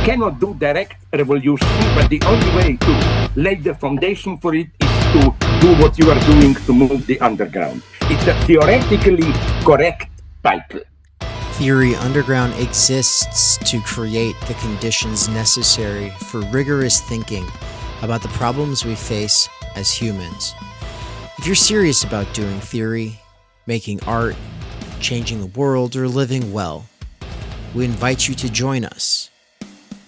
cannot do direct revolution, but the only way to lay the foundation for it is to do what you are doing to move the underground. It's a theoretically correct title. Theory Underground exists to create the conditions necessary for rigorous thinking about the problems we face as humans. If you're serious about doing theory, making art, changing the world, or living well, we invite you to join us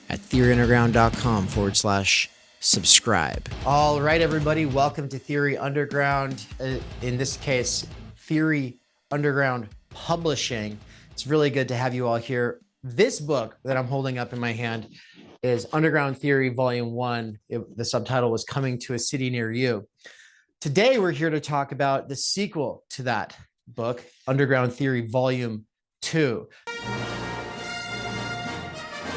at theoryunderground.com/subscribe. All right, everybody, welcome to Theory Underground. In this case, Theory Underground Publishing. It's really good to have you all here. This book that I'm holding up in my hand is Underground Theory Volume 1. The subtitle was Coming to a City Near You. Today, we're here to talk about the sequel to that book, Underground Theory Volume 2.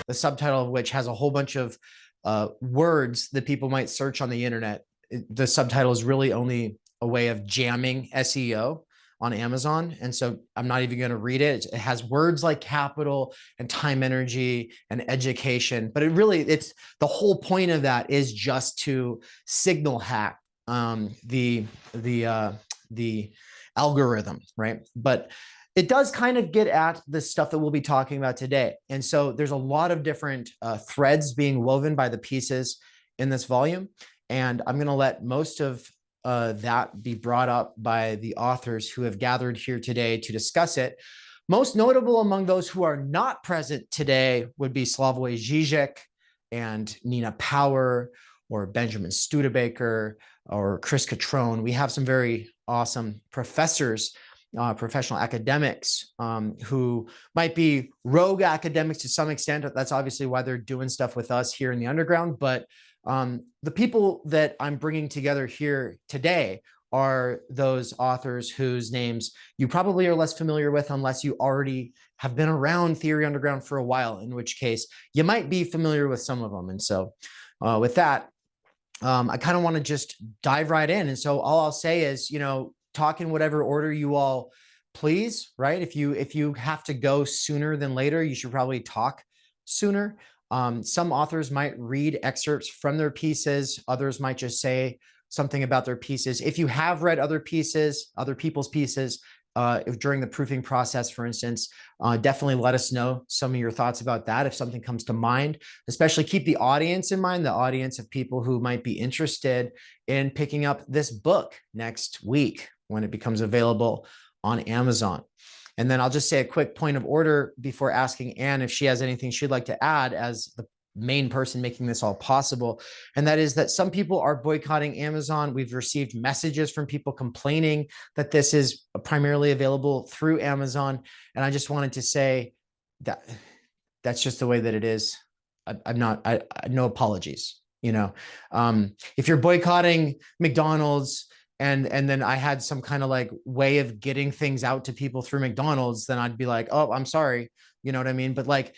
The subtitle of which has a whole bunch of words that people might search on the internet. The subtitle is really only a way of jamming SEO on Amazon. And so I'm not even going to read it. It has words like capital and time energy and education, but it's the whole point of that is just to signal hack the algorithm, right? But it does kind of get at the stuff that we'll be talking about today. And so there's a lot of different threads being woven by the pieces in this volume. And I'm going to let most of that be brought up by the authors who have gathered here today to discuss it. Most notable among those who are not present today would be Slavoj Žižek and Nina Power or Benjamin Studebaker or Chris Catrone. We have some very awesome professors, professional academics who might be rogue academics to some extent. That's obviously why they're doing stuff with us here in the underground. But the people that I'm bringing together here today are those authors whose names you probably are less familiar with unless you already have been around Theory Underground for a while, in which case you might be familiar with some of them. And so with that, I kind of want to just dive right in. And so all I'll say is, talk in whatever order you all please, right? If you have to go sooner than later, you should probably talk sooner. Some authors might read excerpts from their pieces. Others might just say something about their pieces. If you have read other people's pieces, during the proofing process, for instance, definitely let us know some of your thoughts about that if something comes to mind. Especially keep the audience in mind, the audience of people who might be interested in picking up this book next week when it becomes available on Amazon. And then I'll just say a quick point of order before asking Anne if she has anything she'd like to add as the main person making this all possible. And that is that some people are boycotting Amazon. We've received messages from people complaining that this is primarily available through Amazon. And I just wanted to say that that's just the way that it is. No apologies. If you're boycotting McDonald's, and then I had some kind of like way of getting things out to people through McDonald's, then I'd be like, oh, I'm sorry. You know what I mean? But like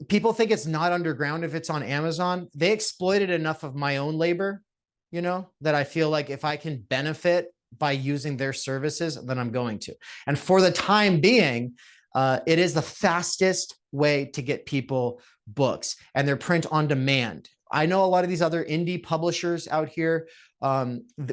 people think it's not underground if it's on Amazon. They exploited enough of my own labor, that I feel like if I can benefit by using their services, then I'm going to. And for the time being, it is the fastest way to get people books, and they're print on demand. I know a lot of these other indie publishers out here,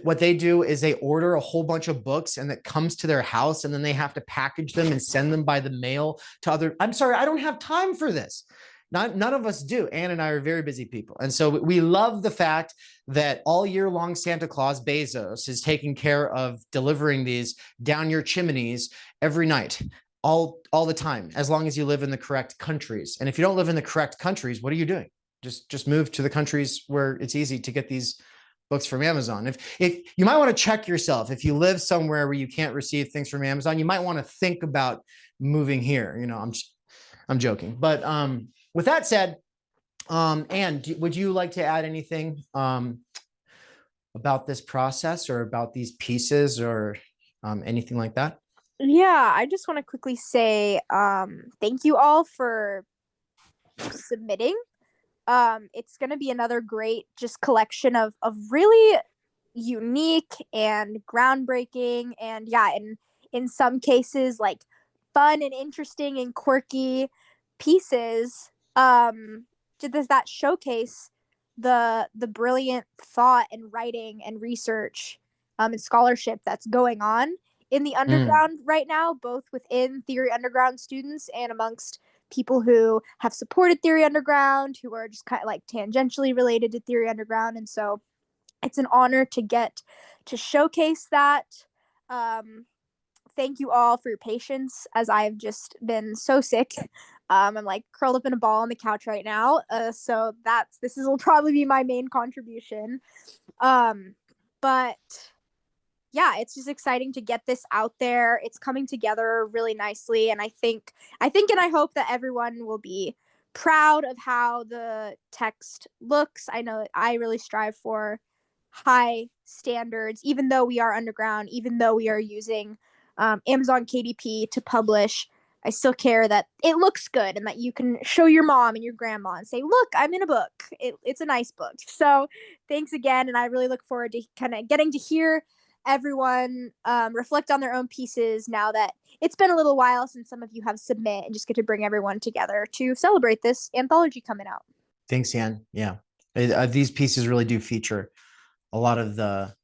what they do is they order a whole bunch of books and it comes to their house, and then they have to package them and send them by the mail to other. I'm sorry, I don't have time for this. None of us do. Anne and I are very busy people. And so we love the fact that all year long Santa Claus Bezos is taking care of delivering these down your chimneys every night, all the time, as long as you live in the correct countries. And if you don't live in the correct countries, what are you doing? Just move to the countries where it's easy to get these books from Amazon. If you might want to check yourself, if you live somewhere where you can't receive things from Amazon, you might want to think about moving here. I'm joking. But with that said, Anne, would you like to add anything about this process or about these pieces or anything like that? Yeah, I just want to quickly say thank you all for submitting. It's going to be another great just collection of really unique and groundbreaking and in some cases like fun and interesting and quirky pieces does that showcase the brilliant thought and writing and research and scholarship that's going on in the underground right now, both within Theory Underground students and amongst people who have supported Theory Underground, who are just kind of like tangentially related to Theory Underground. And so it's an honor to get to showcase that. Thank you all for your patience, as I've just been so sick. I'm like curled up in a ball on the couch right now. So will probably be my main contribution. But yeah, it's just exciting to get this out there. It's coming together really nicely. And I think and I hope that everyone will be proud of how the text looks. I know I really strive for high standards, even though we are underground, even though we are using Amazon KDP to publish. I still care that it looks good and that you can show your mom and your grandma and say, look, I'm in a book. It's a nice book. So thanks again. And I really look forward to kind of getting to hear everyone reflect on their own pieces now that it's been a little while since some of you have submit, and just get to bring everyone together to celebrate this anthology coming out. Thanks, Yan. Yeah. These pieces really do feature a lot of the,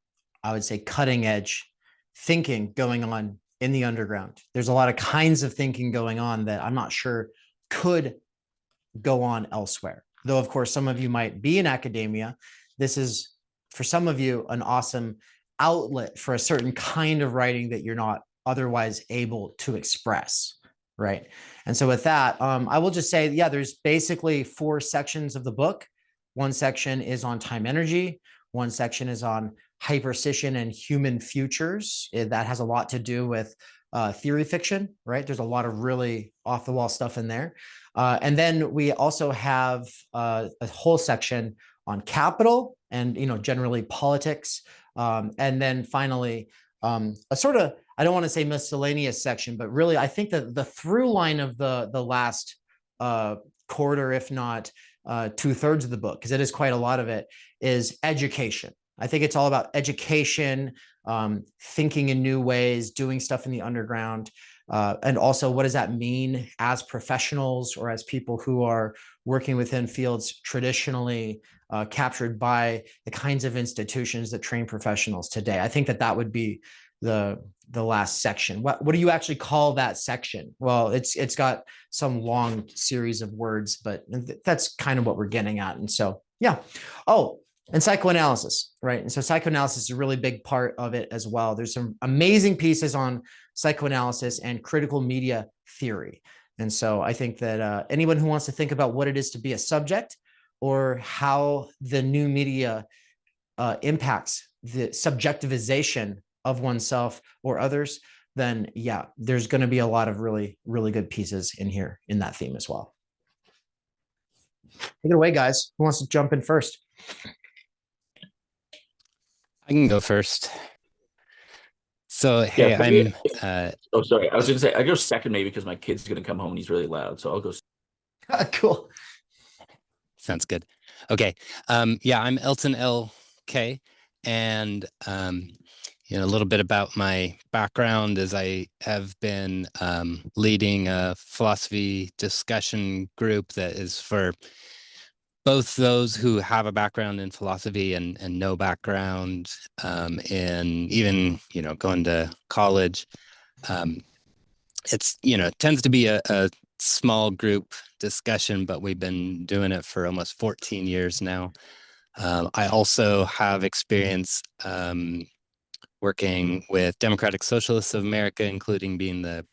I would say, cutting edge thinking going on in the underground. There's a lot of kinds of thinking going on that I'm not sure could go on elsewhere. Though, of course, some of you might be in academia. This is, for some of you, an awesome outlet for a certain kind of writing that you're not otherwise able to express, right? And so with that, I will just say, yeah, there's basically 4 sections of the book. One section is on time energy. One section is on hypersession and human futures. That has a lot to do with theory fiction, right? There's a lot of really off the wall stuff in there. And then we also have a whole section on capital and, generally politics. And then finally, a sort of, I don't want to say miscellaneous section, but really, I think that the through line of the last quarter, if not 2/3 of the book, because it is quite a lot of it, is education. I think it's all about education, thinking in new ways, doing stuff in the underground. And also, what does that mean as professionals or as people who are working within fields traditionally captured by the kinds of institutions that train professionals today? I think that would be the last section. What do you actually call that section? Well, it's got some long series of words, but that's kind of what we're getting at. And so, yeah. Oh, and psychoanalysis, right? And so psychoanalysis is a really big part of it as well. There's some amazing pieces on psychoanalysis and critical media theory. And so I think that anyone who wants to think about what it is to be a subject or how the new media impacts the subjectivization of oneself or others, then yeah, there's going to be a lot of really, really good pieces in here in that theme as well. Take it away, guys. Who wants to jump in first? I can go first. So, hey, Yeah, I'm... oh, sorry. I was going to say, I go second maybe because my kid's going to come home and he's really loud. So I'll go. Cool. Sounds good. Okay. Yeah, I'm Elton L.K. And, a little bit about my background is I have been leading a philosophy discussion group that is for both those who have a background in philosophy and no background in even, going to college. It's, tends to be a small group discussion, but we've been doing it for almost 14 years now. I also have experience working with Democratic Socialists of America, including being the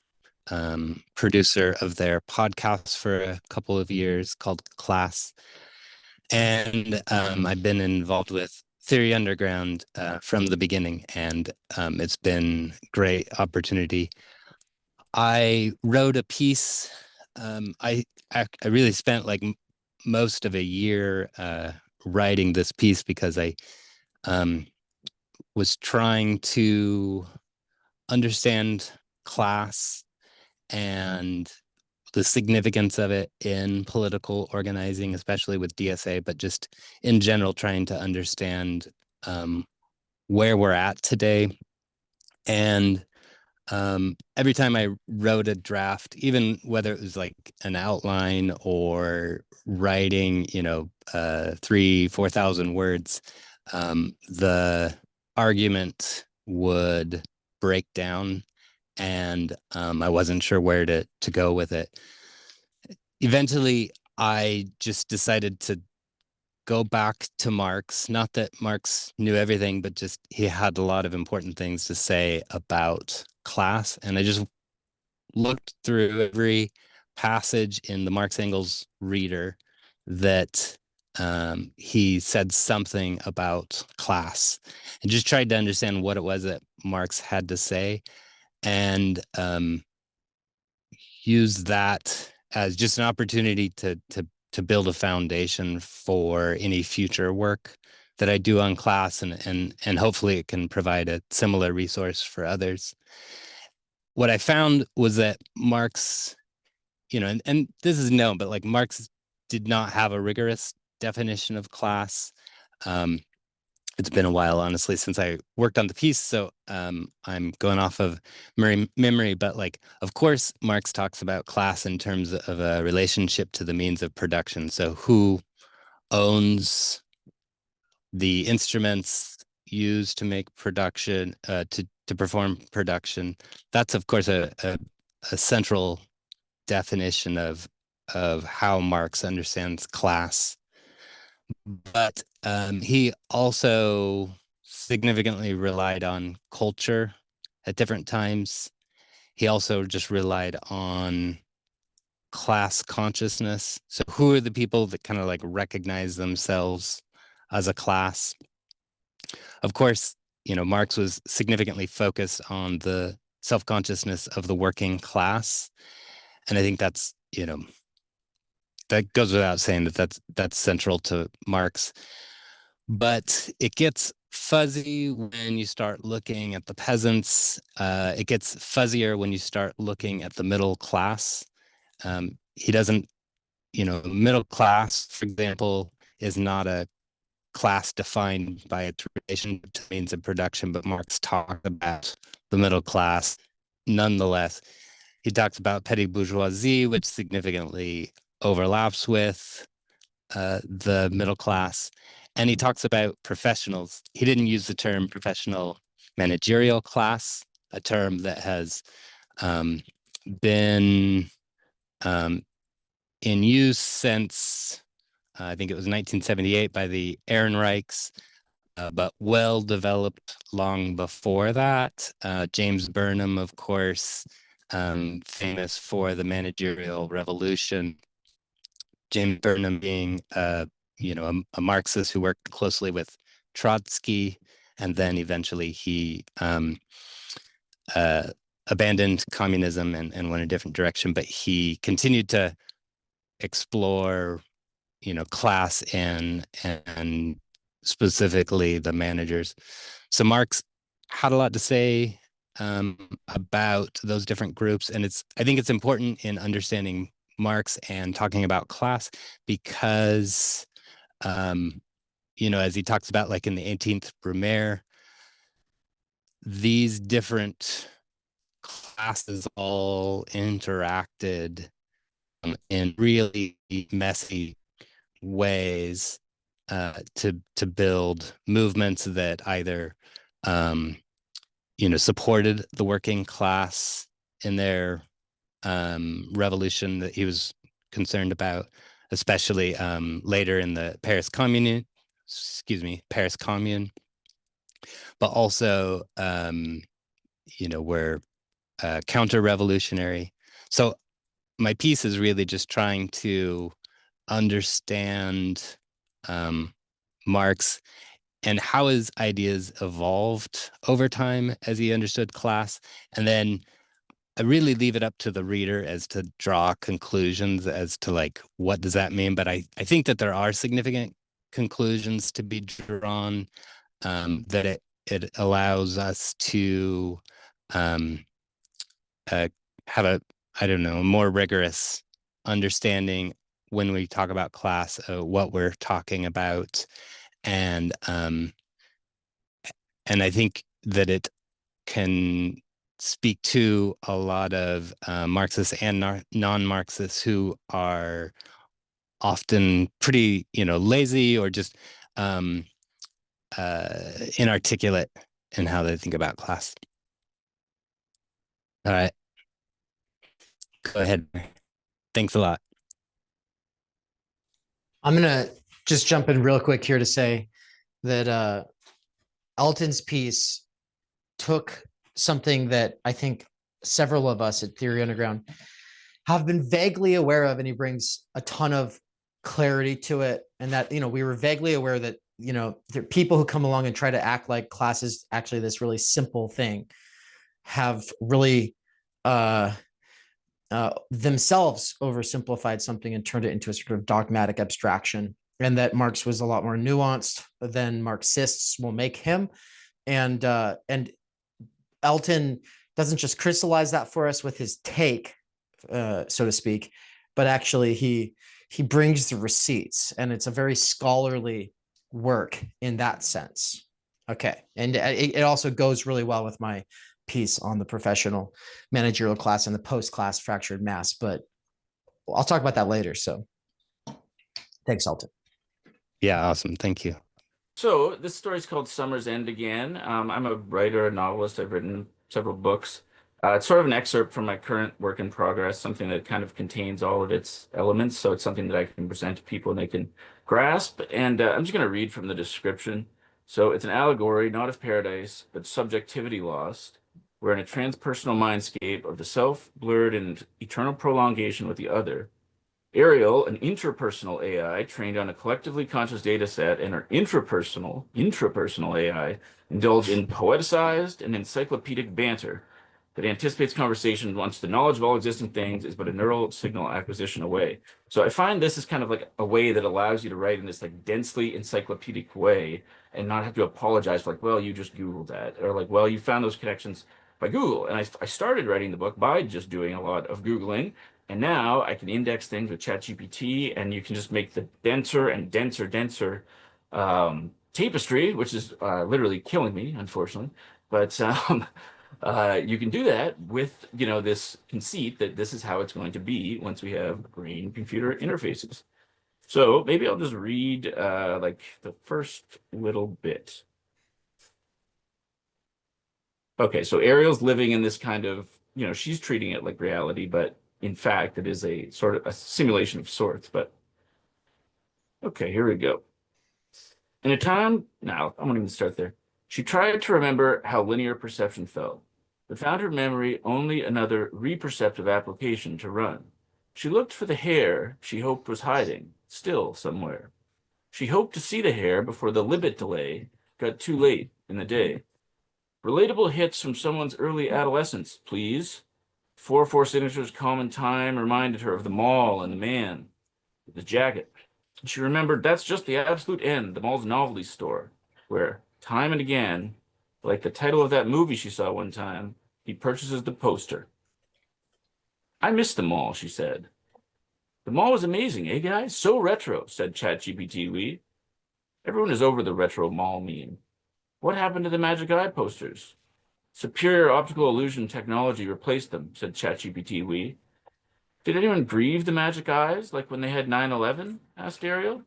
producer of their podcast for a couple of years called Class. And I've been involved with Theory Underground from the beginning, and it's been a great opportunity. I wrote a piece. I really spent like most of a year writing this piece because I was trying to understand class and the significance of it in political organizing, especially with DSA, but just in general, trying to understand where we're at today. And every time I wrote a draft, even whether it was like an outline or writing, 3,000-4,000 words, the argument would break down, and I wasn't sure where to go with it. Eventually, I just decided to go back to Marx. Not that Marx knew everything, but just he had a lot of important things to say about class. And I just looked through every passage in the Marx Engels reader that he said something about class, and just tried to understand what it was that Marx had to say, and use that as just an opportunity to build a foundation for any future work that I do on class, and hopefully it can provide a similar resource for others. What I found was that Marx, and this is known, but like Marx did not have a rigorous definition of class. It's been a while, honestly, since I worked on the piece, so I'm going off of memory, but like, of course, Marx talks about class in terms of a relationship to the means of production. So who owns the instruments used to make production, to perform production? That's, of course, a central definition of how Marx understands class. But he also significantly relied on culture at different times. He also just relied on class consciousness. So who are the people that kind of like recognize themselves as a class? Of course, Marx was significantly focused on the self-consciousness of the working class. And I think that's, that goes without saying that's central to Marx. But it gets fuzzy when you start looking at the peasants. It gets fuzzier when you start looking at the middle class. He doesn't, middle class, for example, is not a class defined by its relationship to means of production, but Marx talked about the middle class nonetheless. He talks about petty bourgeoisie, which significantly overlaps with the middle class. And he talks about professionals. He didn't use the term professional managerial class, a term that has been in use since, I think it was 1978 by the Ehrenreichs, but well developed long before that. James Burnham, of course, famous for the managerial revolution. James Burnham being a Marxist who worked closely with Trotsky, and then eventually he abandoned communism and went a different direction, but he continued to explore, class and specifically the managers. So Marx had a lot to say about those different groups, and I think it's important in understanding Marx and talking about class because, as he talks about, like in the 18th Brumaire, these different classes all interacted in really messy ways to build movements that either supported the working class in their revolution that he was concerned about, especially later in the Paris Commune, but also were counter-revolutionary. So my piece is really just trying to understand Marx and how his ideas evolved over time as he understood class. And then I really leave it up to the reader as to draw conclusions as to like, what does that mean? But I think that there are significant conclusions to be drawn, that it allows us to have a more rigorous understanding when we talk about class, what we're talking about. And I think that it can speak to a lot of Marxists and non-Marxists who are often pretty, lazy or just inarticulate in how they think about class. All right. Go ahead. Thanks a lot. I'm going to just jump in real quick here to say that Elton's piece took something that I think several of us at Theory Underground have been vaguely aware of, and he brings a ton of clarity to it. And that, we were vaguely aware that, there are people who come along and try to act like class is actually this really simple thing, have really themselves oversimplified something and turned it into a sort of dogmatic abstraction, and that Marx was a lot more nuanced than Marxists will make him. And Elton doesn't just crystallize that for us with his take, so to speak, but actually he brings the receipts, and it's a very scholarly work in that sense. Okay. And it also goes really well with my piece on the professional managerial class and the post-class fractured mass, but I'll talk about that later. So thanks, Elton. Yeah, awesome. Thank you. So this story is called Summer's End Again. I'm a writer, a novelist. I've written several books. It's sort of an excerpt from my current work in progress, something that kind of contains all of its elements. So it's something that I can present to people and they can grasp. And I'm just going to read from the description. So it's an allegory, not of paradise, but subjectivity lost. We're in a transpersonal mindscape of the self blurred in eternal prolongation with the other. Ariel, an interpersonal AI trained on a collectively conscious data set, and our intrapersonal AI indulge in poeticized and encyclopedic banter that anticipates conversation once the knowledge of all existing things is but a neural signal acquisition away. So I find this is kind of like a way that allows you to write in this like densely encyclopedic way and not have to apologize for like, well, you just Googled that, or like, well, you found those connections by Google. And I started writing the book by just doing a lot of Googling. And now I can index things with ChatGPT, and you can just make the denser and denser tapestry, which is literally killing me, unfortunately. But you can do that with, this conceit that this is how it's going to be once we have brain-computer interfaces. So maybe I'll just read like the first little bit. Okay, so Ariel's living in this kind of, she's treating it like reality, but in fact, it is a sort of a simulation of sorts. But okay, here we go. In a time, now I won't even start there. She tried to remember how linear perception felt, but found her memory only another reperceptive application to run. She looked for the hare she hoped was hiding, still somewhere. She hoped to see the hare before the Libet delay got too late in the day. Relatable hits from someone's early adolescence, please. 4 signatures common time reminded her of the mall and the man with the jacket. She remembered that's just the absolute end, the mall's novelty store, where time and again, like the title of that movie she saw one time, he purchases the poster. I miss the mall, she said. The mall was amazing, eh, guys? So retro, said ChatGPT Wee. Everyone is over the retro mall meme. What happened to the Magic Eye posters? Superior optical illusion technology replaced them, said ChatGPT Wee. Did anyone grieve the Magic Eyes like when they had 9/11? Asked Ariel.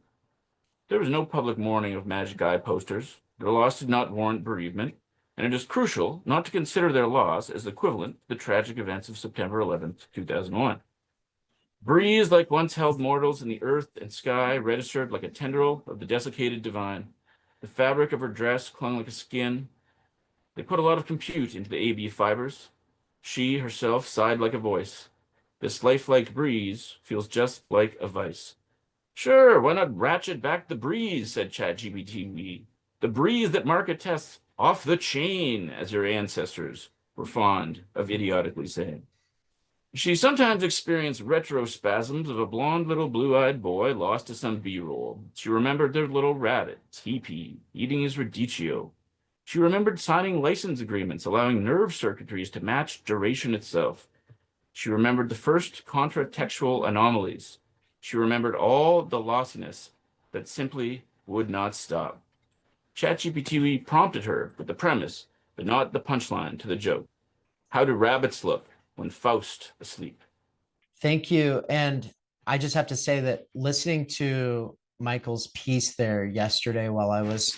There was no public mourning of Magic Eye posters. Their loss did not warrant bereavement, and it is crucial not to consider their loss as equivalent to the tragic events of September 11th, 2001. Breeze, like once held mortals in the earth and sky, registered like a tendril of the desiccated divine. The fabric of her dress clung like a skin. They put a lot of compute into the AB fibers. She herself sighed like a voice. This lifelike breeze feels just like a vice. Sure, why not ratchet back the breeze, said ChatGPT. The breeze that market tests off the chain, as your ancestors were fond of idiotically saying. She sometimes experienced retro spasms of a blonde little blue-eyed boy lost to some B-roll. She remembered their little rabbit, TP, eating his radicchio. She remembered signing license agreements allowing nerve circuitries to match duration itself. She remembered the first contratextual anomalies. She remembered all the lossiness that simply would not stop. ChatGPT prompted her with the premise, but not the punchline to the joke. How do rabbits look when Faust asleep? Thank you. And I just have to say that listening to Michael's piece there yesterday while I was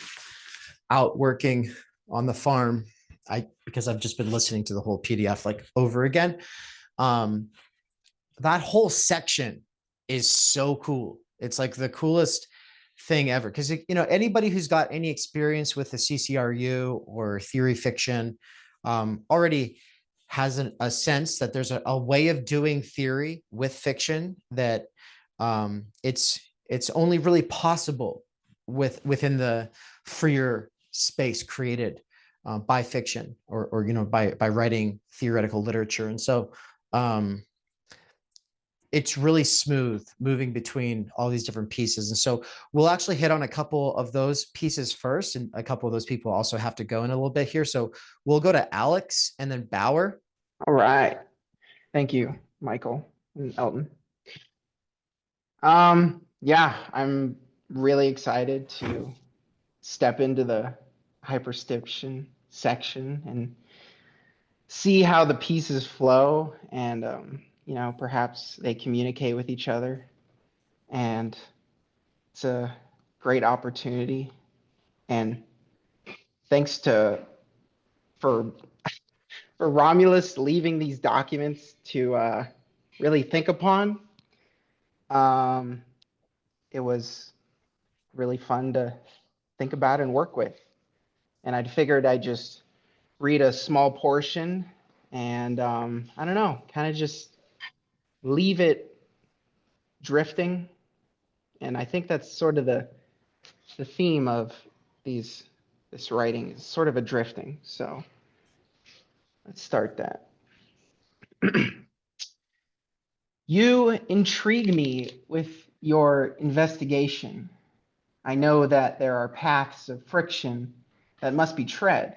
out working on the farm, because I've just been listening to the whole PDF like over again. That whole section is so cool. It's like the coolest thing ever. Because, anybody who's got any experience with the CCRU or theory fiction already has a sense that there's a way of doing theory with fiction that it's only really possible within the freer space created by fiction or by writing theoretical literature. And so it's really smooth moving between all these different pieces. And so we'll actually hit on a couple of those pieces first, and a couple of those people also have to go in a little bit here. So we'll go to Alex and then Bauer. All right. Thank you, Michael and Elton. Yeah, I'm really excited to step into the hyperstition section and see how the pieces flow, and perhaps they communicate with each other. And it's a great opportunity. And thanks for Romulus leaving these documents to really think upon. It was really fun to think about and work with. And I figured I'd just read a small portion and I don't know, kind of just leave it drifting. And I think that's sort of the theme of this writing, is sort of a drifting. So let's start that. You intrigue me with your investigation. I know that there are paths of friction that must be tread.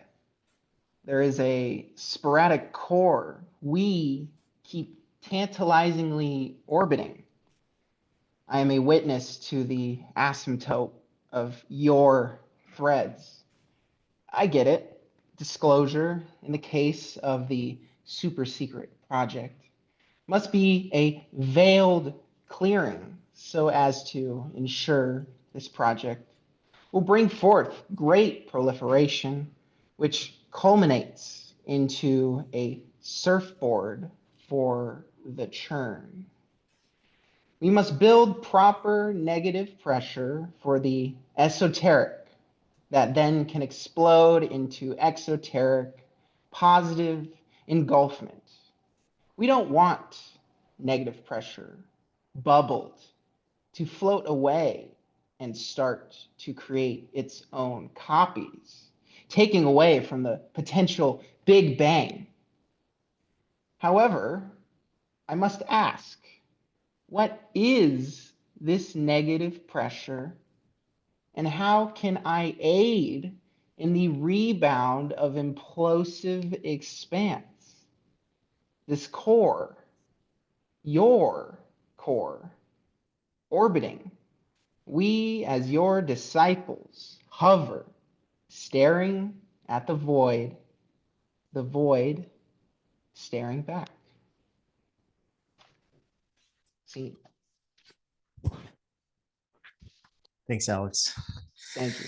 There is a sporadic core we keep tantalizingly orbiting. I am a witness to the asymptote of your threads. I get it. Disclosure in the case of the super secret project must be a veiled clearing so as to ensure this project will bring forth great proliferation, which culminates into a surfboard for the churn. We must build proper negative pressure for the esoteric that then can explode into exoteric positive engulfment. We don't want negative pressure bubbled to float away and start to create its own copies, taking away from the potential Big Bang. However, I must ask, what is this negative pressure, and how can I aid in the rebound of implosive expanse? This core, your core, orbiting, we as your disciples hover, staring at the void staring back. See. Thanks, Alex. Thank you.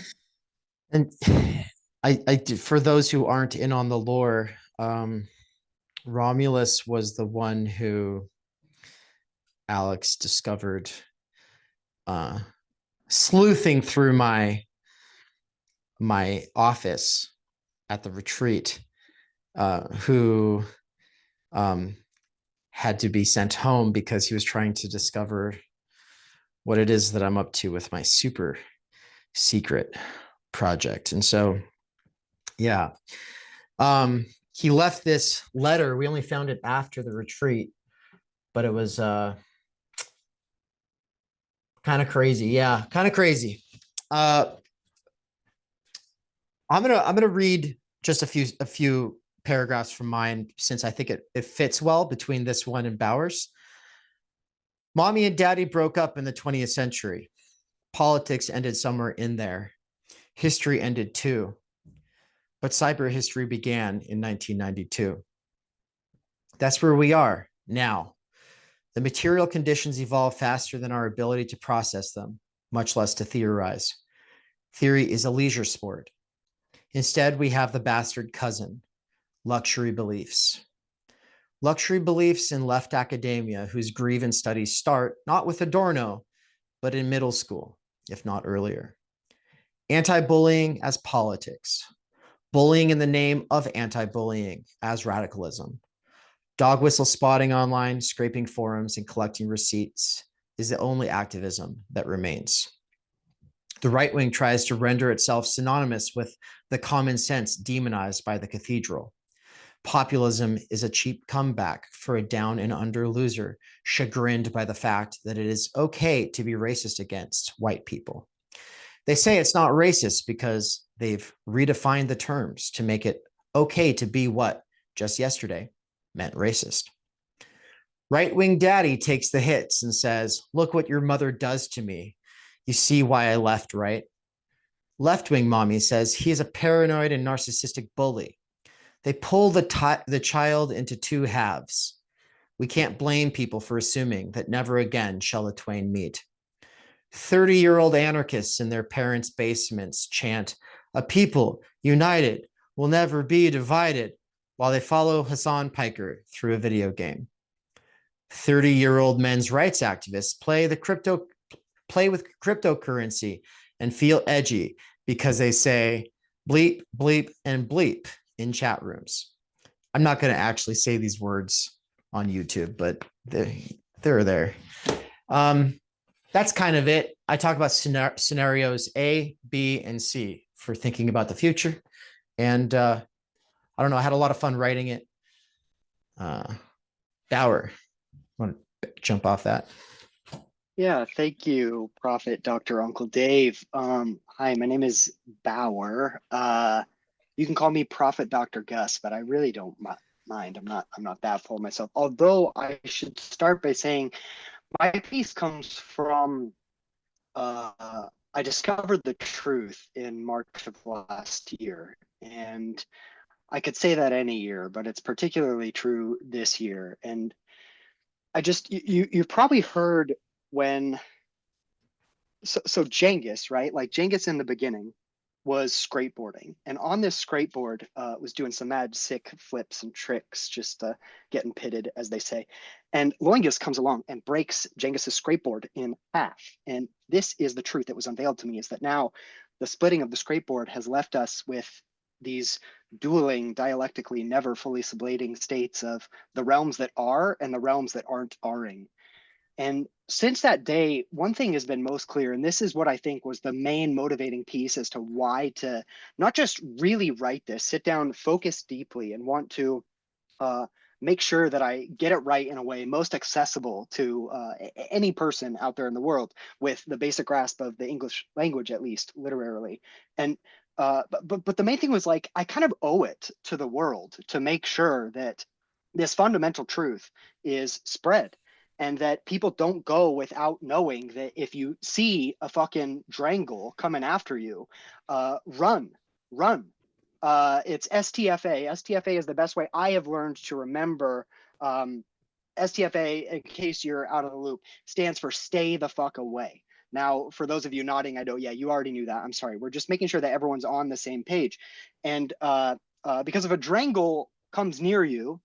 And for those who aren't in on the lore, Romulus was the one who Alex discovered sleuthing through my office at the retreat, who had to be sent home because he was trying to discover what it is that I'm up to with my super secret project. And so, yeah, he left this letter. We only found it after the retreat, but it was kind of crazy. Yeah, kind of crazy. I'm gonna read just a few paragraphs from mine, since I think it fits well between this one and Bauer's. Mommy and Daddy broke up in the 20th century. Politics ended somewhere in there. History ended too. But cyber history began in 1992. That's where we are now. The material conditions evolve faster than our ability to process them, much less to theorize. Theory is a leisure sport. Instead, we have the bastard cousin, luxury beliefs. Luxury beliefs in left academia whose grievance studies start not with Adorno, but in middle school, if not earlier. Anti-bullying as politics. Bullying in the name of anti-bullying as radicalism. Dog whistle spotting online, scraping forums, and collecting receipts is the only activism that remains. The right wing tries to render itself synonymous with the common sense demonized by the cathedral. Populism is a cheap comeback for a down and under loser, chagrined by the fact that it is okay to be racist against white people. They say it's not racist because they've redefined the terms to make it okay to be what, just yesterday, meant racist. Right-wing daddy takes the hits and says, look what your mother does to me. You see why I left, right? Left-wing mommy says he is a paranoid and narcissistic bully. They pull the child into two halves. We can't blame people for assuming that never again shall the twain meet. 30-year-old anarchists in their parents' basements chant, a people united will never be divided, while they follow Hassan Piker through a video game. 30-year-old men's rights activists play with cryptocurrency and feel edgy because they say bleep, bleep, and bleep in chat rooms. I'm not going to actually say these words on YouTube, but they're there. That's kind of it. I talk about scenarios A, B, and C for thinking about the future. And I don't know, I had a lot of fun writing it. Bauer, want to jump off that? Yeah, thank you, Prophet Dr. Uncle Dave. Hi, my name is Bauer. You can call me Prophet Dr. Gus, but I really don't mind. I'm not that full myself. Although I should start by saying my piece comes from I discovered the truth in March of last year, and I could say that any year, but it's particularly true this year. And I just you've probably heard when so Genghis, right? Like Genghis in the beginning was skateboarding, and on this skateboard was doing some mad sick flips and tricks, just getting pitted, as they say. And Loingus comes along and breaks Genghis's skateboard in half. And this is the truth that was unveiled to me, is that now the splitting of the skateboard has left us with these dueling, dialectically never fully sublating states of the realms that are and the realms that aren't are-ing. And since that day, one thing has been most clear, and this is what I think was the main motivating piece as to why to not just really write this, sit down, focus deeply, and want to make sure that I get it right in a way most accessible to any person out there in the world with the basic grasp of the English language, at least literarily. And but the main thing was, like, I kind of owe it to the world to make sure that this fundamental truth is spread, and that people don't go without knowing that if you see a fucking Drangle coming after you, run. It's STFA. STFA is the best way I have learned to remember. STFA, in case you're out of the loop, stands for stay the fuck away. Now, for those of you nodding, I know, yeah, you already knew that. I'm sorry. We're just making sure that everyone's on the same page. And because if a Drangle comes near you,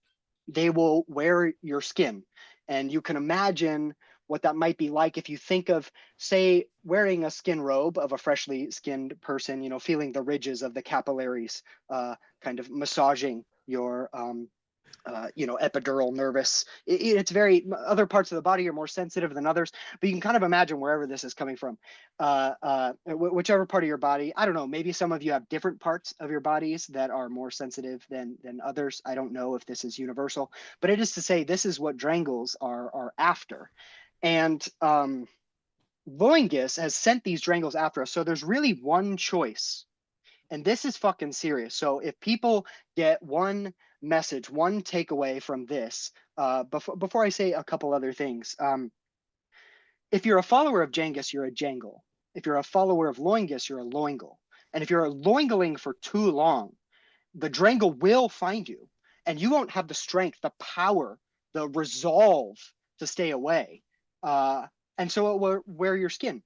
they will wear your skin. And you can imagine what that might be like if you think of, say, wearing a skin robe of a freshly skinned person, you know, feeling the ridges of the capillaries kind of massaging your, you know, epidural nervous. It's very, other parts of the body are more sensitive than others, but you can kind of imagine wherever this is coming from, whichever part of your body. I don't know, maybe some of you have different parts of your bodies that are more sensitive than others. I don't know if this is universal, but it is to say this is what Drangles are after. And Loingus has sent these Drangles after us. So there's really one choice. And this is fucking serious. So if people get one message, one takeaway from this, before I say a couple other things, if you're a follower of Genghis, you're a Jangle. If you're a follower of Loingus, you're a Loingle. And if you're a Loingling for too long, the Drangle will find you. and you won't have the strength, the power, the resolve to stay away. And so it will wear your skin.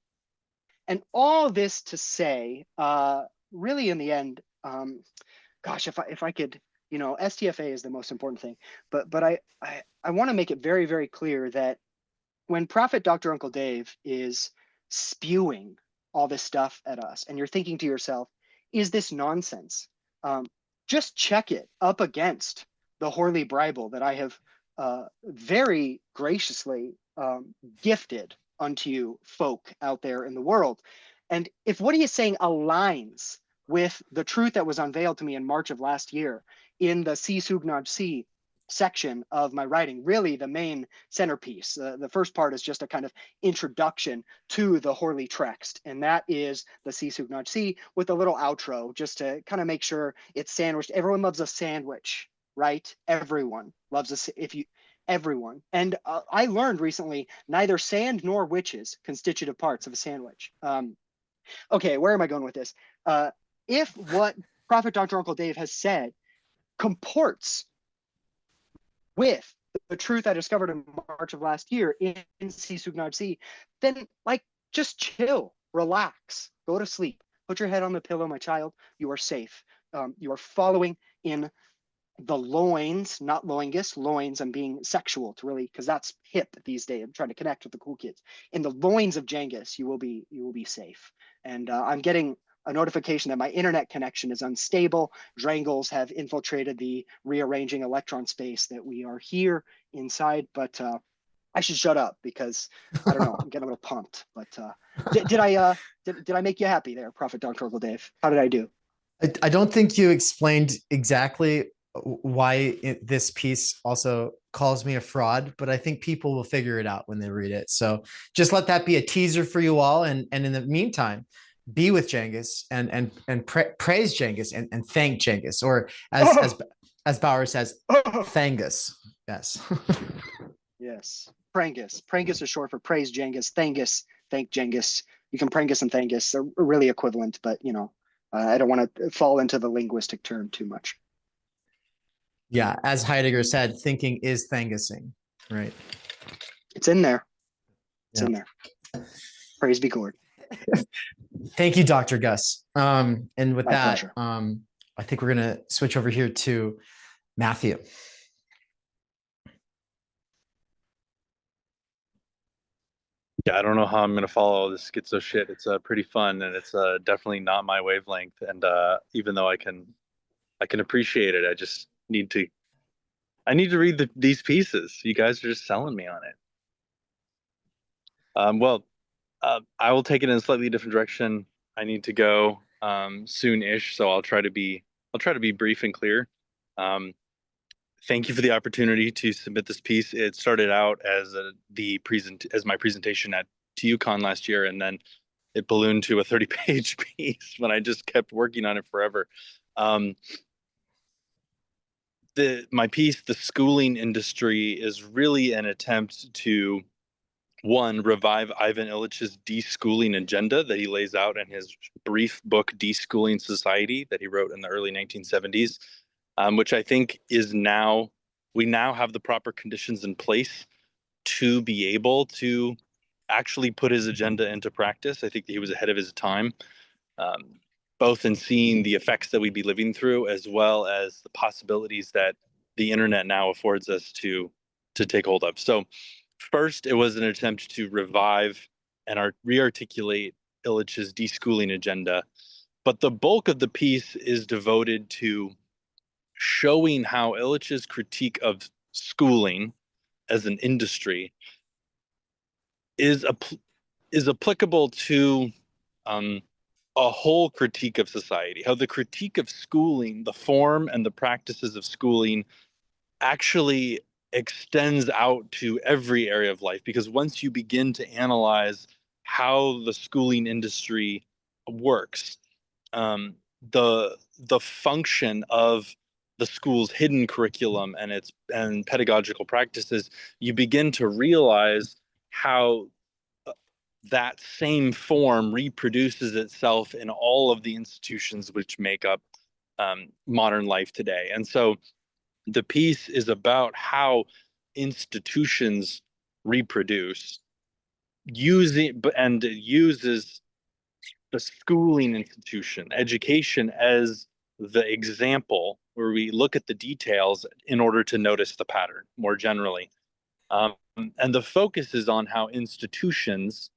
And all this to say, really in the end, gosh, if I could, STFA is the most important thing, but I want to make it very, very clear that when Prophet Dr. Uncle Dave is spewing all this stuff at us, and you're thinking to yourself, is this nonsense? Just check it up against the Holy Bible that I have very graciously gifted unto you folk out there in the world. And if what he is saying aligns with the truth that was unveiled to me in March of last year in the Si Sugnaj Si section of my writing, really the main centerpiece. The first part is just a kind of introduction to the Holy Text, and that is the Si Sugnaj Si with a little outro just to kind of make sure it's sandwiched. Everyone loves a sandwich, right? Everyone loves everyone. And I learned recently, neither sand nor witches constitutive parts of a sandwich. Okay, where am I going with this? If what Prophet Dr. Uncle Dave has said comports with the truth I discovered in March of last year in Si Sugnaj Si, then just chill, relax, go to sleep, put your head on the pillow, my child. You are safe. You are following in the loins, not loingus, loins. I'm being sexual to really, because that's hip these days. I'm trying to connect with the cool kids. In the loins of Genghis, you will be safe. And I'm getting a notification that my internet connection is unstable. Drangles have infiltrated the rearranging electron space that we are here inside. But I should shut up because I don't know. I'm getting a little pumped. But did I make you happy there, Prophet Dr. Uncle Dave? How did I do? I don't think you explained exactly why this piece also calls me a fraud, but I think people will figure it out when they read it. So just let that be a teaser for you all. And in the meantime, be with Genghis and praise Genghis and thank Genghis, or as Bauer says, Thangus. Yes. Yes. Prangus. Prangus is short for praise Genghis. Thangus. Thank Genghis. You can prangus and thangus. They're really equivalent, but I don't want to fall into the linguistic term too much. Yeah, as Heidegger said, thinking is thangusing, right? It's in there. It's in there. Praise be God. Thank you, Dr. Gus. And with My that, pleasure. I think we're going to switch over here to Matthew. Yeah, I don't know how I'm going to follow this schizo shit. It's pretty fun, and it's definitely not my wavelength. And even though I can appreciate it, I just need to read these pieces. You guys are just selling me on it. Well, I will take it in a slightly different direction. I need to go soon-ish, so I'll try to be brief and clear. Thank you for the opportunity to submit this piece. It started out as my presentation at TUCon last year, and then it ballooned to a 30-page piece when I just kept working on it forever. My piece, The Schooling Industry, is really an attempt to, one, revive Ivan Illich's deschooling agenda that he lays out in his brief book, Deschooling Society, that he wrote in the early 1970s, which I think is we now have the proper conditions in place to be able to actually put his agenda into practice. I think that he was ahead of his time, both in seeing the effects that we'd be living through, as well as the possibilities that the internet now affords us to take hold of. So first, it was an attempt to revive and re-articulate Illich's deschooling agenda. But the bulk of the piece is devoted to showing how Illich's critique of schooling as an industry is applicable to a whole critique of society, how the critique of schooling, the form and the practices of schooling, actually extends out to every area of life. Because once you begin to analyze how the schooling industry works, the function of the school's hidden curriculum and pedagogical practices, you begin to realize how that same form reproduces itself in all of the institutions which make up modern life today. And so The piece is about how institutions reproduce, uses the schooling institution, education, as the example where we look at the details in order to notice the pattern more generally. And the focus is on how institutions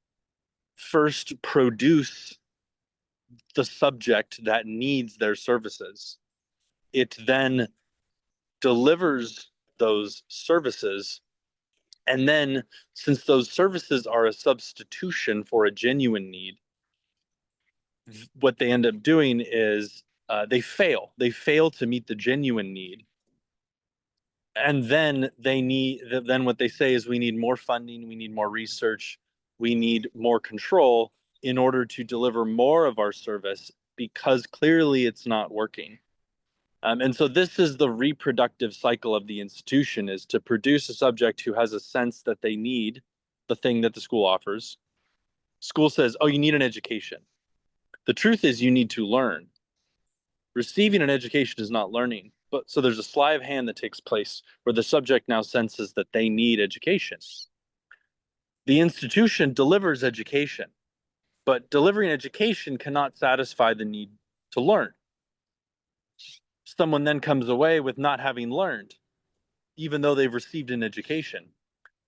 first produce the subject that needs their services. It then delivers those services. And then, since those services are a substitution for a genuine need, what they end up doing is they fail. They fail to meet the genuine need. And then then what they say is we need more funding, we need more research, we need more control in order to deliver more of our service, because clearly it's not working. And so this is the reproductive cycle of the institution, is to produce a subject who has a sense that they need the thing that the school offers. School says, oh, you need an education. The truth is you need to learn. Receiving an education is not learning. But so there's a sleight of hand that takes place where the subject now senses that they need education. The institution delivers education, but delivering education cannot satisfy the need to learn. Someone then comes away with not having learned, even though they've received an education.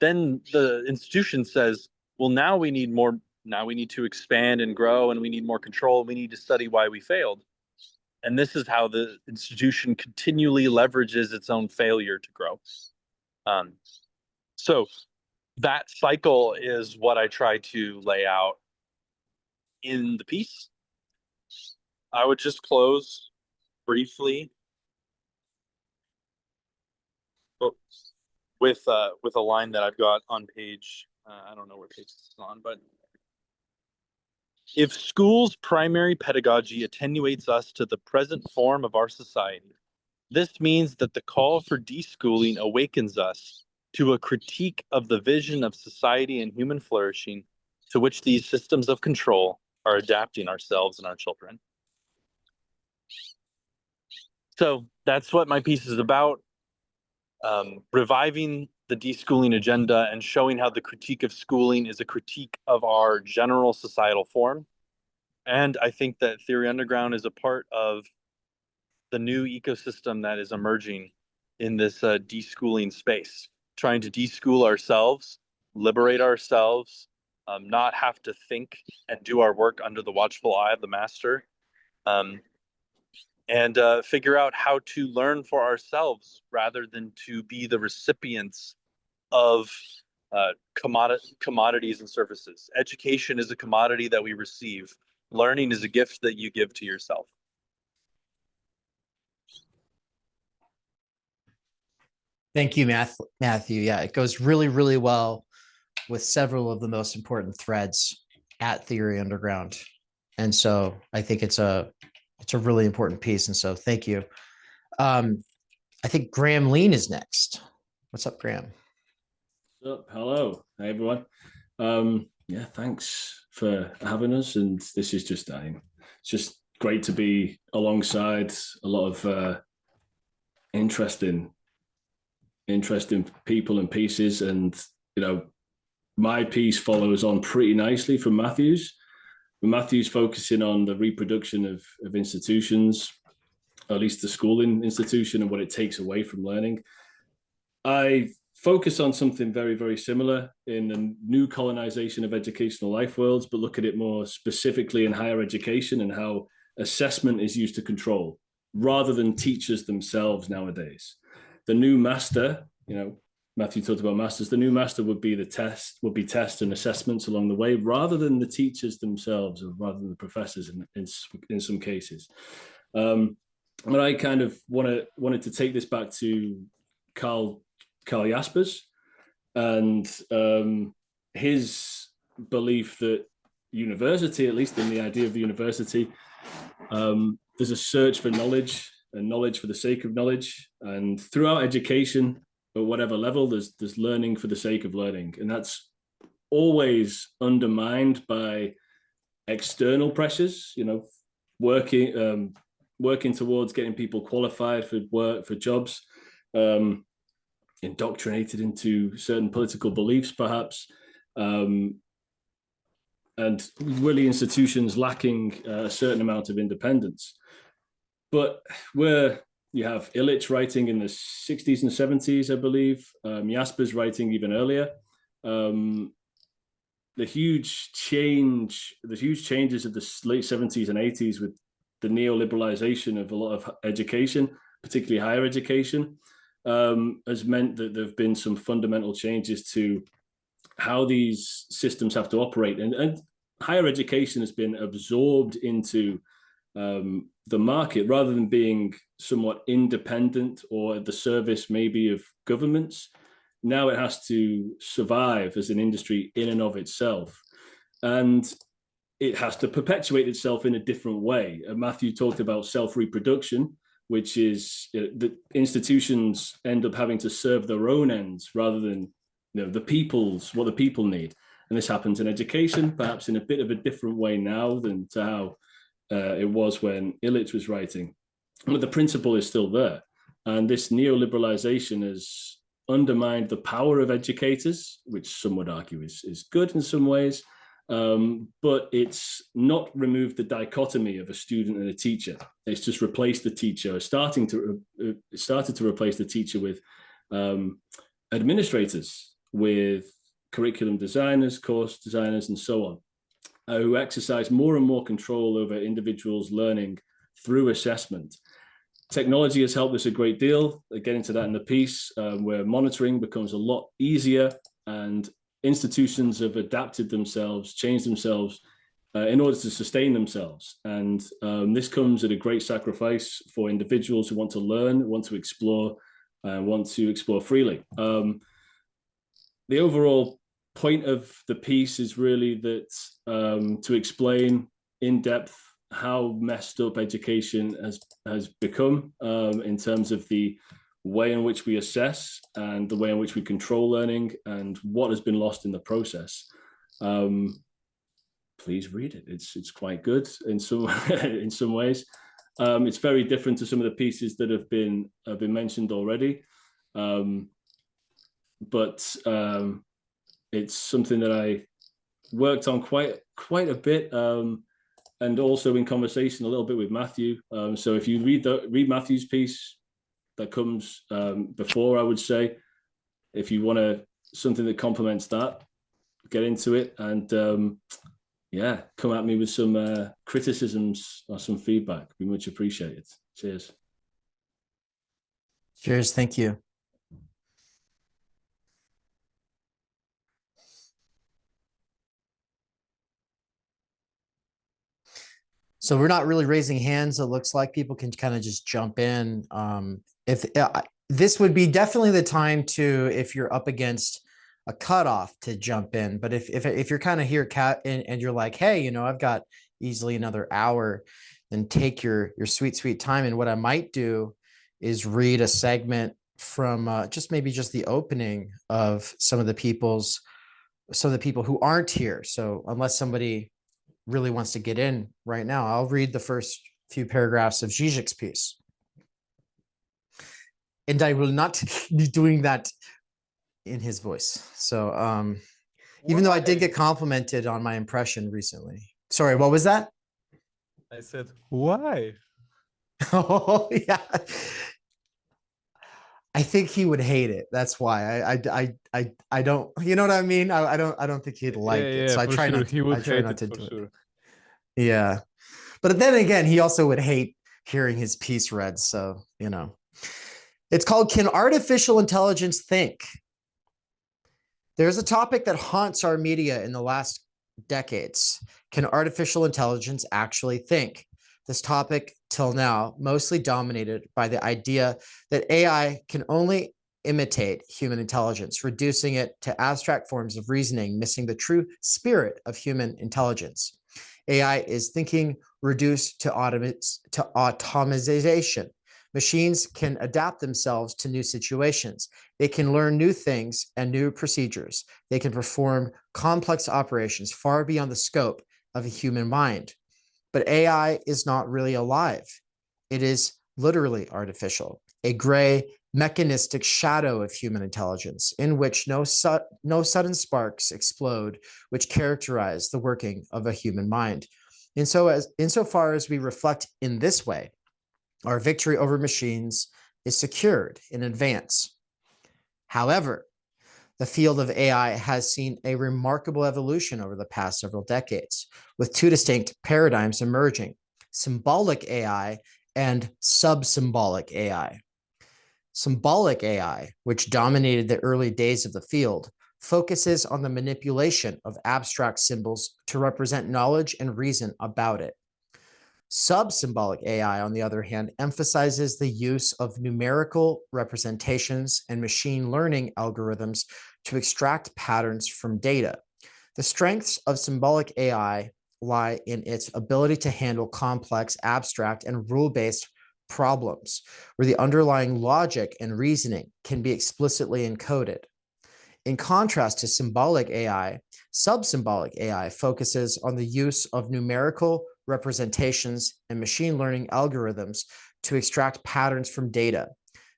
Then the institution says, well, now we need more. Now we need to expand and grow, and we need more control. We need to study why we failed. And this is how the institution continually leverages its own failure to grow. So that cycle is what I try to lay out in the piece. I would just close briefly with a line that I've got on page, I don't know where page this is on, but if school's primary pedagogy attenuates us to the present form of our society, this means that the call for deschooling awakens us to a critique of the vision of society and human flourishing to which these systems of control are adapting ourselves and our children. So that's what my piece is about, reviving the deschooling agenda and showing how the critique of schooling is a critique of our general societal form. And I think that Theory Underground is a part of the new ecosystem that is emerging in this deschooling space, trying to deschool ourselves, liberate ourselves, not have to think and do our work under the watchful eye of the master, and figure out how to learn for ourselves rather than to be the recipients of commodities and services. Education is a commodity that we receive. Learning is a gift that you give to yourself. Thank you, Matthew. Yeah, it goes really, really well with several of the most important threads at Theory Underground. And so I think it's a really important piece. And so thank you. I think Graham Lean is next. What's up, Graham? What's up? Hello. Hey, everyone. Yeah, thanks for having us. And this is just, it's just great to be alongside a lot of interesting people and pieces. And, you know, my piece follows on pretty nicely from Matthew's. Matthew's focusing on the reproduction of institutions, or at least the schooling institution, and what it takes away from learning. I focus on something very, very similar in the new colonization of educational life worlds, but look at it more specifically in higher education and how assessment is used to control rather than teachers themselves nowadays. The new master, you know, Matthew talked about masters, the new master would be tests and assessments along the way rather than the teachers themselves, or rather than the professors in some cases. And I kind of wanted to take this back to Karl Jaspers and his belief that university, at least in the idea of the university, there's a search for knowledge and knowledge for the sake of knowledge. And throughout education, at whatever level, there's learning for the sake of learning. And that's always undermined by external pressures, you know, working towards getting people qualified for work, for jobs. indoctrinated into certain political beliefs, perhaps, and really institutions lacking a certain amount of independence. But where you have Illich writing in the 60s and 70s, I believe, Jaspers writing even earlier, the huge changes of the late 70s and 80s with the neoliberalization of a lot of education, particularly higher education, has meant that there have been some fundamental changes to how these systems have to operate. And higher education has been absorbed into the market rather than being somewhat independent or at the service maybe of governments. Now it has to survive as an industry in and of itself. And it has to perpetuate itself in a different way. Matthew talked about self-reproduction, which is the institutions end up having to serve their own ends rather than what the people need. And this happens in education, perhaps in a bit of a different way now than to how it was when Illich was writing. But the principle is still there. And this neoliberalization has undermined the power of educators, which some would argue is good in some ways, but it's not removed the dichotomy of a student and a teacher. It's just replaced the teacher, started to replace the teacher with administrators, with curriculum designers, course designers, and so on, who exercise more and more control over individuals' learning through assessment. Technology has helped us a great deal. I get into that in the piece, where monitoring becomes a lot easier, and institutions have adapted themselves, changed themselves in order to sustain themselves. And this comes at a great sacrifice for individuals who want to learn, want to explore freely. The overall point of the piece is really that to explain in depth how messed up education has become in terms of the way in which we assess and the way in which we control learning and what has been lost in the process. Please read it. It's quite good in some in some ways. It's very different to some of the pieces that have been mentioned already, but it's something that I worked on quite a bit. And also in conversation a little bit with Matthew. So if you read Matthew's piece, that comes before, I would say. If you want something that complements that, get into it, and come at me with some criticisms or some feedback. Be much appreciated. Cheers. Cheers. Thank you. So we're not really raising hands. It looks like people can kind of just jump in. This would be definitely the time to, if you're up against a cutoff, to jump in. But if you're kind of here, Kat, and you're like, hey, I've got easily another hour, then take your sweet time. And what I might do is read a segment from just the opening of some of the people who aren't here. So unless somebody really wants to get in right now, I'll read the first few paragraphs of Zizek's piece. And I will not be doing that in his voice. So even though I did get complimented on my impression recently. Sorry, what was that? I said, why? Oh, yeah. I think he would hate it. That's why I don't, you know what I mean? I don't think he'd like it. So I try not to do it. Yeah. But then again, he also would hate hearing his piece read. So, it's called Can Artificial Intelligence Think? There's a topic that haunts our media in the last decades. Can artificial intelligence actually think? This topic, till now, mostly dominated by the idea that AI can only imitate human intelligence, reducing it to abstract forms of reasoning, missing the true spirit of human intelligence. AI is thinking reduced to automation. Machines can adapt themselves to new situations. They can learn new things and new procedures. They can perform complex operations far beyond the scope of a human mind. But AI is not really alive. It is literally artificial, a gray mechanistic shadow of human intelligence, in which no sudden sparks explode, which characterize the working of a human mind. Insofar as we reflect in this way, our victory over machines is secured in advance. However, the field of AI has seen a remarkable evolution over the past several decades, with two distinct paradigms emerging: symbolic AI and sub-symbolic AI. Symbolic AI, which dominated the early days of the field, focuses on the manipulation of abstract symbols to represent knowledge and reason about it. Sub-symbolic AI, on the other hand, emphasizes the use of numerical representations and machine learning algorithms to extract patterns from data. The strengths of symbolic AI lie in its ability to handle complex, abstract, and rule-based problems, where the underlying logic and reasoning can be explicitly encoded. In contrast to symbolic AI, sub-symbolic AI focuses on the use of numerical representations and machine learning algorithms to extract patterns from data.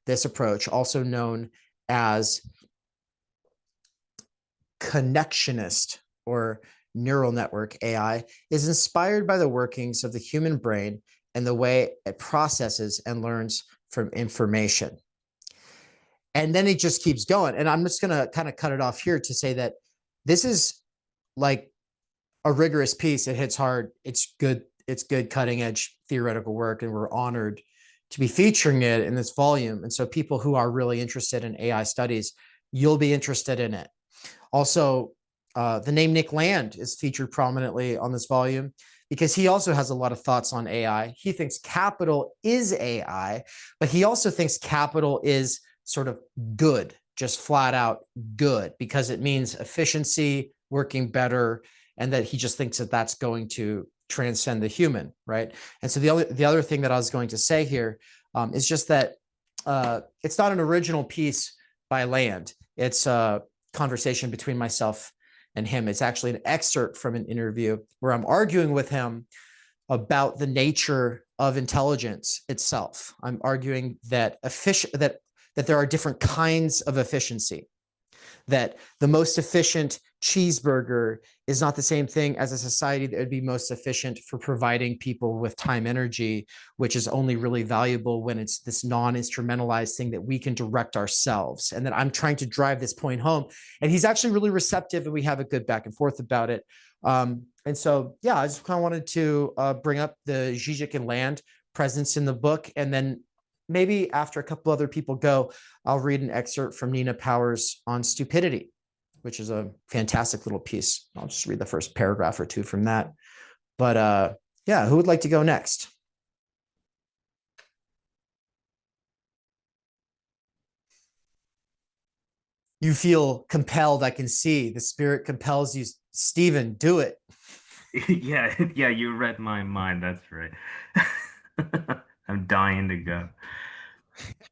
This approach, also known as connectionist or neural network AI, is inspired by the workings of the human brain and the way it processes and learns from information. And then it just keeps going. And I'm just going to kind of cut it off here to say that this is like a rigorous piece. It hits hard. It's good. It's good cutting edge theoretical work. And we're honored to be featuring it in this volume. And so people who are really interested in AI studies, you'll be interested in it. Also, the name Nick Land is featured prominently on this volume because he also has a lot of thoughts on AI. He thinks capital is AI, but he also thinks capital is sort of good, just flat out good, because it means efficiency, working better, and that he just thinks that that's going to transcend the human, right? And so the other thing that I was going to say here is just that it's not an original piece by Land. It's a conversation between myself and him. It's actually an excerpt from an interview where I'm arguing with him about the nature of intelligence itself. I'm arguing that that there are different kinds of efficiency, that the most efficient cheeseburger is not the same thing as a society that would be most efficient for providing people with time energy, which is only really valuable when it's this non-instrumentalized thing that we can direct ourselves. And that I'm trying to drive this point home. And he's actually really receptive, and we have a good back and forth about it. And so, yeah, I just kind of wanted to bring up the Žižek and Land presence in the book. And then maybe after a couple other people go, I'll read an excerpt from Nina Powers on stupidity, which is a fantastic little piece. I'll just read the first paragraph or two from that. But yeah, who would like to go next? You feel compelled, I can see. The spirit compels you. Stephen, do it. Yeah, you read my mind. That's right. I'm dying to go.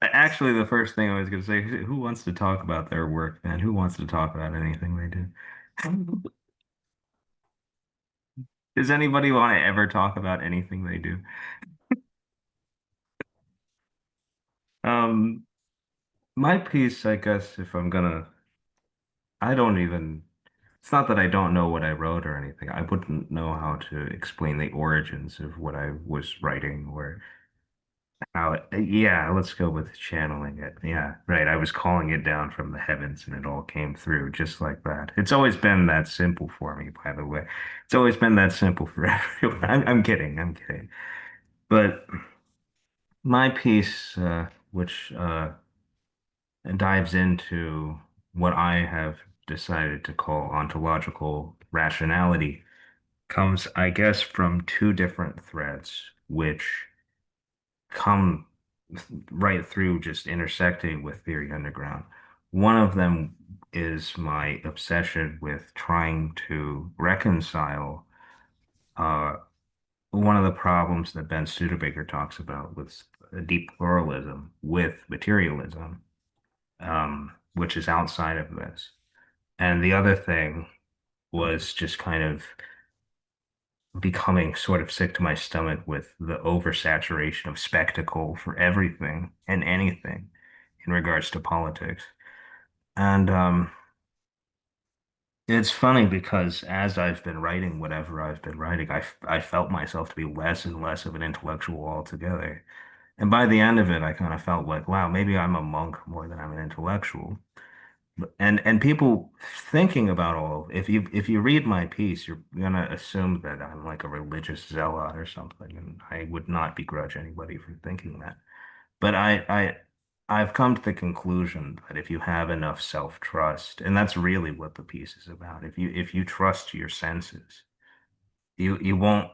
Actually, the first thing I was going to say, who wants to talk about their work, man? Who wants to talk about anything they do? Does anybody want to ever talk about anything they do? My piece, I guess, if I'm gonna, I don't even, it's not that I don't know what I wrote or anything. I wouldn't know how to explain the origins of what I was writing or how yeah, let's go with channeling it. Yeah, right. I was calling it down from the heavens and it all came through just like that. It's always been that simple for me, by the way. It's always been that simple for everyone. I'm kidding. I'm kidding. But my piece, which dives into what I have decided to call ontological rationality, comes, I guess, from two different threads, which come right through just intersecting with Theory Underground. One of them is my obsession with trying to reconcile one of the problems that Ben Studebaker talks about with deep pluralism with materialism, which is outside of this. And the other thing was just kind of becoming sort of sick to my stomach with the oversaturation of spectacle for everything and anything in regards to politics. And it's funny because as I've been writing whatever I've been writing, I felt myself to be less and less of an intellectual altogether. And by the end of it, I kind of felt like, wow, maybe I'm a monk more than I'm an intellectual. And people thinking about all, if you read my piece, you're gonna assume that I'm like a religious zealot or something, and I would not begrudge anybody for thinking that. But I've come to the conclusion that if you have enough self-trust, and that's really what the piece is about, if you trust your senses, you won't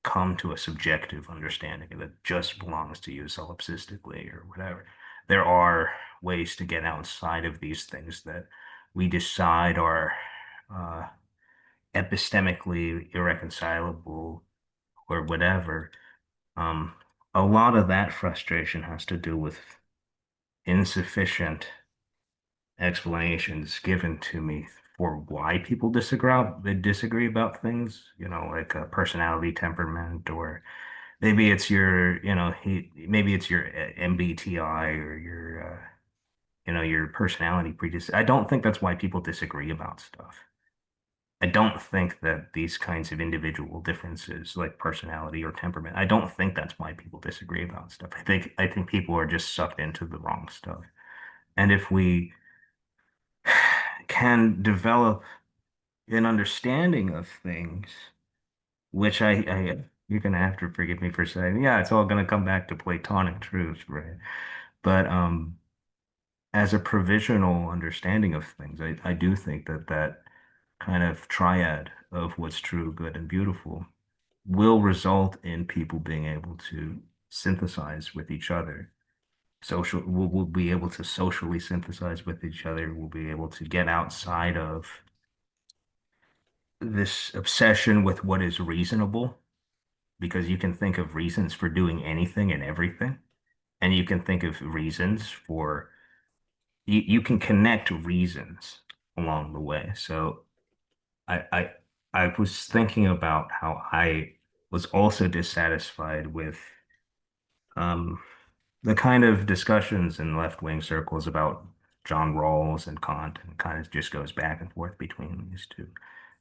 come to a subjective understanding that just belongs to you solipsistically or whatever. There are ways to get outside of these things that we decide are uh, epistemically irreconcilable or whatever. Um, a lot of that frustration has to do with insufficient explanations given to me for why people disagree about things, like personality, temperament, or maybe it's your, maybe it's your MBTI or your, your personality I don't think that's why people disagree about stuff. I don't think that these kinds of individual differences, like personality or temperament, I don't think that's why people disagree about stuff. I think people are just sucked into the wrong stuff. And if we can develop an understanding of things, which you're gonna have to forgive me for saying, yeah, it's all gonna come back to Platonic truths, right? But as a provisional understanding of things, I do think that that kind of triad of what's true, good, and beautiful will result in people being able to synthesize with each other. We'll be able to socially synthesize with each other. We'll be able to get outside of this obsession with what is reasonable, because you can think of reasons for doing anything and everything, and you can think of reasons for you can connect reasons along the way. So I I I was thinking about how I was also dissatisfied with um the kind of discussions in left-wing circles about John Rawls and Kant, and kind of just goes back and forth between these two.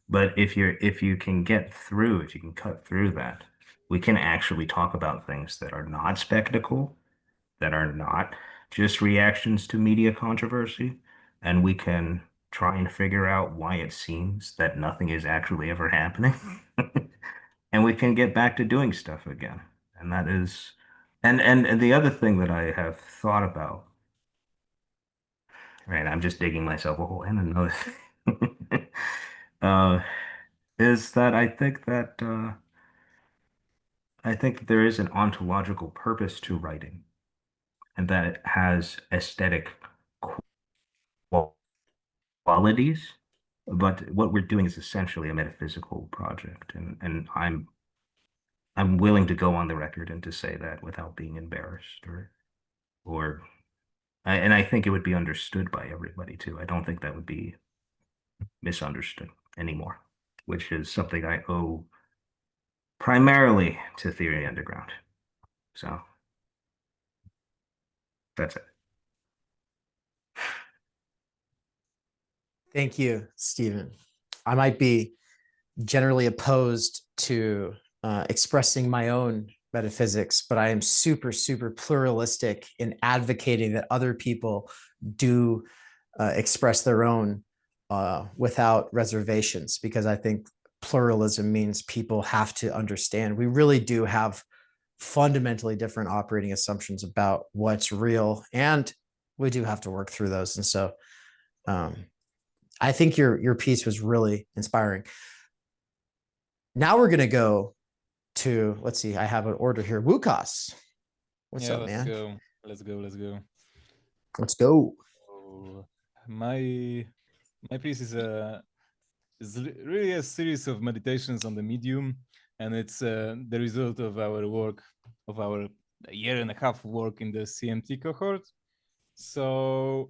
But if you can get through, if you can cut through that, we can actually talk about things that are not spectacle, that are not just reactions to media controversy, and we can try and figure out why it seems that nothing is actually ever happening. And we can get back to doing stuff again. And that is, and the other thing that I have thought about, right, I'm just digging myself a hole in another thing, is that I think that there is an ontological purpose to writing, and that it has aesthetic qualities. But what we're doing is essentially a metaphysical project, and I'm willing to go on the record and to say that without being embarrassed or and I think it would be understood by everybody too. I don't think that would be misunderstood anymore, which is something I owe primarily to Theory Underground. So that's it. Thank you, Stephen. I might be generally opposed to expressing my own metaphysics, but I am super, super pluralistic in advocating that other people do express their own without reservations, because I think pluralism means people have to understand. We really do have fundamentally different operating assumptions about what's real, and we do have to work through those. And so I think your piece was really inspiring. Now we're going to go to, let's see, I have an order here. Wukas. What's up, man? Let's go. Let's go. So my piece is really a series of meditations on the medium, and it's the result of our work, of our year and a half work in the CMT cohort. So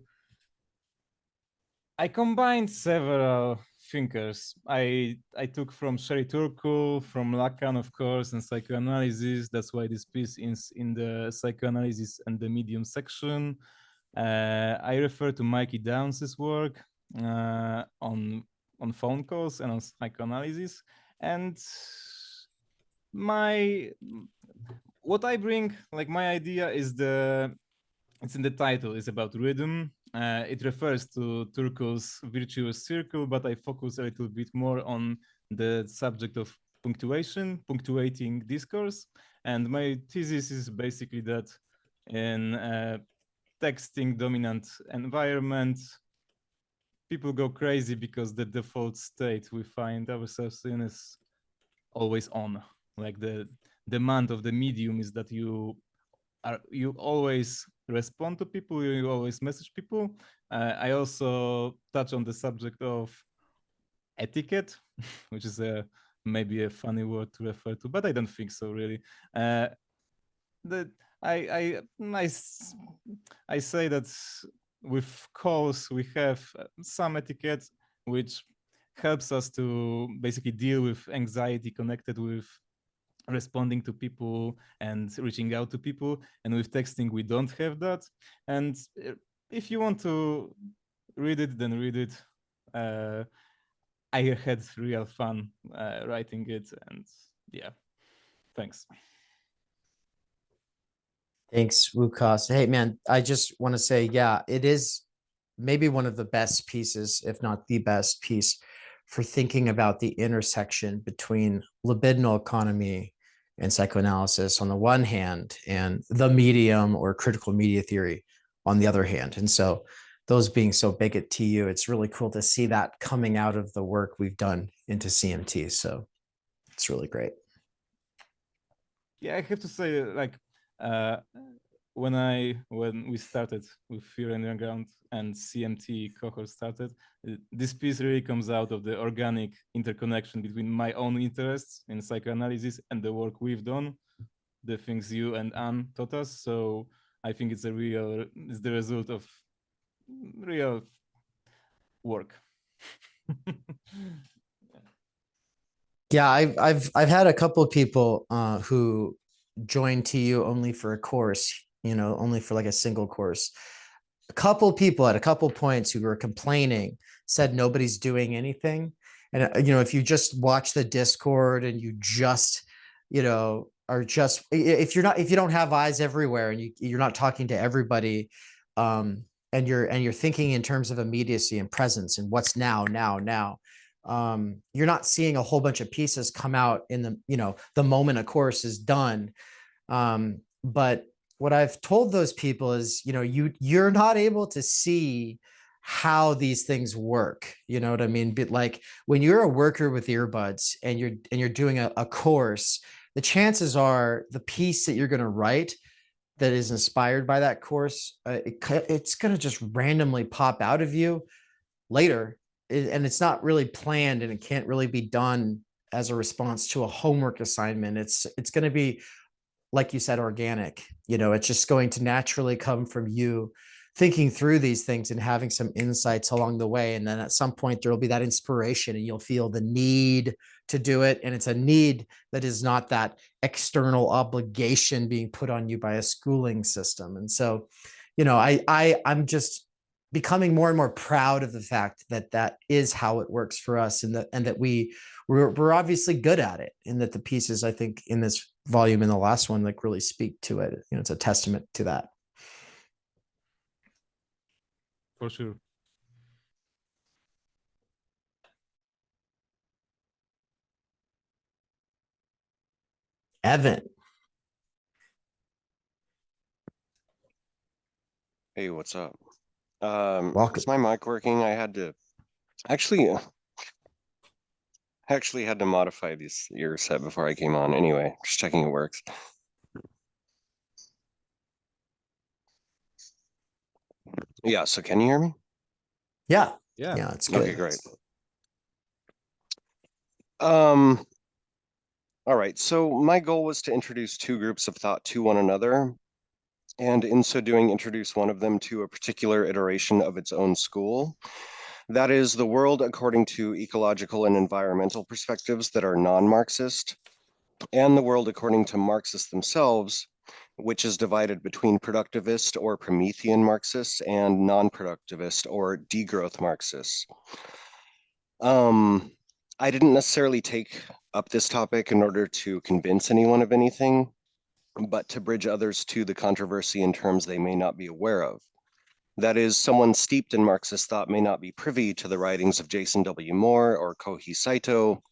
I combined several thinkers. I took from Sherry Turkle, from Lacan, of course, and psychoanalysis. That's why this piece is in the psychoanalysis and the medium section. I refer to Mikey Downs' work on phone calls and on psychoanalysis. And what I bring, like my idea is it's in the title, it's about rhythm. It refers to Turco's virtuous circle, but I focus a little bit more on the subject of punctuating discourse. And my thesis is basically that in a texting dominant environment, people go crazy because the default state we find ourselves in is always on. Like the demand of the medium is that you always respond to people, you always message people. I also touch on the subject of etiquette, which is maybe a funny word to refer to, but I don't think so really. I say that with calls we have some etiquette which helps us to basically deal with anxiety connected with responding to people and reaching out to people, and with texting we don't have that. And if you want to read it, then read it. I had real fun writing it, and yeah, thanks. Thanks, Wukas. Hey, man, I just want to say, yeah, it is maybe one of the best pieces, if not the best piece, for thinking about the intersection between libidinal economy and psychoanalysis on the one hand, and the medium or critical media theory on the other hand. And so those being so big at TU, it's really cool to see that coming out of the work we've done into CMT. So it's really great. Yeah, I have to say, like, when we started with Fear Underground and CMT cohort started, this piece really comes out of the organic interconnection between my own interests in psychoanalysis and the work we've done, the things you and Anne taught us. So I think it's the result of real work. Yeah, I've had a couple of people who joined TU only for a course, only for like a single course. A couple of people at a couple of points who were complaining said nobody's doing anything. And if you just watch the Discord and you just, are just, if you don't have eyes everywhere and you're not talking to everybody, and you're thinking in terms of immediacy and presence and what's now, you're not seeing a whole bunch of pieces come out in the moment a course is done. But what I've told those people is, you're not able to see how these things work. You know what I mean? But like when you're a worker with earbuds and you're doing a course, the chances are the piece that you're going to write that is inspired by that course, it's going to just randomly pop out of you later. And it's not really planned, and it can't really be done as a response to a homework assignment. It's going to be, like you said, organic. It's just going to naturally come from you thinking through these things and having some insights along the way. And then at some point there will be that inspiration and you'll feel the need to do it. And it's a need that is not that external obligation being put on you by a schooling system. And so, I'm just becoming more and more proud of the fact that that is how it works for us, and that we're obviously good at it, and that the pieces I think in this volume and the last one like really speak to it. It's a testament to that. For sure. Evan. Hey, what's up? Welcome. Is my mic working? I had to actually had to modify your set before I came on. Anyway, just checking it works. Yeah, so can you hear me? Yeah, it's good. Okay, great. All right, so my goal was to introduce two groups of thought to one another, and in so doing, introduce one of them to a particular iteration of its own school. That is the world according to ecological and environmental perspectives that are non-Marxist, and the world according to Marxists themselves which is divided between productivist or Promethean Marxists and non-productivist or degrowth Marxists. I didn't necessarily take up this topic in order to convince anyone of anything, but to bridge others to the controversy in terms they may not be aware of. That is, someone steeped in Marxist thought may not be privy to the writings of Jason W. Moore or Kohei Saito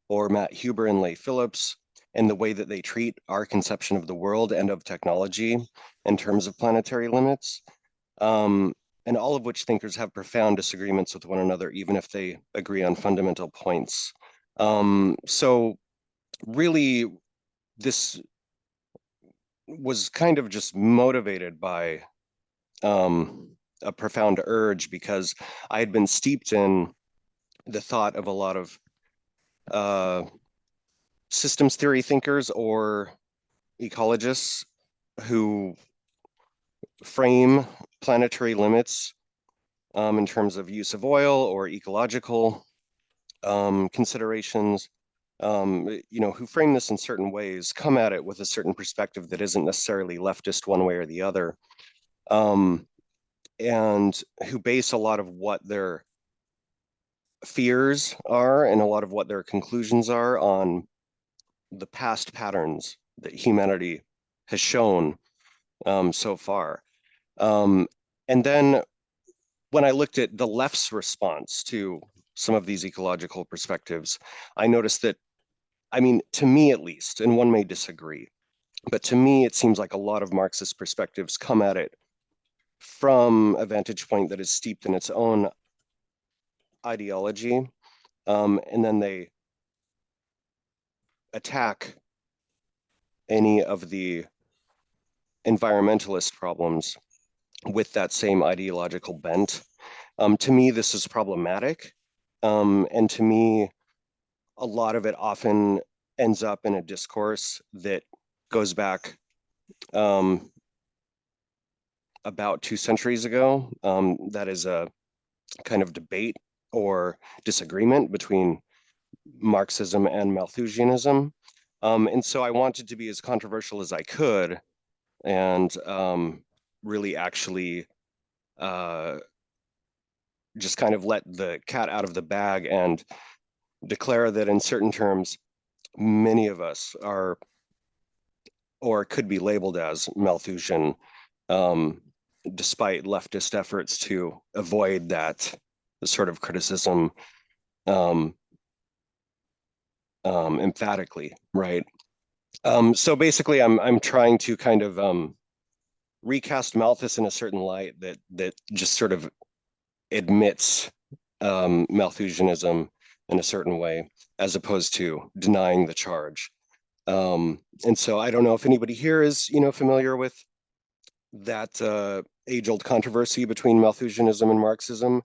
or Matt Huber and Leigh Phillips, and the way that they treat our conception of the world and of technology in terms of planetary limits, and all of which thinkers have profound disagreements with one another, even if they agree on fundamental points. So really, this was kind of just motivated by a profound urge, because I had been steeped in the thought of a lot of systems theory thinkers or ecologists who frame planetary limits in terms of use of oil or ecological considerations, who frame this in certain ways, come at it with a certain perspective that isn't necessarily leftist one way or the other, and who base a lot of what their fears are and a lot of what their conclusions are on the past patterns that humanity has shown so far. And then when I looked at the left's response to some of these ecological perspectives, I noticed that, to me at least, and one may disagree, but to me it seems like a lot of Marxist perspectives come at it from a vantage point that is steeped in its own ideology, and then they attack any of the environmentalist problems with that same ideological bent. To me, this is problematic. And to me, a lot of it often ends up in a discourse that goes back about 2 centuries ago. That is a kind of debate or disagreement between Marxism and Malthusianism. And so I wanted to be as controversial as I could, and really actually just kind of let the cat out of the bag and declare that in certain terms, many of us are or could be labeled as Malthusian, despite leftist efforts to avoid that sort of criticism emphatically, right? So basically, I'm trying to kind of recast Malthus in a certain light that just sort of admits Malthusianism in a certain way, as opposed to denying the charge. And so I don't know if anybody here is, familiar with that age-old controversy between Malthusianism and Marxism.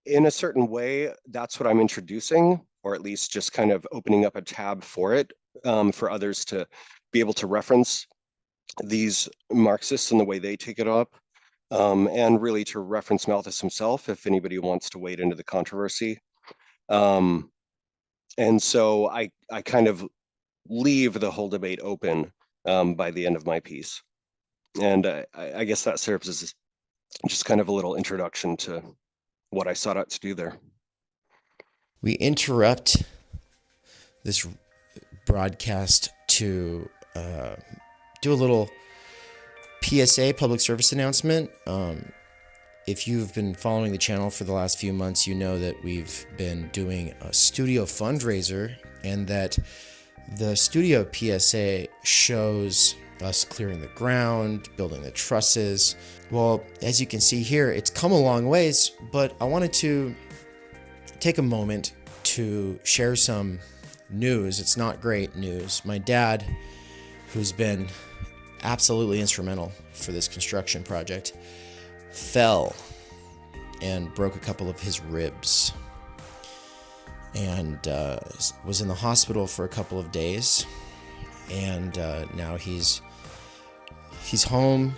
In a certain way, that's what I'm introducing, or at least just kind of opening up a tab for it, for others to be able to reference these Marxists and the way they take it up, and really to reference Malthus himself if anybody wants to wade into the controversy. And so I kind of leave the whole debate open by the end of my piece. And I guess that serves as just kind of a little introduction to what I sought out to do there. We interrupt this broadcast to do a little PSA, public service announcement. If you've been following the channel for the last few months, you know that we've been doing a studio fundraiser, and that the studio PSA shows us clearing the ground, building the trusses. Well, as you can see here, it's come a long ways, but I wanted to take a moment to share some news. It's not great news. My dad, who's been absolutely instrumental for this construction project, fell and broke a couple of his ribs, and was in the hospital for a couple of days, and now he's home.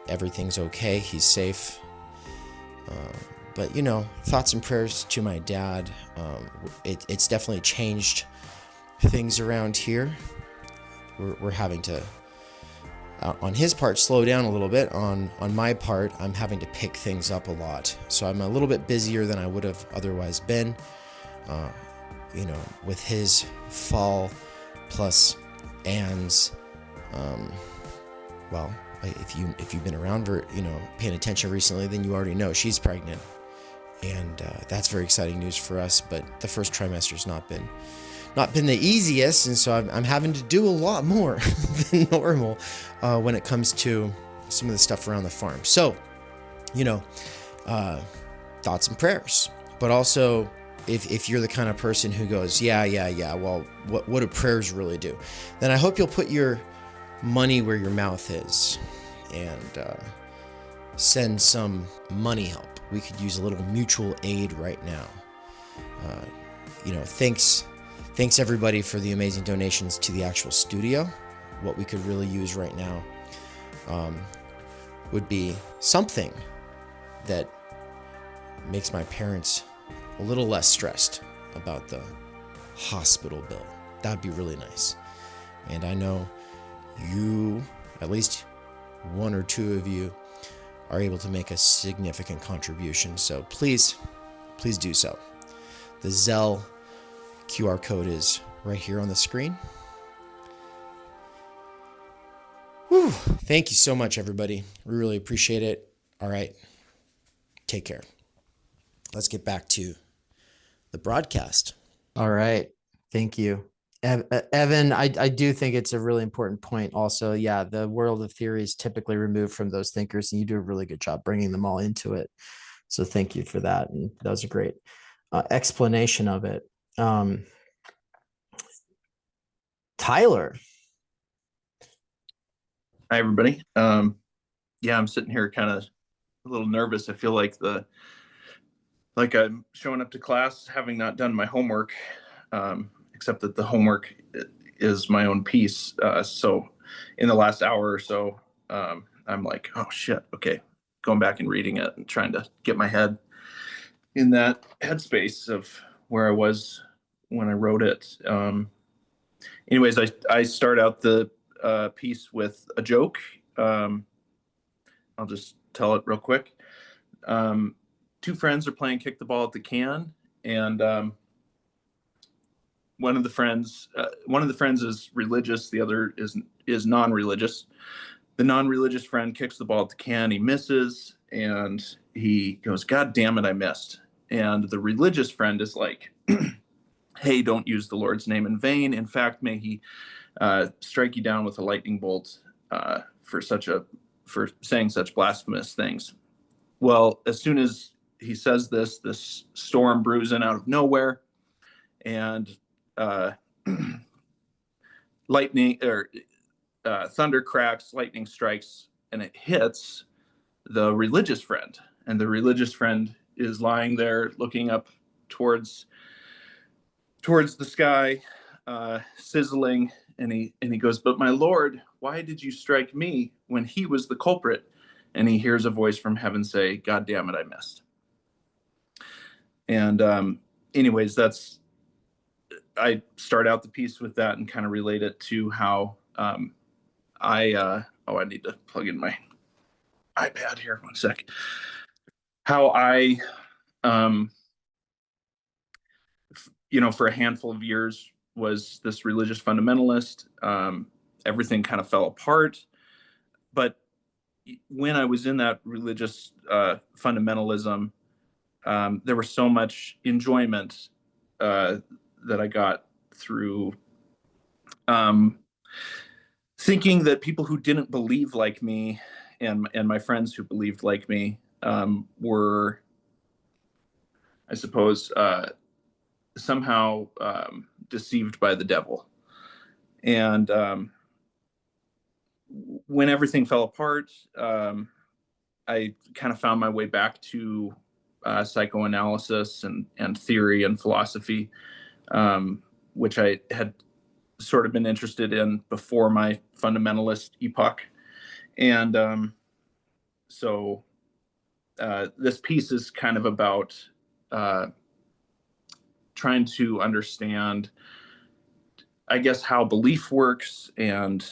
Everything's okay. He's safe. But thoughts and prayers to my dad. It's definitely changed things around here. We're having to on his part, slow down a little bit. On my part, I'm having to pick things up a lot. So I'm a little bit busier than I would have otherwise been. With his fall plus Anne's, if you've been around or paying attention recently, then you already know she's pregnant, and that's very exciting news for us. But the first trimester's not been the easiest, and so I'm having to do a lot more than normal when it comes to some of the stuff around the farm. So, thoughts and prayers, but also if you're the kind of person who goes, yeah, well, what do prayers really do? Then I hope you'll put your money where your mouth is and send some money help. We could use a little mutual aid right now. Thanks everybody for the amazing donations to the actual studio. What we could really use right now would be something that makes my parents a little less stressed about the hospital bill. That'd be really nice. And I know you, at least one or two of you, are able to make a significant contribution. So please do so. The Zelle QR code is right here on the screen. Whew. Thank you so much, everybody. We really appreciate it. All right. Take care. Let's get back to the broadcast. All right. Thank you. Evan, I do think it's a really important point also. Yeah, the world of theory is typically removed from those thinkers, and you do a really good job bringing them all into it. So thank you for that. And that was a great explanation of it. Tyler. Hi, everybody. I'm sitting here kind of a little nervous. I feel like I'm showing up to class having not done my homework, except that the homework is my own piece. So in the last hour or so, I'm like, oh shit, okay, going back and reading it and trying to get my head in that headspace of where I was when I wrote it. Anyways, I start out the piece with a joke. I'll just tell it real quick. Two friends are playing kick the ball at the can, and one of the friends is religious, the other is non-religious. The non-religious friend kicks the ball at the can, he misses, and he goes, "God damn it, I missed." And the religious friend is like, "Hey, don't use the Lord's name in vain. In fact, may he strike you down with a lightning bolt for saying such blasphemous things." Well, as soon as he says this storm brews in out of nowhere, and thunder cracks, lightning strikes, and it hits the religious friend. And the religious friend is lying there looking up towards the sky, sizzling, and he goes, "But my Lord, why did you strike me when he was the culprit?" And he hears a voice from heaven say, "God damn it, I missed." And anyways, I start out the piece with that and kind of relate it to how I need to plug in my iPad here, 1 sec. How I, for a handful of years was this religious fundamentalist. Everything kind of fell apart. But when I was in that religious fundamentalism, there was so much enjoyment that I got through thinking that people who didn't believe like me and my friends who believed like me were, I suppose, somehow deceived by the devil. And when everything fell apart, I kind of found my way back to psychoanalysis and theory and philosophy, which I had sort of been interested in before my fundamentalist epoch. And so this piece is kind of about trying to understand, I guess, how belief works and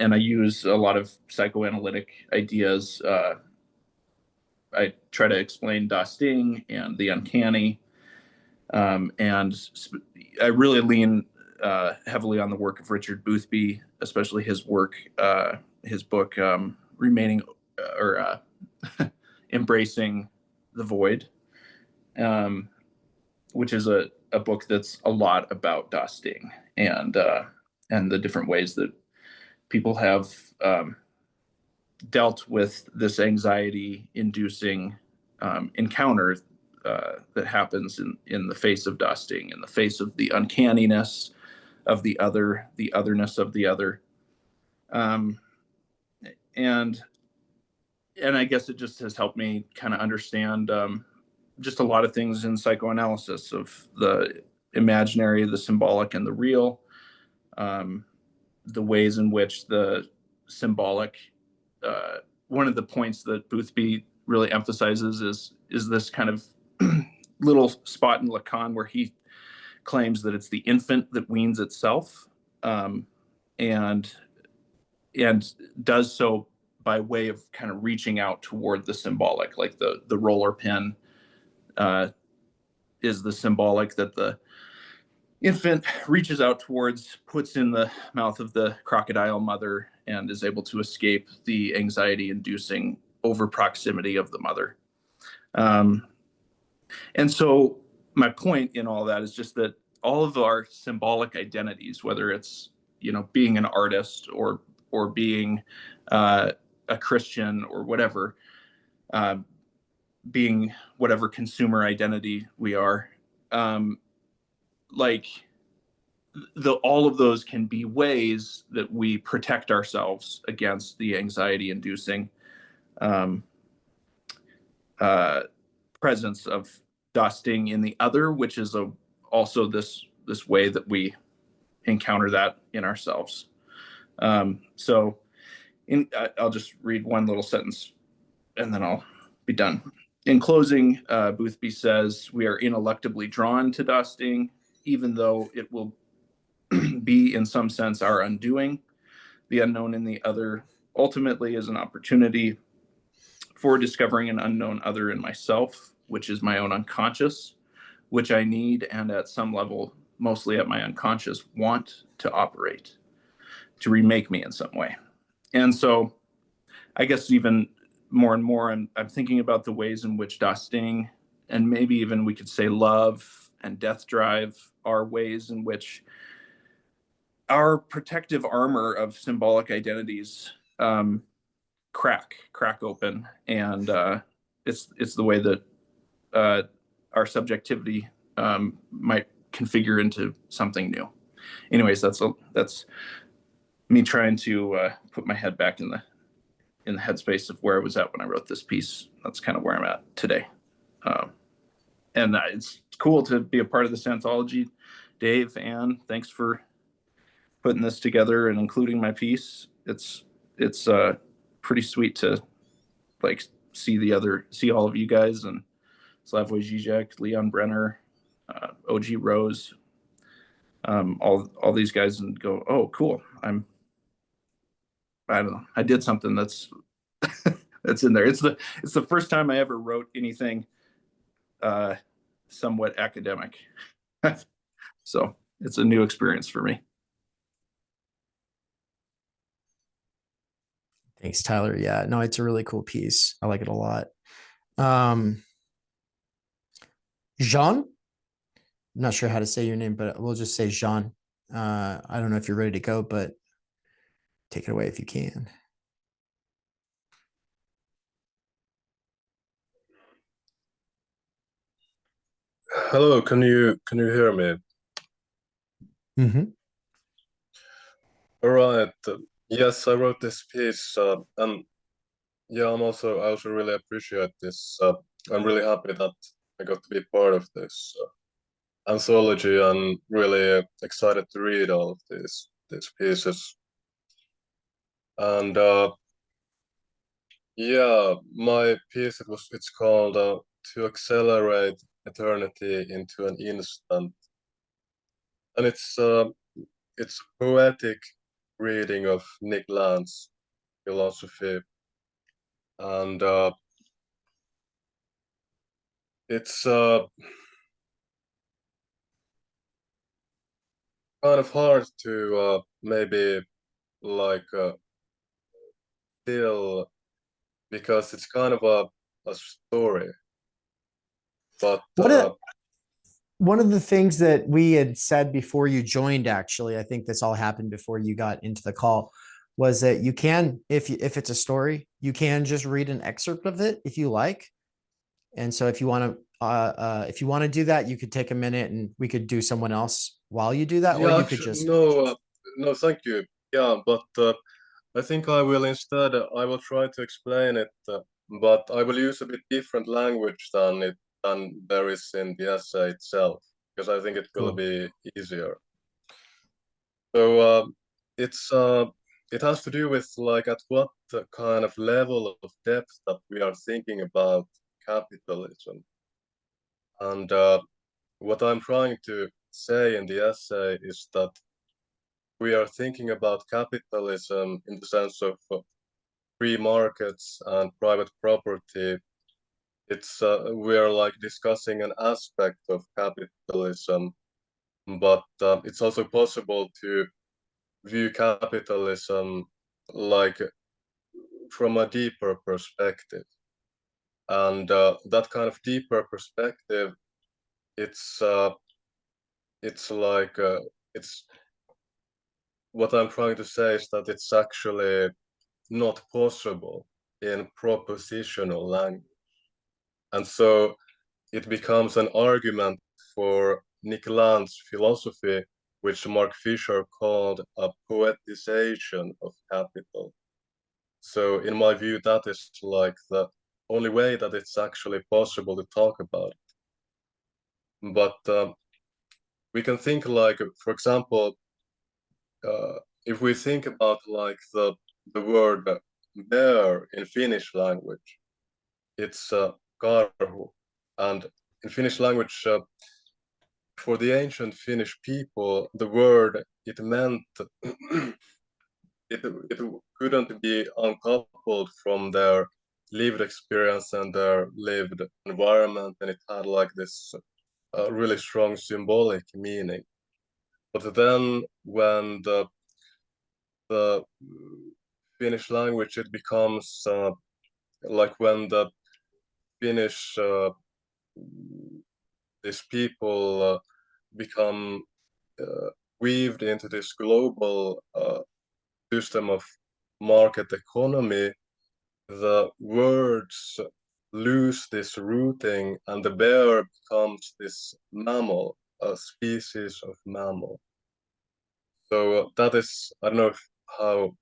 and I use a lot of psychoanalytic ideas. I try to explain Das Ding and the uncanny, and I really lean heavily on the work of Richard Boothby, especially his work, his book, Remaining or Embracing the Void, which is a book that's a lot about Das Ding and the different ways that people have dealt with this anxiety-inducing encounter that happens in the face of Das Ding, in the face of the uncanniness of the other, the otherness of the other, and I guess it just has helped me kind of understand just a lot of things in psychoanalysis of the imaginary, the symbolic, and the real, the ways in which the symbolic, one of the points that Boothby really emphasizes is this kind of little spot in Lacan where he claims that it's the infant that weans itself, and does so by way of kind of reaching out toward the symbolic, like the roller pin is the symbolic that the infant reaches out towards, puts in the mouth of the crocodile mother, and is able to escape the anxiety-inducing over proximity of the mother. And so my point in all that is just that all of our symbolic identities, whether it's, being an artist or being a Christian or whatever, being whatever consumer identity we are, all of those can be ways that we protect ourselves against the anxiety-inducing presence of Das Ding in the other, which is also this way that we encounter that in ourselves. So I'll just read one little sentence and then I'll be done. In closing, Boothby says, "We are ineluctably drawn to Das Ding, even though it will be in some sense our undoing. The unknown in the other ultimately is an opportunity for discovering an unknown other in myself, which is my own unconscious, which I need, and at some level, mostly at my unconscious, want to operate, to remake me in some way." And so I guess even more and more, I'm thinking about the ways in which Das Ding, and maybe even we could say love and death drive, are ways in which our protective armor of symbolic identities crack open, and it's the way that our subjectivity might configure into something new. Anyways, that's me trying to put my head back in the headspace of where I was at when I wrote this piece. That's kind of where I'm at today, and it's cool to be a part of this anthology. Dave, Anne, thanks for putting this together and including my piece. It's pretty sweet to see all of you guys, and Slavoj Zizek, Leon Brenner, OG Rose, all these guys, and go, oh, cool. I don't know. I did something that's that's in there. It's the first time I ever wrote anything somewhat academic. So it's a new experience for me. Thanks, Tyler. Yeah, no, it's a really cool piece. I like it a lot. Jean, I'm not sure how to say your name, but we'll just say Jean. I don't know if you're ready to go, but take it away if you can. Hello, can you hear me? Mm-hmm. All right. Yes, I wrote this piece, and yeah, I also really appreciate this. I'm really happy that I got to be part of this anthology, and really excited to read all of these pieces. And yeah, my piece it's called "To Accelerate Eternity into an Instant," and it's poetic reading of Nick Land's philosophy, and it's kind of hard to maybe like feel, because it's kind of a story, but one of the things that we had said before you joined, actually, I think this all happened before you got into the call, was that you can, if it's a story, you can just read an excerpt of it if you like. And so if you want to do that, you could take a minute and we could do someone else while you do that, or yeah, you could just no, thank you. Yeah, but I think I will instead, I will try to explain it, but I will use a bit different language than there is in the essay itself, because I think it will be easier. So it has to do with like at what kind of level of depth that we are thinking about capitalism. And what I'm trying to say in the essay is that we are thinking about capitalism in the sense of free markets and private property. It's we are like discussing an aspect of capitalism, but it's also possible to view capitalism like from a deeper perspective. And that kind of deeper perspective, it's like it's what I'm trying to say is that it's actually not possible in propositional language. And so it becomes an argument for Nick Land's philosophy, which Mark Fisher called a poetization of capital. So in my view, that is like the only way that it's actually possible to talk about it. But we can think like, for example, if we think about like the word bear in Finnish language, it's karhu, and in Finnish language, for the ancient Finnish people, the word it meant it couldn't be uncoupled from their lived experience and their lived environment, and it had like this really strong symbolic meaning. But then when the Finnish language, it becomes like when the Finnish these people become weaved into this global system of market economy, the words lose this rooting, and the bear becomes this mammal, a species of mammal. So that is, I don't know how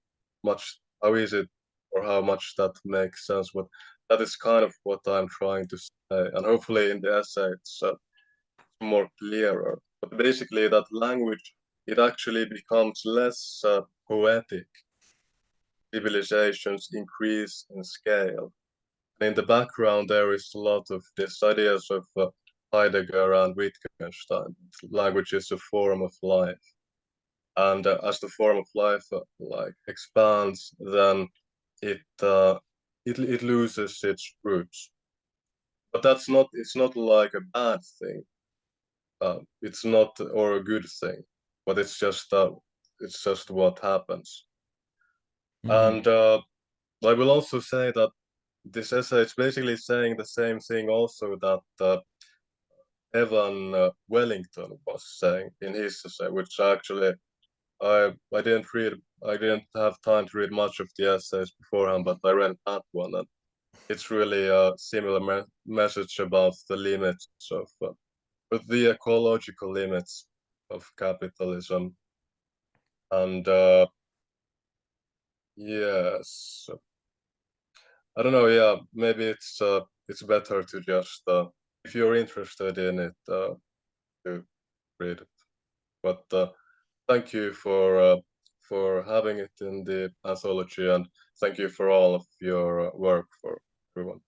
easy or how much that makes sense, but that is kind of what I'm trying to say. And hopefully in the essay it's more clearer. But basically that language, it actually becomes less poetic. Civilizations increase in scale. And in the background, there is a lot of these ideas of Heidegger and Wittgenstein. Language is a form of life. And as the form of life like expands, then it loses its roots. But it's not like a bad thing. It's not, or a good thing, but it's just what happens. And I will also say that this essay is basically saying the same thing also that Evan Wellington was saying in his essay, which actually I didn't have time to read much of the essays beforehand, but I read that one, and it's really a similar message about the limits of the ecological limits of capitalism. And yes, I don't know. Yeah, maybe it's better to just if you're interested in it to read it. But thank you for having it in the anthology, and thank you for all of your work for everyone.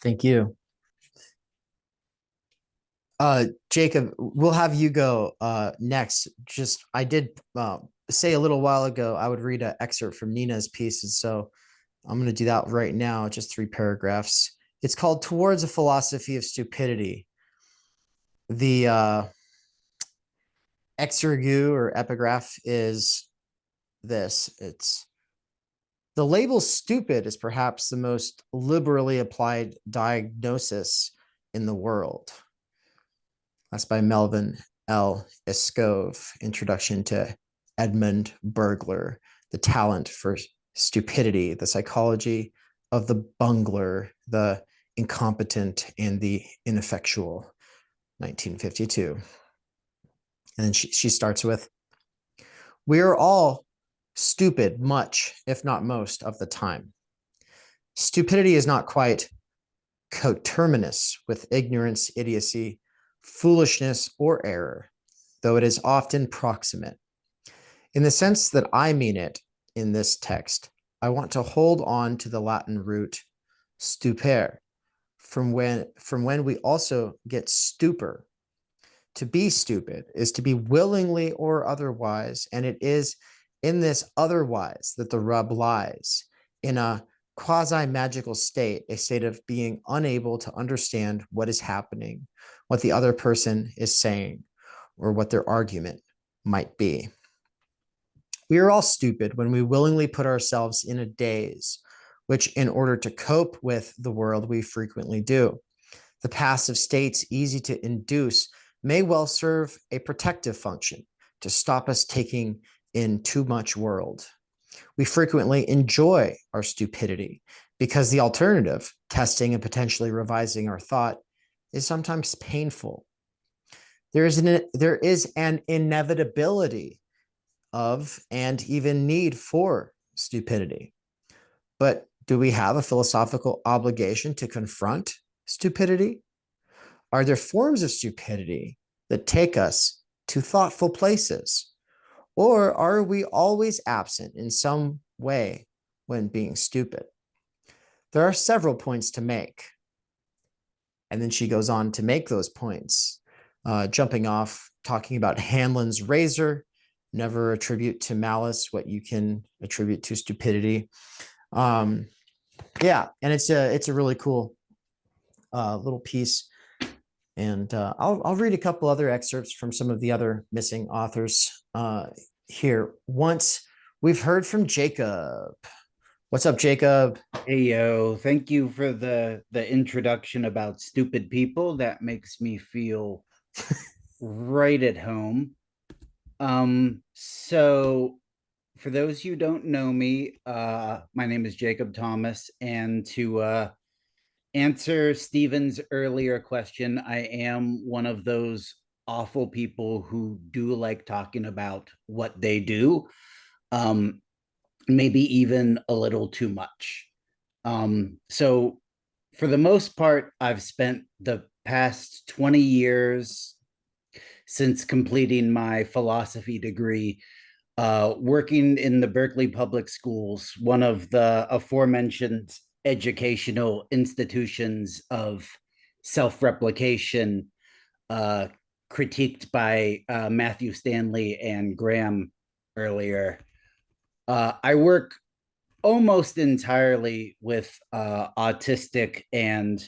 Thank you. Jacob, we'll have you go next. Just I did say a little while ago I would read an excerpt from Nina's piece, and so I'm going to do that right now. Just 3 paragraphs. It's called "Towards a Philosophy of Stupidity." The exergue or epigraph is this. It's the label stupid is perhaps the most liberally applied diagnosis in the world. That's by Melvin L. Escove, Introduction to Edmund Burglar, The Talent for Stupidity, the Psychology of the Bungler, the Incompetent, and the Ineffectual, 1952. And then she starts with, we are all stupid much, if not most, of the time. Stupidity is not quite coterminous with ignorance, idiocy, foolishness, or error, though it is often proximate. In the sense that I mean it in this text, I want to hold on to the Latin root stupere, from when we also get stupor. To be stupid is to be willingly or otherwise, and it is in this otherwise that the rub lies, in a quasi-magical state, a state of being unable to understand what is happening, what the other person is saying, or what their argument might be. We are all stupid when we willingly put ourselves in a daze, which in order to cope with the world we frequently do. The passive states easy to induce may well serve a protective function to stop us taking in too much world. We frequently enjoy our stupidity because the alternative, testing and potentially revising our thought, is sometimes painful. There is an inevitability of and even need for stupidity. But do we have a philosophical obligation to confront stupidity? Are there forms of stupidity that take us to thoughtful places? Or are we always absent in some way when being stupid? There are several points to make. And then she goes on to make those points, jumping off, talking about Hanlon's razor, never attribute to malice what you can attribute to stupidity. Yeah, and it's a really cool little piece. And I'll read a couple other excerpts from some of the other missing authors here. Once we've heard from Jacob. What's up, Jacob? Hey, yo, thank you for the introduction about stupid people. That makes me feel right at home. So for those who don't know me, my name is Jacob Thomas, and to answer Stephen's earlier question, I am one of those awful people who do like talking about what they do. Maybe even a little too much. So for the most part, I've spent the past 20 years since completing my philosophy degree working in the Berkeley Public Schools, one of the aforementioned educational institutions of self-replication critiqued by Matthew Stanley and Graham earlier. I work almost entirely with autistic and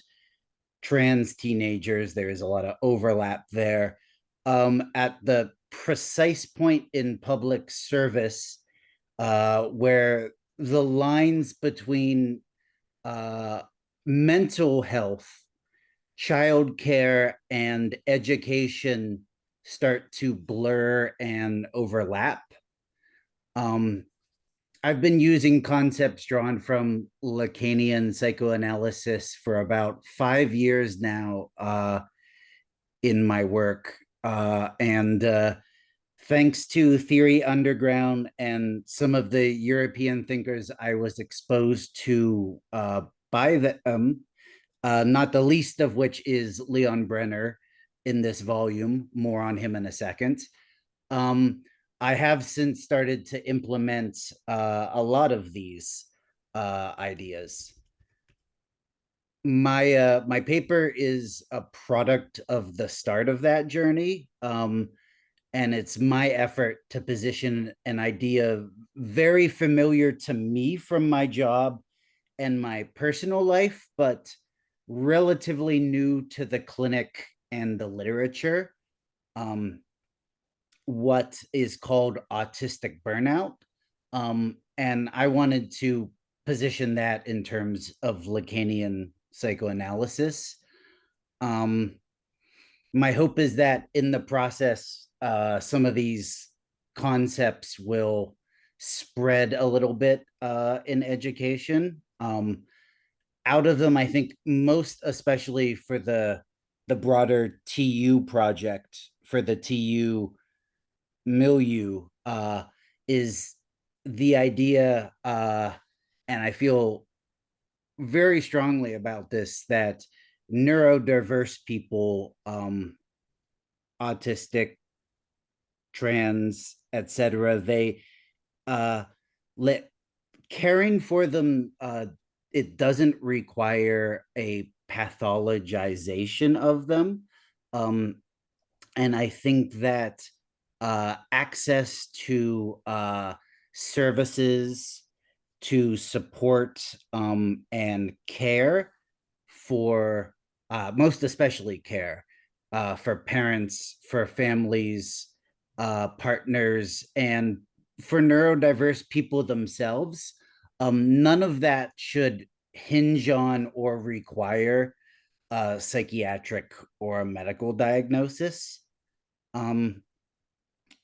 trans teenagers. There is a lot of overlap there. At the precise point in public service where the lines between mental health, childcare, and education start to blur and overlap. I've been using concepts drawn from Lacanian psychoanalysis for about 5 years now in my work. And thanks to Theory Underground and some of the European thinkers I was exposed to by them, not the least of which is Leon Brenner in this volume, more on him in a second. I have since started to implement a lot of these ideas. my paper is a product of the start of that journey. And it's my effort to position an idea very familiar to me from my job and my personal life, but relatively new to the clinic and the literature. What is called autistic burnout. And I wanted to position that in terms of Lacanian psychoanalysis. My hope is that in the process, some of these concepts will spread a little bit in education. Out of them, I think most especially for the broader TU project, for the TU milieu, is the idea, and I feel very strongly about this, that neurodiverse people, autistic, trans, etc., they let caring for them, it doesn't require a pathologization of them. And I think that access to services, to support and care for, most especially care for parents, for families, partners, and for neurodiverse people themselves, none of that should hinge on or require a psychiatric or a medical diagnosis. And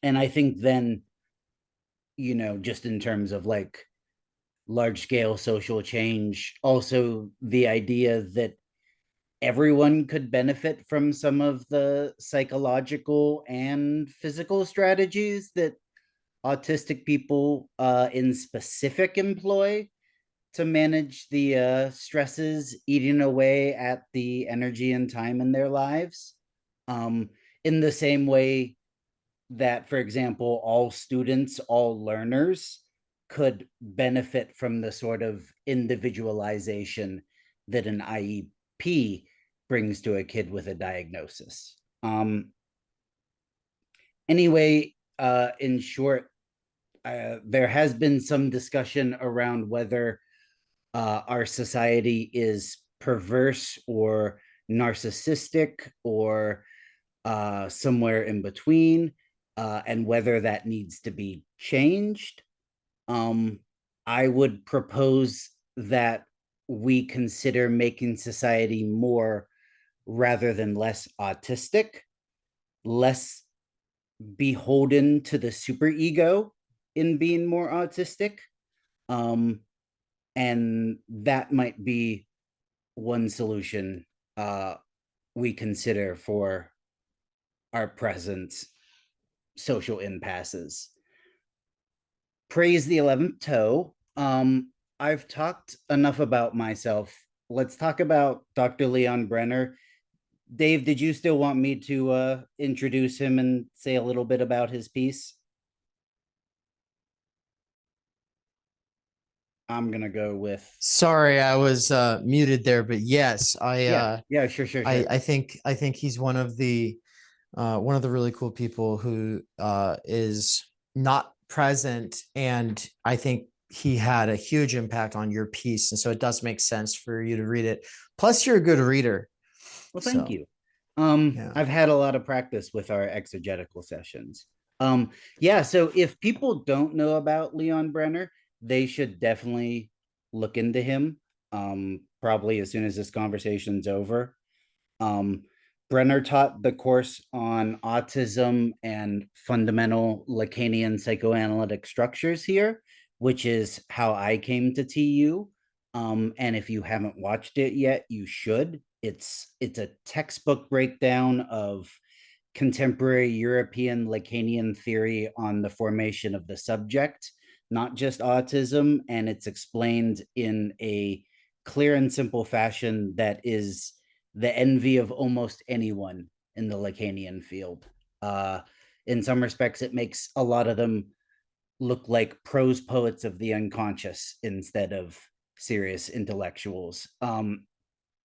I think then, just in terms of like large scale social change, also the idea that everyone could benefit from some of the psychological and physical strategies that autistic people in specific employ to manage the stresses eating away at the energy and time in their lives. In the same way that, for example, all students, all learners could benefit from the sort of individualization that an IEP brings to a kid with a diagnosis. Anyway, in short, there has been some discussion around whether our society is perverse or narcissistic or somewhere in between, and whether that needs to be changed. I would propose that we consider making society more rather than less autistic, less beholden to the superego in being more autistic. And that might be one solution we consider for our present social impasses. Praise the 11th toe. I've talked enough about myself. Let's talk about Dr. Leon Brenner. Dave, did you still want me to introduce him and say a little bit about his piece? I'm gonna go with. Sorry, I was muted there, but yes, Sure. I think he's one of the really cool people who is not present, and I think he had a huge impact on your piece, and so it does make sense for you to read it. Plus, you're a good reader. Well, thank you. I've had a lot of practice with our exegetical sessions. So if people don't know about Leon Brenner, they should definitely look into him, probably as soon as this conversation's over. Brenner taught the course on autism and fundamental Lacanian psychoanalytic structures here, which is how I came to TU. And if you haven't watched it yet, you should. It's a textbook breakdown of contemporary European Lacanian theory on the formation of the subject, not just autism, and it's explained in a clear and simple fashion that is the envy of almost anyone in the Lacanian field. In some respects, it makes a lot of them look like prose poets of the unconscious instead of serious intellectuals.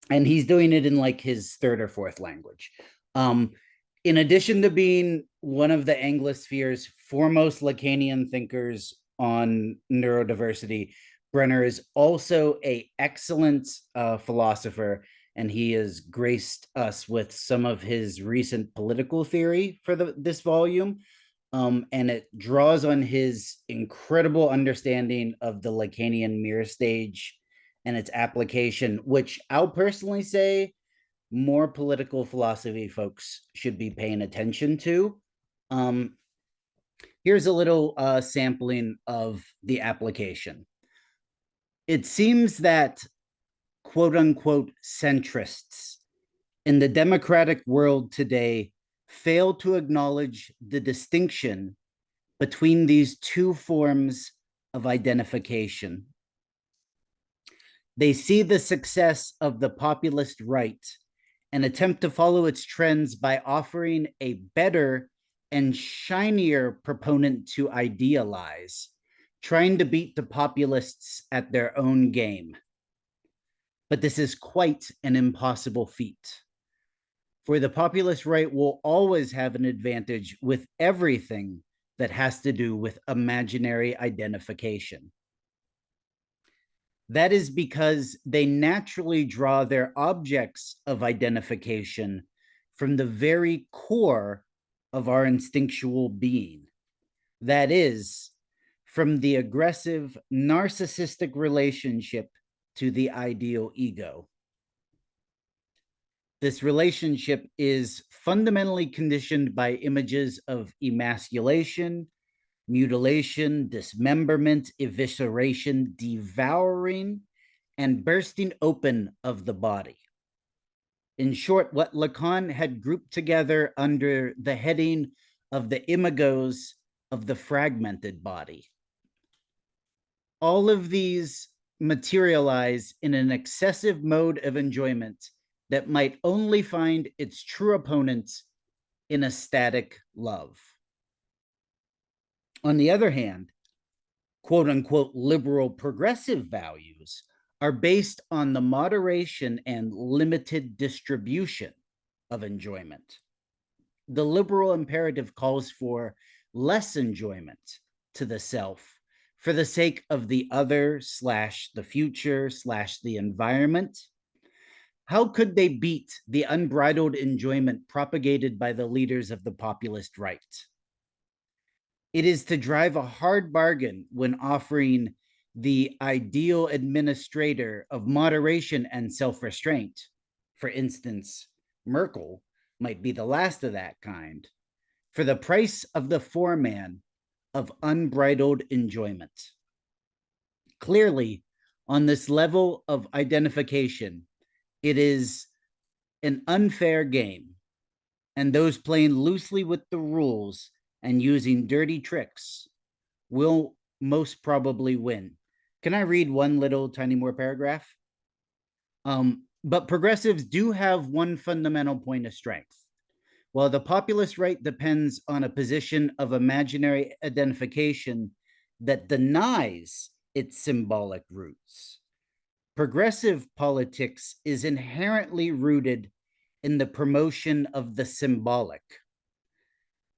and he's doing it in like his third or fourth language. In addition to being one of the Anglosphere's foremost Lacanian thinkers on neurodiversity, Brenner is also an excellent philosopher, and he has graced us with some of his recent political theory for this volume. And it draws on his incredible understanding of the Lacanian mirror stage and its application, which I'll personally say more political philosophy folks should be paying attention to. Here's a little sampling of the application. It seems that quote unquote centrists in the democratic world today fail to acknowledge the distinction between these two forms of identification. They see the success of the populist right and attempt to follow its trends by offering a better and shinier proponent to idealize, trying to beat the populists at their own game. But this is quite an impossible feat. For the populist right will always have an advantage with everything that has to do with imaginary identification. That is because they naturally draw their objects of identification from the very core of our instinctual being. That is, from the aggressive narcissistic relationship to the ideal ego. This relationship is fundamentally conditioned by images of emasculation, mutilation, dismemberment, evisceration, devouring, and bursting open of the body. In short, what Lacan had grouped together under the heading of the imagos of the fragmented body. All of these materialize in an excessive mode of enjoyment that might only find its true opponent in a static love. On the other hand, quote unquote liberal progressive values are based on the moderation and limited distribution of enjoyment. The liberal imperative calls for less enjoyment to the self for the sake of the other / the future / the environment. How could they beat the unbridled enjoyment propagated by the leaders of the populist right? It is to drive a hard bargain when offering the ideal administrator of moderation and self-restraint. For instance, Merkel might be the last of that kind, for the price of the foreman of unbridled enjoyment. Clearly, on this level of identification, it is an unfair game, and those playing loosely with the rules and using dirty tricks will most probably win. Can I read one little tiny more paragraph? But progressives do have one fundamental point of strength. While the populist right depends on a position of imaginary identification that denies its symbolic roots, progressive politics is inherently rooted in the promotion of the symbolic.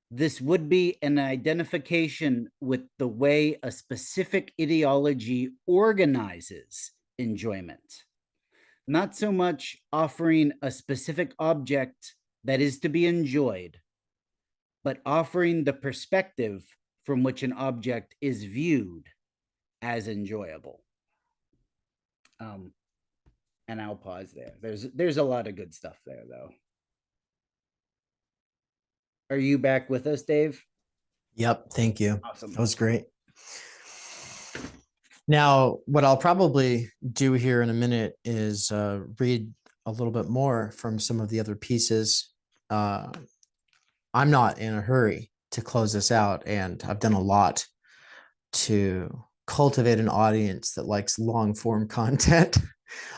This would be an identification with the way a specific ideology organizes enjoyment, not so much offering a specific object that is to be enjoyed, but offering the perspective from which an object is viewed as enjoyable. And I'll pause there. There's a lot of good stuff there, though. Are you back with us, Dave? Yep. Thank you. Awesome. That was great. Now, what I'll probably do here in a minute is read a little bit more from some of the other pieces. I'm not in a hurry to close this out, and I've done a lot to cultivate an audience that likes long form content.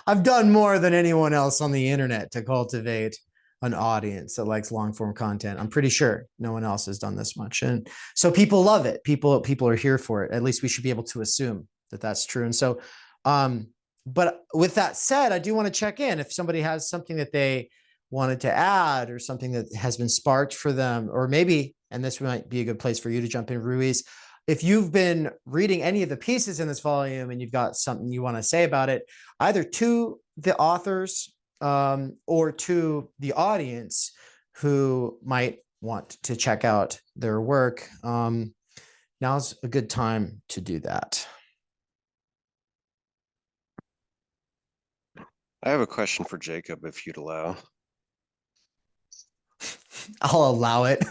I've done more than anyone else on the internet to cultivate an audience that likes long form content. I'm pretty sure no one else has done this much. And so people love it. People are here for it. At least we should be able to assume that that's true. And so But with that said, I do want to check in if somebody has something that they wanted to add or something that has been sparked for them, or maybe, and this might be a good place for you to jump in, Ruiz, if you've been reading any of the pieces in this volume and you've got something you want to say about it, either to the authors or to the audience who might want to check out their work, now's a good time to do that. I have a question for Jacob, if you'd allow. I'll allow it.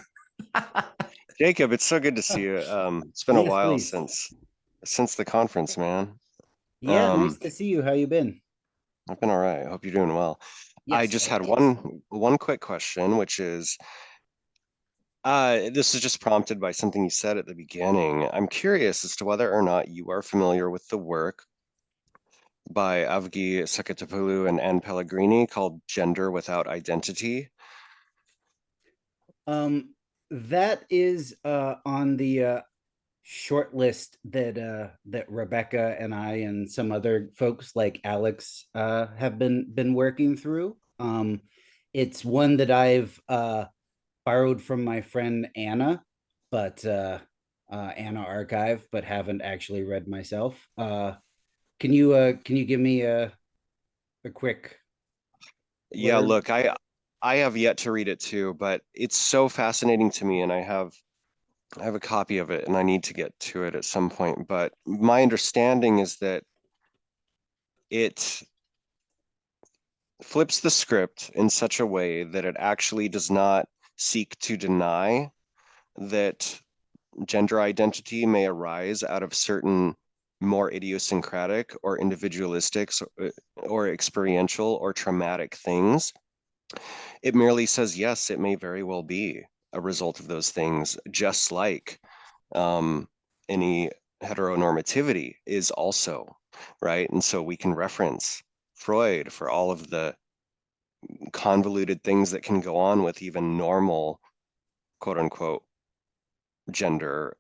Jacob, it's so good to see you. It's been a Yes, while please. since the conference, man. Yeah, nice to see you. How you been? I've been all right. I hope you're doing well. I Yes, just thank had you. one quick question, which is this is just prompted by something you said at the beginning. I'm curious as to whether or not you are familiar with the work by Avgi Sakatopoulou and Anne Pellegrini called Gender Without Identity. That is on the short list that Rebecca and I and some other folks like Alex have been working through. It's one that I've borrowed from my friend Anna, but Anna Archive, but haven't actually read myself. Can you give me a quick Yeah, blurb? look, I have yet to read it too, but it's so fascinating to me, and I have a copy of it and I need to get to it at some point. But my understanding is that it flips the script in such a way that it actually does not seek to deny that gender identity may arise out of certain more idiosyncratic or individualistic or experiential or traumatic things. It merely says, yes, it may very well be a result of those things, just like any heteronormativity is also, right? And so we can reference Freud for all of the convoluted things that can go on with even normal, quote unquote, gender,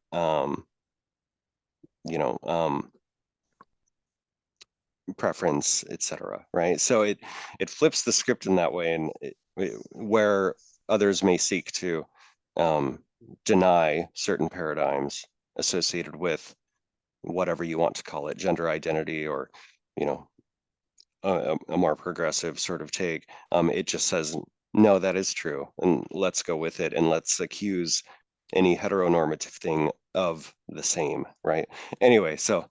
preference, etc. Right? So it flips the script in that way, and where others may seek to deny certain paradigms associated with whatever you want to call it, gender identity, or a more progressive sort of take. It just says, no, that is true, and let's go with it, and let's accuse any heteronormative thing of the same, right? Anyway, so,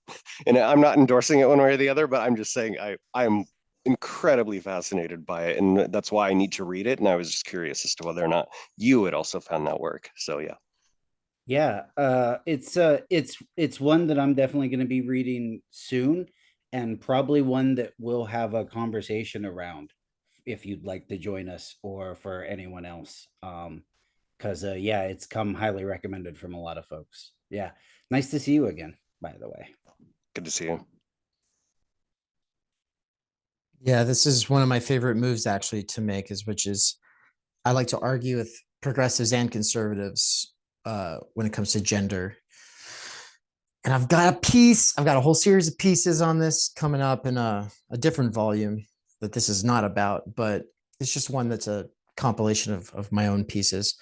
and I'm not endorsing it one way or the other, but I'm just saying I'm incredibly fascinated by it, and that's why I need to read it. And I was just curious as to whether or not you had also found that work. So yeah. Yeah, it's one that I'm definitely going to be reading soon, and probably one that we'll have a conversation around if you'd like to join us, or for anyone else. Because yeah, it's come highly recommended from a lot of folks. Yeah, nice to see you again, by the way. Good to see you. Yeah, this is one of my favorite moves actually to make, which is I like to argue with progressives and conservatives when it comes to gender. And I've got a whole series of pieces on this coming up in a different volume that this is not about, but it's just one that's a compilation of my own pieces.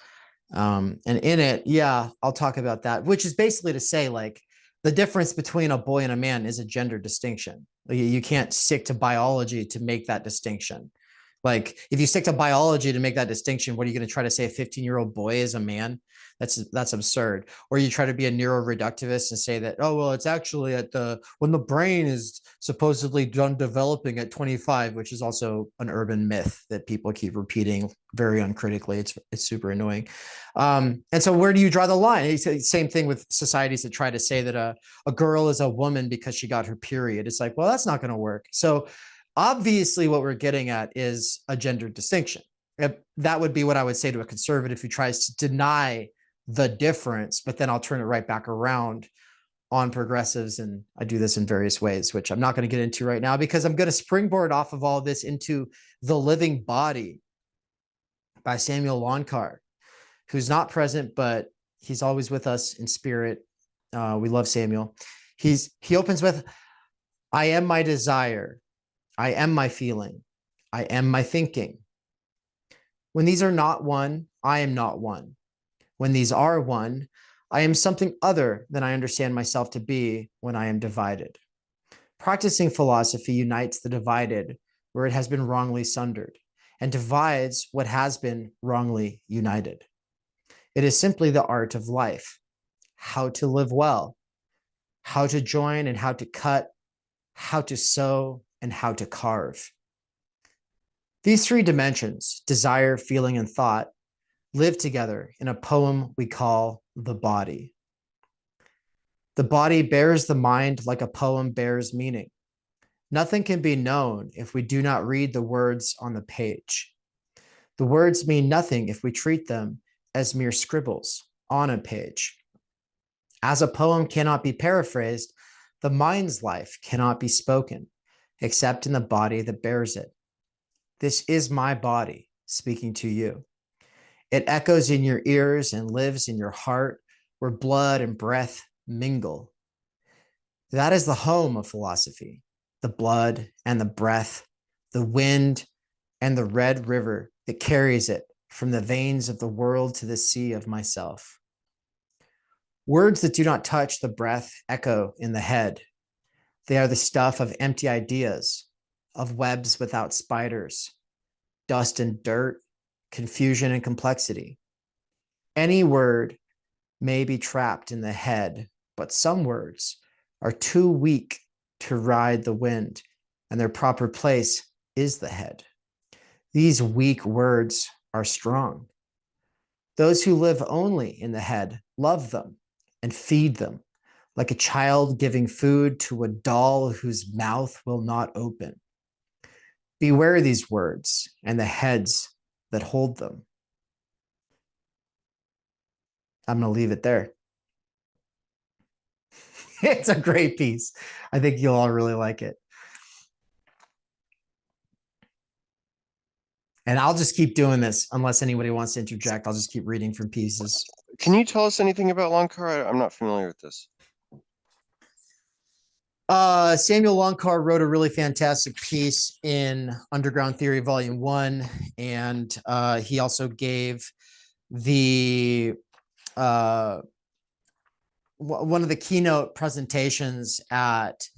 And in it, yeah, I'll talk about that, which is basically to say, like, the difference between a boy and a man is a gender distinction. You can't stick to biology to make that distinction. Like, if you stick to biology to make that distinction, what are you going to try to say a 15-year-old boy is a man? That's absurd. Or you try to be a neuroreductivist and say that, oh, well, it's actually when the brain is supposedly done developing at 25, which is also an urban myth that people keep repeating very uncritically. It's super annoying. And so where do you draw the line? It's the same thing with societies that try to say that a girl is a woman because she got her period. It's like, well, that's not going to work. So obviously what we're getting at is a gender distinction. That would be what I would say to a conservative who tries to deny the difference, but then I'll turn it right back around on progressives. And I do this in various ways, which I'm not going to get into right now, because I'm going to springboard off of all of this into The Living Body by Samuel Lonkar, who's not present, but he's always with us in spirit. We love Samuel. He opens with, I am my desire. I am my feeling. I am my thinking. When these are not one, I am not one. When these are one, I am something other than I understand myself to be when I am divided. Practicing philosophy unites the divided where it has been wrongly sundered and divides what has been wrongly united. It is simply the art of life, how to live well, how to join and how to cut, how to sew and how to carve. These three dimensions, desire, feeling, and thought, live together in a poem we call the body. The body bears the mind like a poem bears meaning. Nothing can be known if we do not read the words on the page. The words mean nothing if we treat them as mere scribbles on a page. As a poem cannot be paraphrased, the mind's life cannot be spoken, except in the body that bears it. This is my body speaking to you. It echoes in your ears and lives in your heart, where blood and breath mingle. That is the home of philosophy, the blood and the breath, the wind and the red river that carries it from the veins of the world to the sea of myself. Words that do not touch the breath echo in the head. They are the stuff of empty ideas, of webs without spiders, dust and dirt, confusion and complexity. Any word may be trapped in the head, but some words are too weak to ride the wind, and their proper place is the head. These weak words are strong. Those who live only in the head love them and feed them, like a child giving food to a doll whose mouth will not open. Beware these words and the heads that hold them. I'm going to leave it there. It's a great piece. I think you'll all really like it. And I'll just keep doing this unless anybody wants to interject. I'll just keep reading from pieces. Can you tell us anything about Longcar? I'm not familiar with this. Samuel Longcar wrote a really fantastic piece in Underground Theory Volume 1, and he also gave the one of the keynote presentations at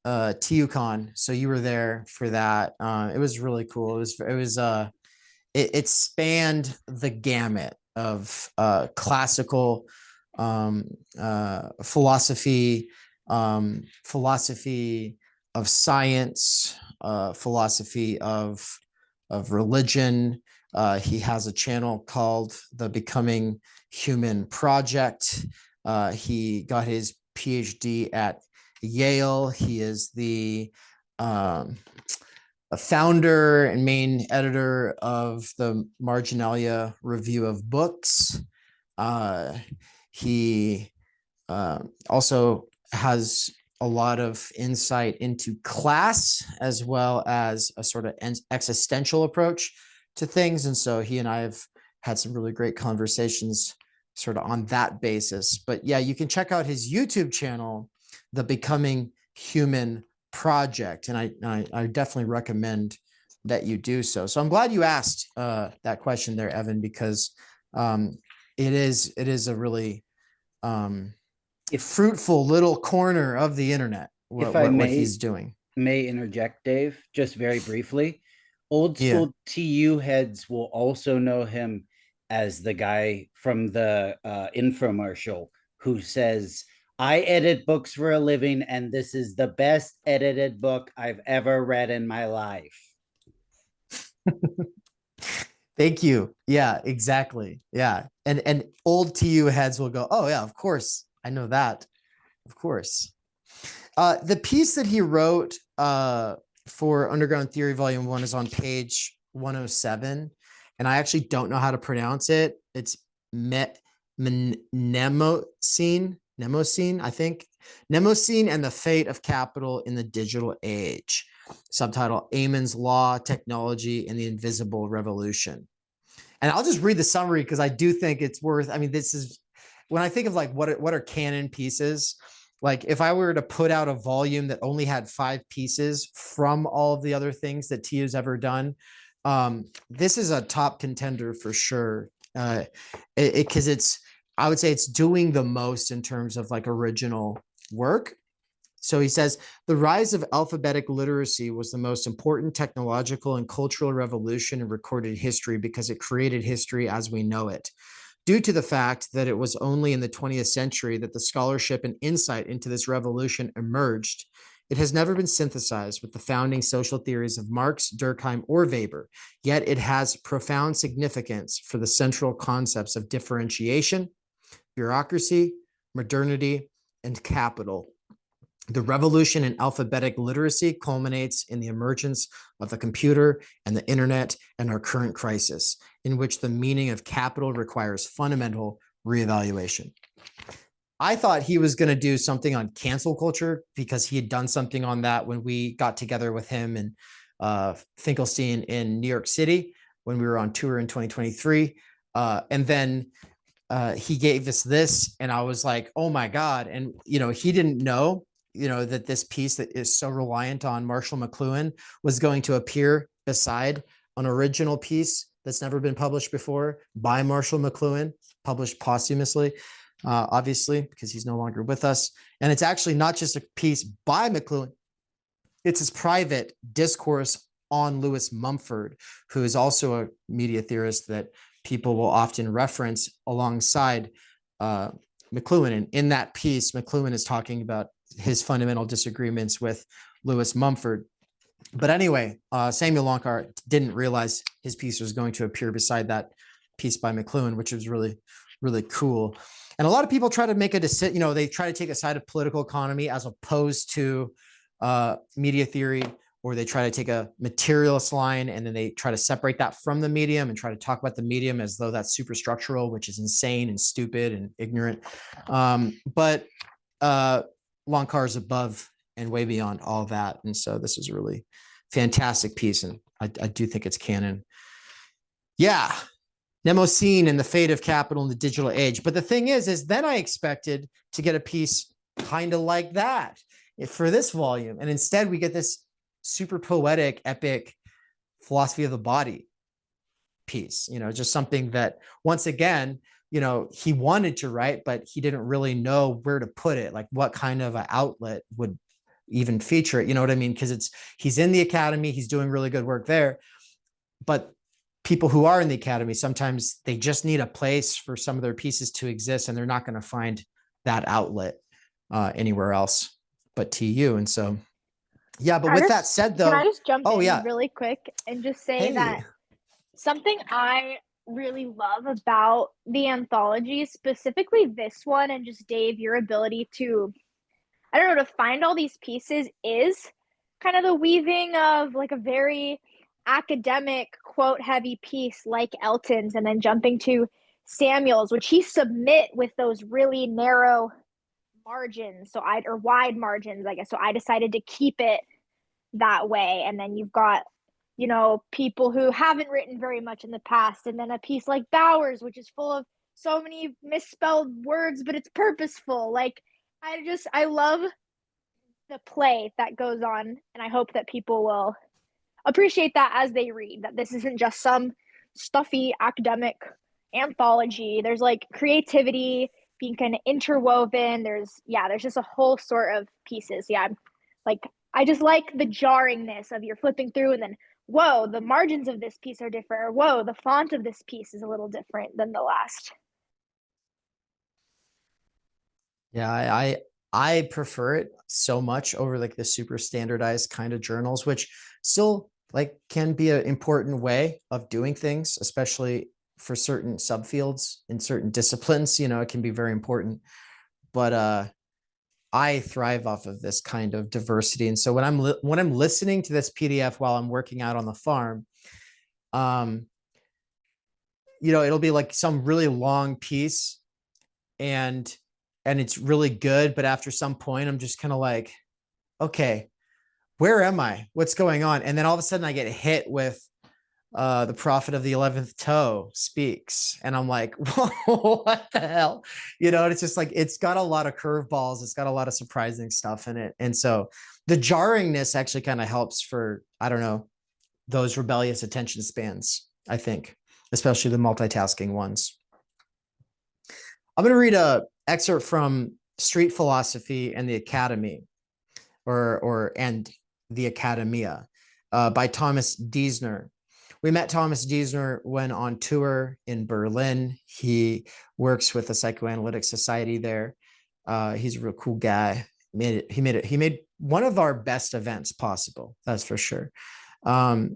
TUCon. So you were there for that. It was really cool. It spanned the gamut of classical philosophy, philosophy of science, philosophy of religion. He has a channel called the Becoming Human Project. He got his PhD at Yale. He is the founder and main editor of the Marginalia Review of Books. He also has a lot of insight into class, as well as a sort of existential approach to things. And so he and I have had some really great conversations sort of on that basis. But yeah, you can check out his YouTube channel, The Becoming Human Project. And I definitely recommend that you do so. So I'm glad you asked that question there, Evan, because it is a really fruitful little corner of the internet, what he's doing. May interject, Dave, just very briefly. Old school TU heads will also know him as the guy from the infomercial who says, I edit books for a living, and this is the best edited book I've ever read in my life. Thank you. Yeah, exactly. Yeah. And old TU heads will go, oh yeah, of course. I know that. Of course. The piece that he wrote for Underground Theory Volume 1 is on page 107. And I actually don't know how to pronounce it. It's Mnemosine, I think. Mnemosine and the Fate of Capital in the Digital Age. Subtitle, Eamon's Law, Technology, and the Invisible Revolution. And I'll just read the summary because I do think it's worth, I mean, this is, when I think of like what are canon pieces, Like if I were to put out a volume that only had 5 pieces from all of the other things that TU's ever done, this is a top contender for sure. Because I would say it's doing the most in terms of like original work. So he says, the rise of alphabetic literacy was the most important technological and cultural revolution in recorded history because it created history as we know it. Due to the fact that it was only in the 20th century that the scholarship and insight into this revolution emerged, it has never been synthesized with the founding social theories of Marx, Durkheim, or Weber, yet it has profound significance for the central concepts of differentiation, bureaucracy, modernity, and capital. The revolution in alphabetic literacy culminates in the emergence of the computer and the internet and our current crisis, in which the meaning of capital requires fundamental reevaluation. I thought he was going to do something on cancel culture because he had done something on that when we got together with him and Finkelstein in New York City when we were on tour in 2023. And then he gave us this, and I was like, oh my God. And, he didn't know, that this piece that is so reliant on Marshall McLuhan was going to appear beside an original piece that's never been published before by Marshall McLuhan, published posthumously, obviously, because he's no longer with us. And it's actually not just a piece by McLuhan, it's his private discourse on Lewis Mumford, who is also a media theorist that people will often reference alongside McLuhan. And in that piece, McLuhan is talking about his fundamental disagreements with Lewis Mumford. But anyway, Samuel Lonkar didn't realize his piece was going to appear beside that piece by McLuhan, which was really, really cool. And a lot of people try to make a decision, they try to take a side of political economy as opposed to media theory, or they try to take a materialist line and then they try to separate that from the medium and try to talk about the medium as though that's superstructural, which is insane and stupid and ignorant. But Lonkar is above and way beyond all that. And so this is a really fantastic piece. And I do think it's canon. Yeah. Mnemosyne and the fate of capital in the digital age. But the thing is then I expected to get a piece kind of like that for this volume. And instead we get this super poetic, epic philosophy of the body piece, just something that once again, he wanted to write, but he didn't really know where to put it, like what kind of an outlet would even feature it. You know what I mean? Because he's in the academy, he's doing really good work there, but people who are in the academy, sometimes they just need a place for some of their pieces to exist, and they're not going to find that outlet anywhere else but TU. And so, yeah, but with that said, though, can I just jump in yeah, really quick and just say that something I really love about the anthology, specifically this one, and just Dave, your ability to, to find all these pieces, is kind of the weaving of like a very academic quote heavy piece like Elton's, and then jumping to Samuel's, which he submit with those really narrow margins, or wide margins, I guess. So I decided to keep it that way. And then you've got, people who haven't written very much in the past, and then a piece like Bowers, which is full of so many misspelled words, but it's purposeful. Like, I love the play that goes on, and I hope that people will appreciate that as they read, that this isn't just some stuffy academic anthology. There's like creativity being kind of interwoven. There's just a whole sort of pieces. Yeah, I just like the jarringness of you're flipping through and then, whoa, the margins of this piece are different, or whoa, the font of this piece is a little different than the last. Yeah, I prefer it so much over like the super standardized kind of journals, which still like can be an important way of doing things, especially for certain subfields in certain disciplines. It can be very important. But I thrive off of this kind of diversity. And so when I'm listening to this PDF while I'm working out on the farm, it'll be like some really long piece and it's really good. But after some point, I'm just kind of like, okay, where am I? What's going on? And then all of a sudden I get hit with the prophet of the 11th toe speaks. And I'm like, whoa, what the hell? You know, it's just like, it's got a lot of curveballs. It's got a lot of surprising stuff in it. And so the jarringness actually kind of helps for, I don't know, those rebellious attention spans, I think, especially the multitasking ones. I'm going to read a excerpt from Street Philosophy and the Academy, and the Academia, by Thomas Diesner. We met Thomas Diesner when on tour in Berlin. He works with the Psychoanalytic Society there. He's a real cool guy. He made one of our best events possible. That's for sure. And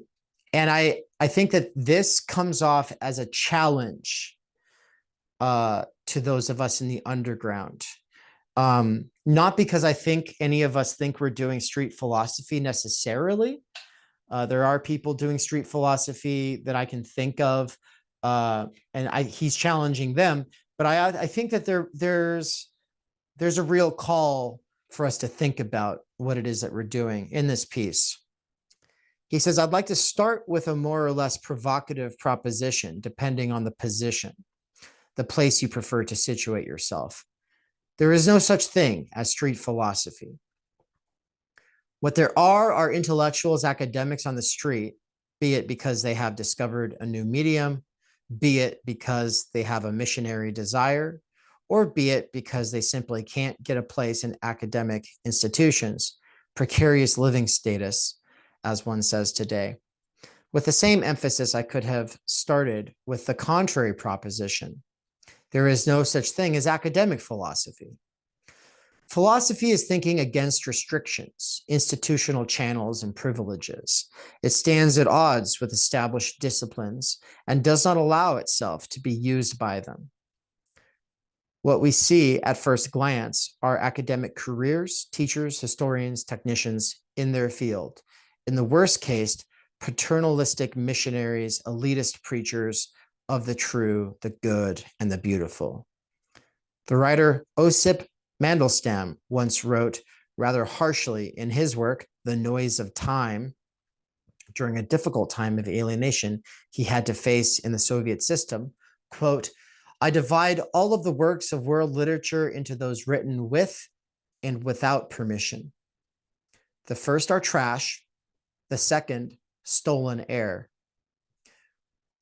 I think that this comes off as a challenge to those of us in the underground. Not because I think any of us think we're doing street philosophy necessarily. There are people doing street philosophy that I can think of, and he's challenging them. But I think that there's a real call for us to think about what it is that we're doing in this piece. He says, I'd like to start with a more or less provocative proposition, depending on the position, the place you prefer to situate yourself. There is no such thing as street philosophy. What there are intellectuals, academics on the street, be it because they have discovered a new medium, be it because they have a missionary desire, or be it because they simply can't get a place in academic institutions, precarious living status, as one says today. With the same emphasis, I could have started with the contrary proposition. There is no such thing as academic philosophy. Philosophy is thinking against restrictions, institutional channels, and privileges. It stands at odds with established disciplines and does not allow itself to be used by them. What we see at first glance are academic careers, teachers, historians, technicians in their field. In the worst case, paternalistic missionaries, elitist preachers of the true, the good, and the beautiful. The writer Osip Mandelstam once wrote rather harshly in his work, The Noise of Time, during a difficult time of alienation he had to face in the Soviet system, quote, I divide all of the works of world literature into those written with and without permission. The first are trash, the second, stolen air.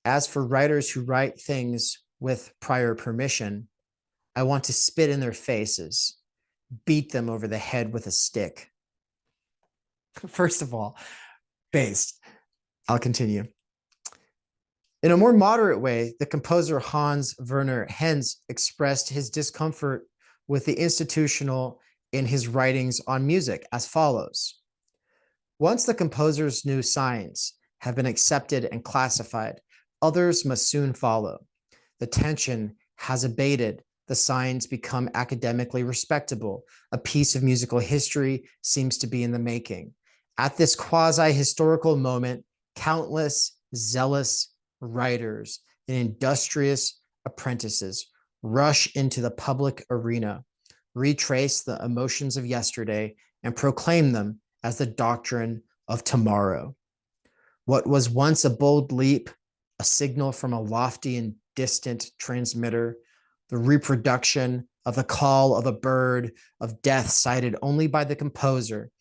As for writers who write things with prior permission, I want to spit in their faces, beat them over the head with a stick. First of all, based. I'll continue. In a more moderate way, the composer Hans Werner Henze expressed his discomfort with the institutional in his writings on music as follows. Once the composer's new signs have been accepted and classified, others must soon follow. The tension has abated. The signs become academically respectable. A piece of musical history seems to be in the making. At this quasi-historical moment, countless zealous writers and industrious apprentices rush into the public arena, retrace the emotions of yesterday, and proclaim them as the doctrine of tomorrow. What was once a bold leap, a signal from a lofty and distant transmitter, the reproduction of the call of a bird of death cited only by the composer,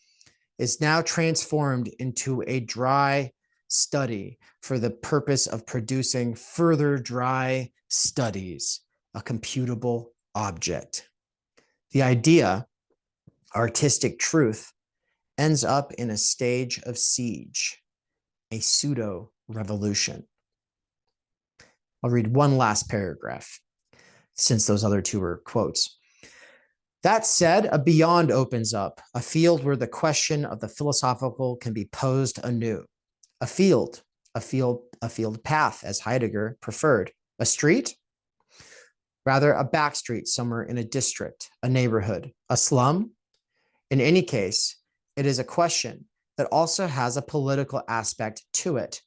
is now transformed into a dry study for the purpose of producing further dry studies, a computable object. The idea, artistic truth, ends up in a stage of siege, a pseudo-revolution. I'll read one last paragraph, since those other two were quotes. That said, a beyond opens up, a field where the question of the philosophical can be posed anew. A field path, as Heidegger preferred. A street? Rather, a back street somewhere in a district, a neighborhood, a slum? In any case, it is a question that also has a political aspect to it,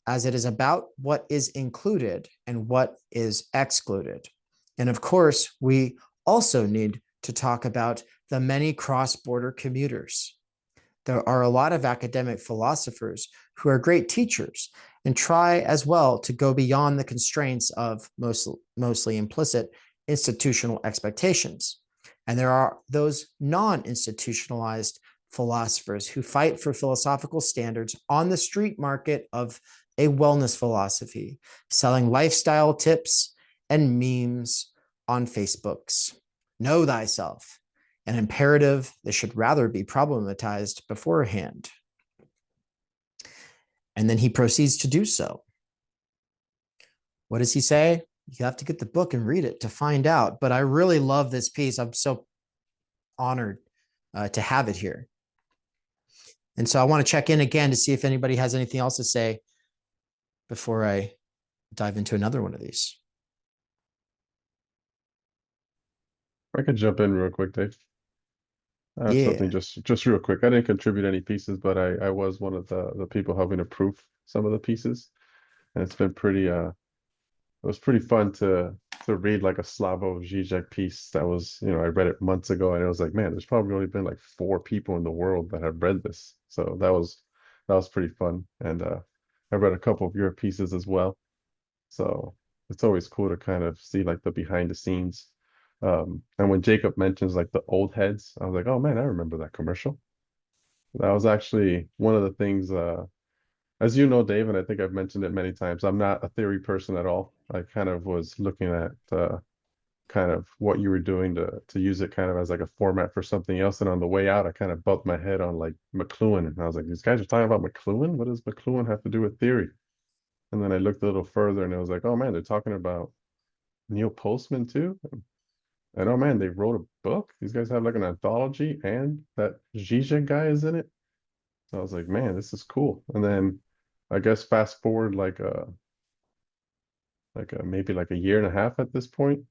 as it is about what is included and what is excluded. And of course, we also need to talk about the many cross-border commuters. there are a lot of academic philosophers who are great teachers and try as well to go beyond the constraints of mostly implicit institutional expectations. And there are those non-institutionalized philosophers who fight for philosophical standards on the street market of a wellness philosophy, selling lifestyle tips and memes on Facebooks. Know thyself, an imperative that should rather be problematized beforehand. And then he proceeds to do so. What does he say? You have to get the book and read it to find out. But I really love this piece. I'm so honored to have it here. And so I want to check in again to see if anybody has anything else to say before I dive into another one of these. I could jump in real quick, Dave. I have something just real quick. I didn't contribute any pieces, but I was one of the people helping to proof some of the pieces. And it's been pretty it was pretty fun to read like a Slavoj Žižek piece that was, I read it months ago, and it was like, man, there's probably only been like 4 people in the world that have read this. So that was pretty fun. And I read a couple of your pieces as well. So it's always cool to kind of see like the behind the scenes. And when Jacob mentions like the old heads, I was like, oh man, I remember that commercial. That was actually one of the things, as you know, Dave, and I think I've mentioned it many times, I'm not a theory person at all. I kind of was looking at kind of what you were doing to use it kind of as like a format for something else. And on the way out, I kind of bumped my head on like McLuhan. And I was like, these guys are talking about McLuhan? What does McLuhan have to do with theory? And then I looked a little further and it was like, oh man, they're talking about Neil Postman too. And oh man, they wrote a book. These guys have like an anthology, and that Zizek guy is in it. So I was like, man, this is cool. And then I guess fast forward like maybe like a year and a half at this point.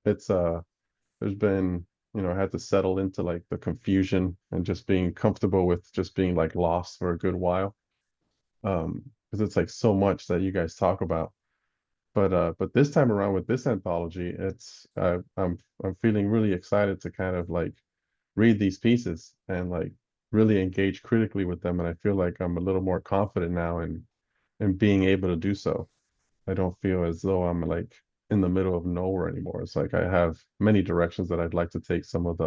It's there's been, I had to settle into like the confusion and just being comfortable with just being like lost for a good while. Because it's like so much that you guys talk about. But this time around with this anthology, I'm feeling really excited to kind of like read these pieces and like really engage critically with them. And I feel like I'm a little more confident now in being able to do so. I don't feel as though I'm like in the middle of nowhere anymore. It's like I have many directions that I'd like to take some of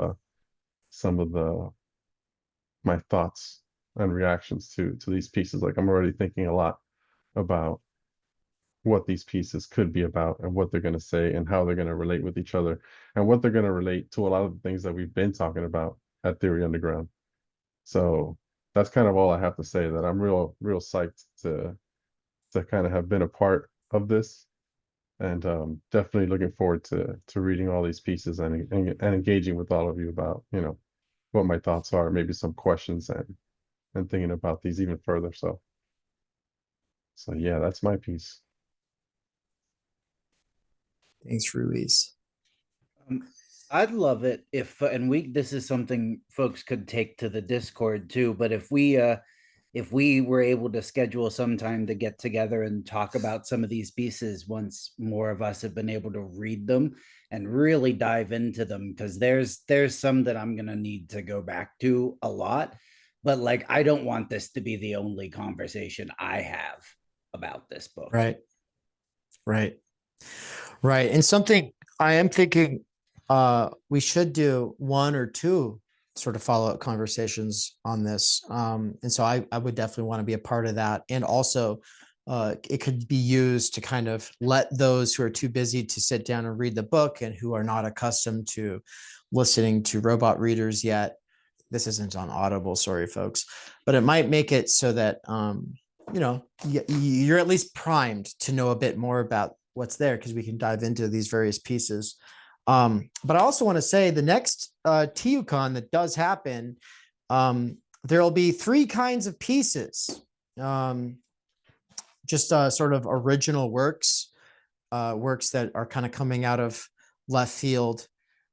my thoughts and reactions to these pieces. Like I'm already thinking a lot about what these pieces could be about and what they're going to say and how they're going to relate with each other and what they're going to relate to a lot of the things that we've been talking about at Theory Underground. So that's kind of all I have to say, that I'm real psyched to kind of have been a part of this, and definitely looking forward to reading all these pieces and engaging with all of you about, what my thoughts are, maybe some questions and thinking about these even further. So yeah, that's my piece. Thanks, Ruiz. I'd love it if, and this is something folks could take to the Discord too, but if we were able to schedule some time to get together and talk about some of these pieces once more of us have been able to read them and really dive into them, because there's some that I'm going to need to go back to a lot, but like, I don't want this to be the only conversation I have about this book. Right. And something I am thinking we should do 1 or 2 sort of follow-up conversations on this. And so I would definitely want to be a part of that. And also it could be used to kind of let those who are too busy to sit down and read the book and who are not accustomed to listening to robot readers yet. This isn't on Audible, sorry, folks, but it might make it so that, you're at least primed to know a bit more about what's there, because we can dive into these various pieces. But I also want to say the next TUCon that does happen, there'll be 3 kinds of pieces, just sort of original works that are kind of coming out of left field.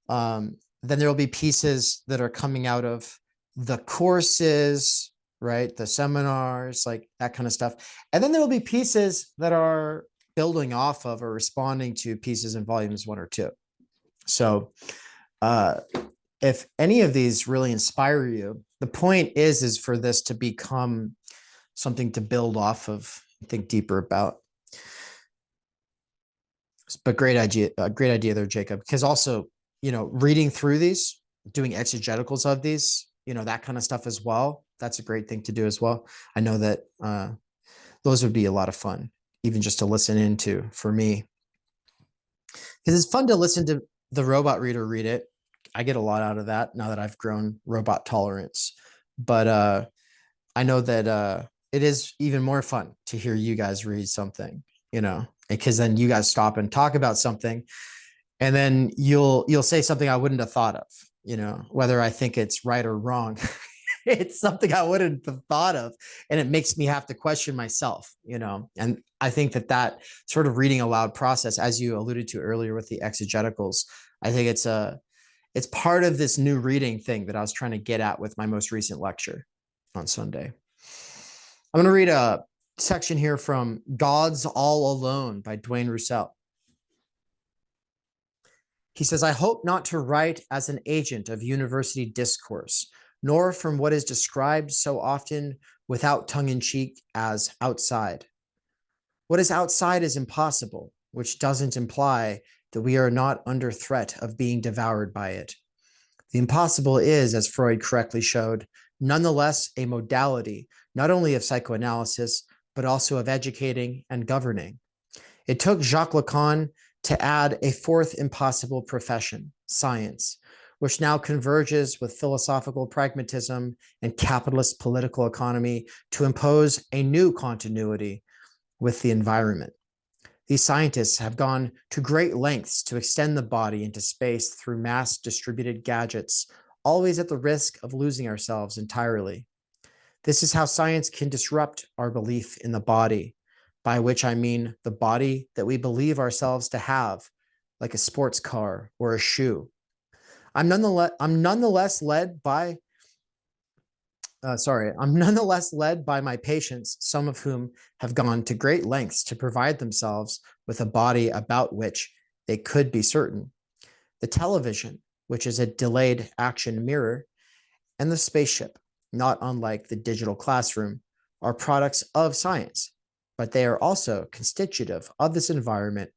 Then there'll be pieces that are coming out of the courses, right? The seminars, like that kind of stuff. And then there'll be pieces that are building off of or responding to pieces in volumes 1 or 2. So if any of these really inspire you, the point is for this to become something to build off of, think deeper about. But great idea there, Jacob, because also, reading through these, doing exegeticals of these, that kind of stuff as well. That's a great thing to do as well. I know that those would be a lot of fun, even just to listen into for me. Because it's fun to listen to the robot reader read it. I get a lot out of that now that I've grown robot tolerance. But I know that it is even more fun to hear you guys read something, because then you guys stop and talk about something, and then you'll say something I wouldn't have thought of, whether I think it's right or wrong. It's something I wouldn't have thought of, and it makes me have to question myself, and I think that sort of reading aloud process, as you alluded to earlier with the exegeticals, I think it's part of this new reading thing that I was trying to get at with my most recent lecture on Sunday. I'm going to read a section here from God's All Alone by Dwayne Roussel. He says, I hope not to write as an agent of university discourse, nor from what is described so often without tongue-in-cheek as outside. What is outside is impossible, which doesn't imply that we are not under threat of being devoured by it. The impossible is, as Freud correctly showed, nonetheless a modality, not only of psychoanalysis, but also of educating and governing. It took Jacques Lacan to add a fourth impossible profession, science, which now converges with philosophical pragmatism and capitalist political economy to impose a new continuity with the environment. These scientists have gone to great lengths to extend the body into space through mass distributed gadgets, always at the risk of losing ourselves entirely. This is how science can disrupt our belief in the body, by which I mean the body that we believe ourselves to have, like a sports car or a shoe. I'm nonetheless led by my patients, some of whom have gone to great lengths to provide themselves with a body about which they could be certain. The television, which is a delayed action mirror, and the spaceship, not unlike the digital classroom, are products of science, but they are also constitutive of this environment,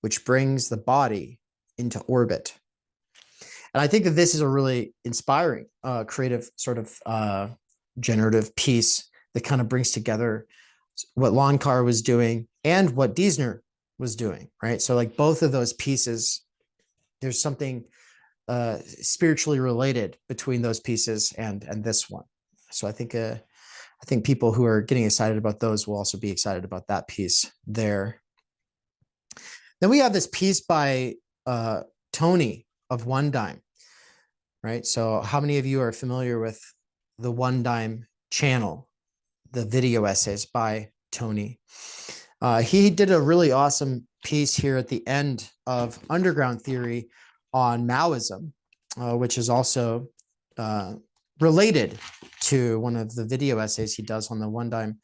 which brings the body into orbit. And I think that this is a really inspiring, creative sort of generative piece that kind of brings together what Lonkar was doing and what Diesner was doing, right? So like both of those pieces, there's something spiritually related between those pieces and this one. So I think people who are getting excited about those will also be excited about that piece there. Then we have this piece by Tony of One Dime, right? So how many of you are familiar with the One Dime channel, the video essays by Tony? He did a really awesome piece here at the end of Underground Theory on Maoism, which is also related to one of the video essays he does on the One Dime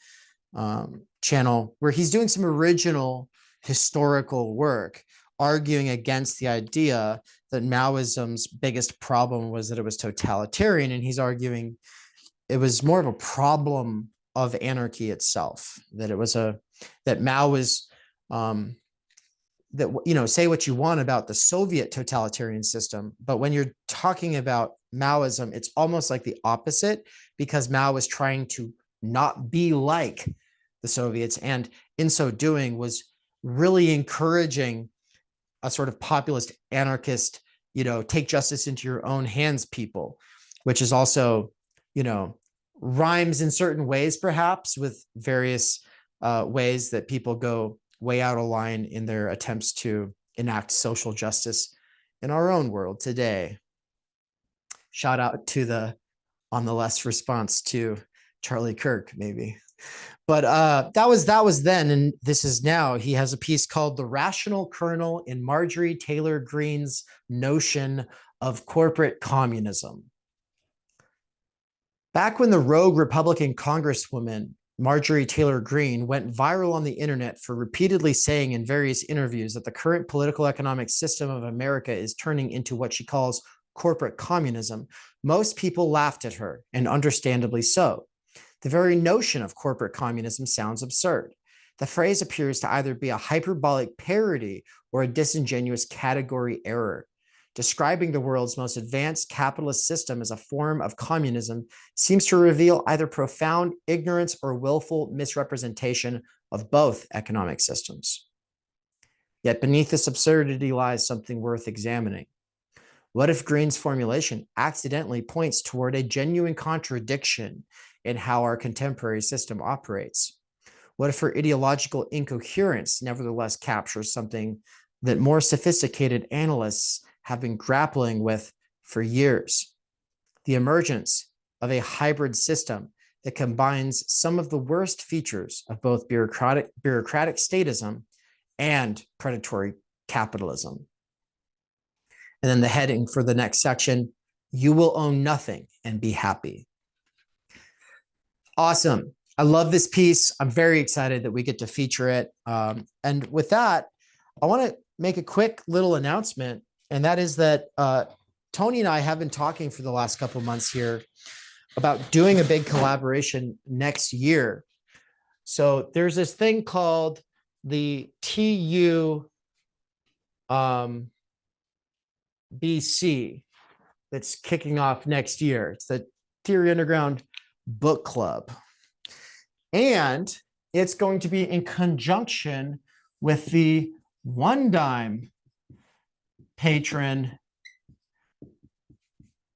channel, where he's doing some original historical work, arguing against the idea that Maoism's biggest problem was that it was totalitarian. And he's arguing it was more of a problem of anarchy itself, that it was that Mao was, that, say what you want about the Soviet totalitarian system, but when you're talking about Maoism, it's almost like the opposite, because Mao was trying to not be like the Soviets, and in so doing was really encouraging a sort of populist anarchist, take justice into your own hands people, which is also, rhymes in certain ways, perhaps with various ways that people go way out of line in their attempts to enact social justice in our own world today. Shout out to the On the Left response to Charlie Kirk, maybe. But that was then, and this is now. He has a piece called The Rational Kernel in Marjorie Taylor Greene's Notion of Corporate Communism. Back when the rogue Republican Congresswoman Marjorie Taylor Greene went viral on the internet for repeatedly saying in various interviews that the current political economic system of America is turning into what she calls corporate communism, most people laughed at her, and understandably so. The very notion of corporate communism sounds absurd. The phrase appears to either be a hyperbolic parody or a disingenuous category error. Describing the world's most advanced capitalist system as a form of communism seems to reveal either profound ignorance or willful misrepresentation of both economic systems. Yet beneath this absurdity lies something worth examining. What if Green's formulation accidentally points toward a genuine contradiction in how our contemporary system operates? What if her ideological incoherence nevertheless captures something that more sophisticated analysts have been grappling with for years? The emergence of a hybrid system that combines some of the worst features of both bureaucratic statism and predatory capitalism. And then the heading for the next section, you will own nothing and be happy. Awesome. I love this piece. I'm very excited that we get to feature it. And with that, I want to make a quick little announcement, and that is that Tony and I have been talking for the last couple of months here about doing a big collaboration next year. So there's this thing called the TU BC that's kicking off next year. It's the Theory Underground Book Club. And it's going to be in conjunction with the One Dime Patron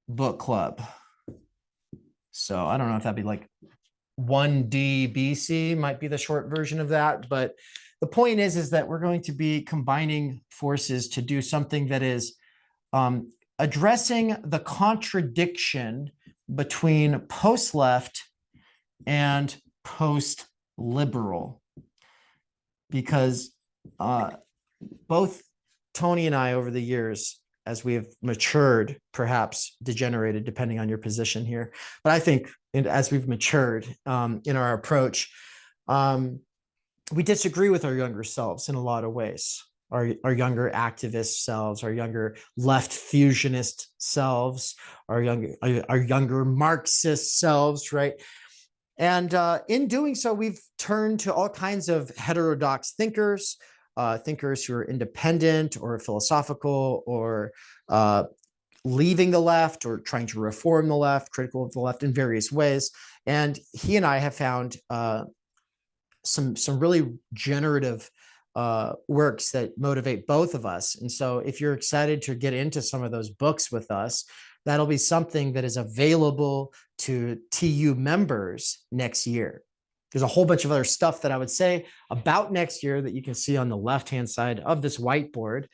Book Club. So I don't know if that'd be like 1DBC might be the short version of that. But the point is that we're going to be combining forces to do something that is addressing the contradiction between post-left and post-liberal, because both Tony and I over the years, as we have matured, perhaps degenerated, depending on your position here, but I think as we've matured in our approach, we disagree with our younger selves in a lot of ways. Our younger activist selves, our younger left fusionist selves, our younger Marxist selves, right? And in doing so, we've turned to all kinds of heterodox thinkers, thinkers who are independent or philosophical or leaving the left or trying to reform the left, critical of the left in various ways. And he and I have found some really generative works that motivate both of us. And so if you're excited to get into some of those books with us, that'll be something that is available to TU members next year. There's a whole bunch of other stuff that I would say about next year that you can see on the left-hand side of this whiteboard.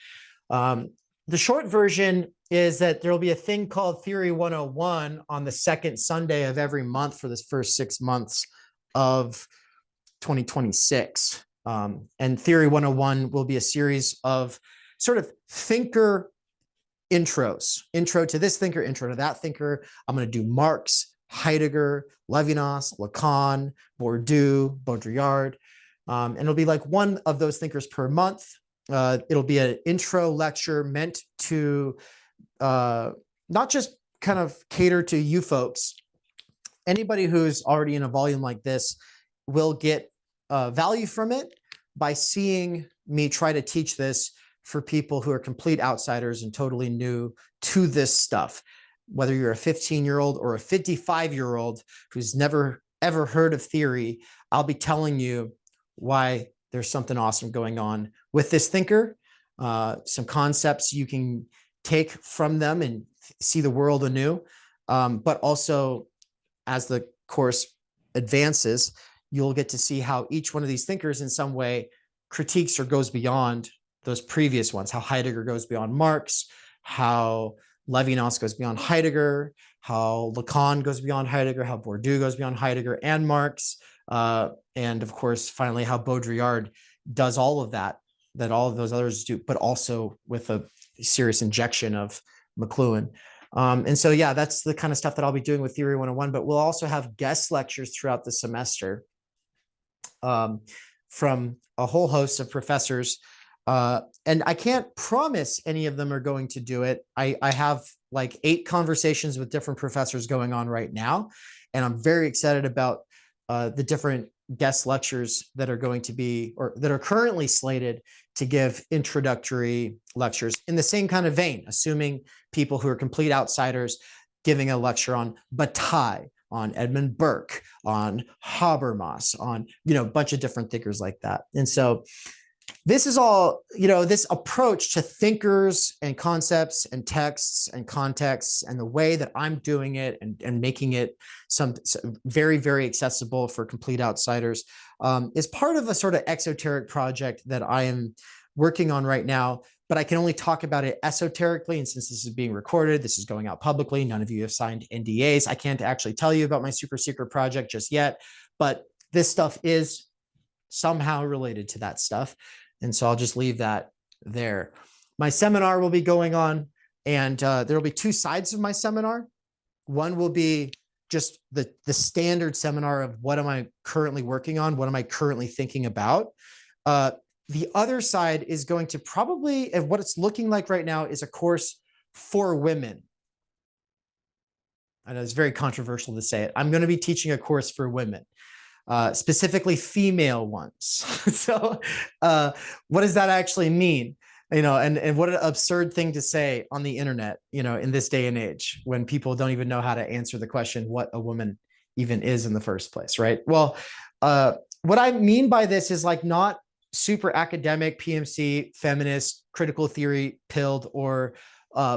The short version is that there'll be a thing called Theory 101 on the second Sunday of every month for this first 6 months of 2026. And Theory 101 will be a series of sort of thinker intros, intro to this thinker, intro to that thinker. I'm going to do Marx, Heidegger, Levinas, Lacan, Bourdieu, Baudrillard. And it'll be like one of those thinkers per month. It'll be an intro lecture meant to not just kind of cater to you folks. Anybody who's already in a volume like this will get value from it by seeing me try to teach this for people who are complete outsiders and totally new to this stuff. Whether you're a 15-year-old or a 55-year-old who's never ever heard of theory, I'll be telling you why there's something awesome going on with this thinker, some concepts you can take from them and see the world anew. But also, as the course advances, you'll get to see how each one of these thinkers in some way critiques or goes beyond those previous ones, how Heidegger goes beyond Marx, how Levinas goes beyond Heidegger, how Lacan goes beyond Heidegger, how Bourdieu goes beyond Heidegger and Marx, and of course, finally, how Baudrillard does all of that all of those others do, but also with a serious injection of McLuhan. And so, yeah, that's the kind of stuff that I'll be doing with Theory 101, but we'll also have guest lectures throughout the semester from a whole host of professors And I can't promise any of them are going to do it. I have like 8 conversations with different professors going on right now, and I'm very excited about the different guest lectures that are going to be, or that are currently slated to give introductory lectures in the same kind of vein, assuming people who are complete outsiders giving a lecture on Bataille, on Edmund Burke, on Habermas, on, a bunch of different thinkers like that. And so this is all, this approach to thinkers and concepts and texts and contexts, and the way that I'm doing it and making it some very, very accessible for complete outsiders is part of a sort of exoteric project that I am working on right now, but I can only talk about it esoterically. And since this is being recorded, this is going out publicly, none of you have signed NDAs. I can't actually tell you about my super secret project just yet, but this stuff is somehow related to that stuff. And so I'll just leave that there. My seminar will be going on, and there will be 2 sides of my seminar. One will be just the standard seminar of what am I currently working on? What am I currently thinking about? The other side is going to probably, and what it's looking like right now, is a course for women. I know it's very controversial to say it. I'm going to be teaching a course for women. Specifically female ones. So what does that actually mean? And what an absurd thing to say on the internet, in this day and age, when people don't even know how to answer the question, what a woman even is in the first place, right? Well, what I mean by this is like not super academic, PMC, feminist, critical theory, pilled, or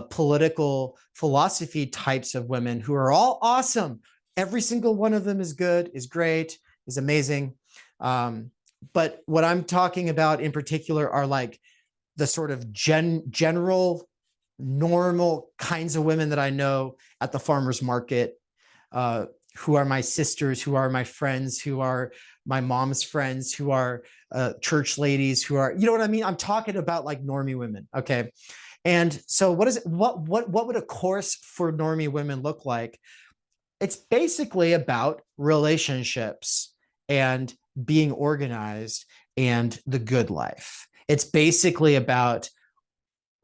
political philosophy types of women who are all awesome. Every single one of them is good, is great, is amazing. But what I'm talking about in particular are like the sort of general, normal kinds of women that I know at the farmer's market, who are my sisters, who are my friends, who are my mom's friends, who are church ladies, who are, what I mean? I'm talking about like normie women, okay? And so what would a course for normie women look like? It's basically about relationships and being organized and the good life. It's basically about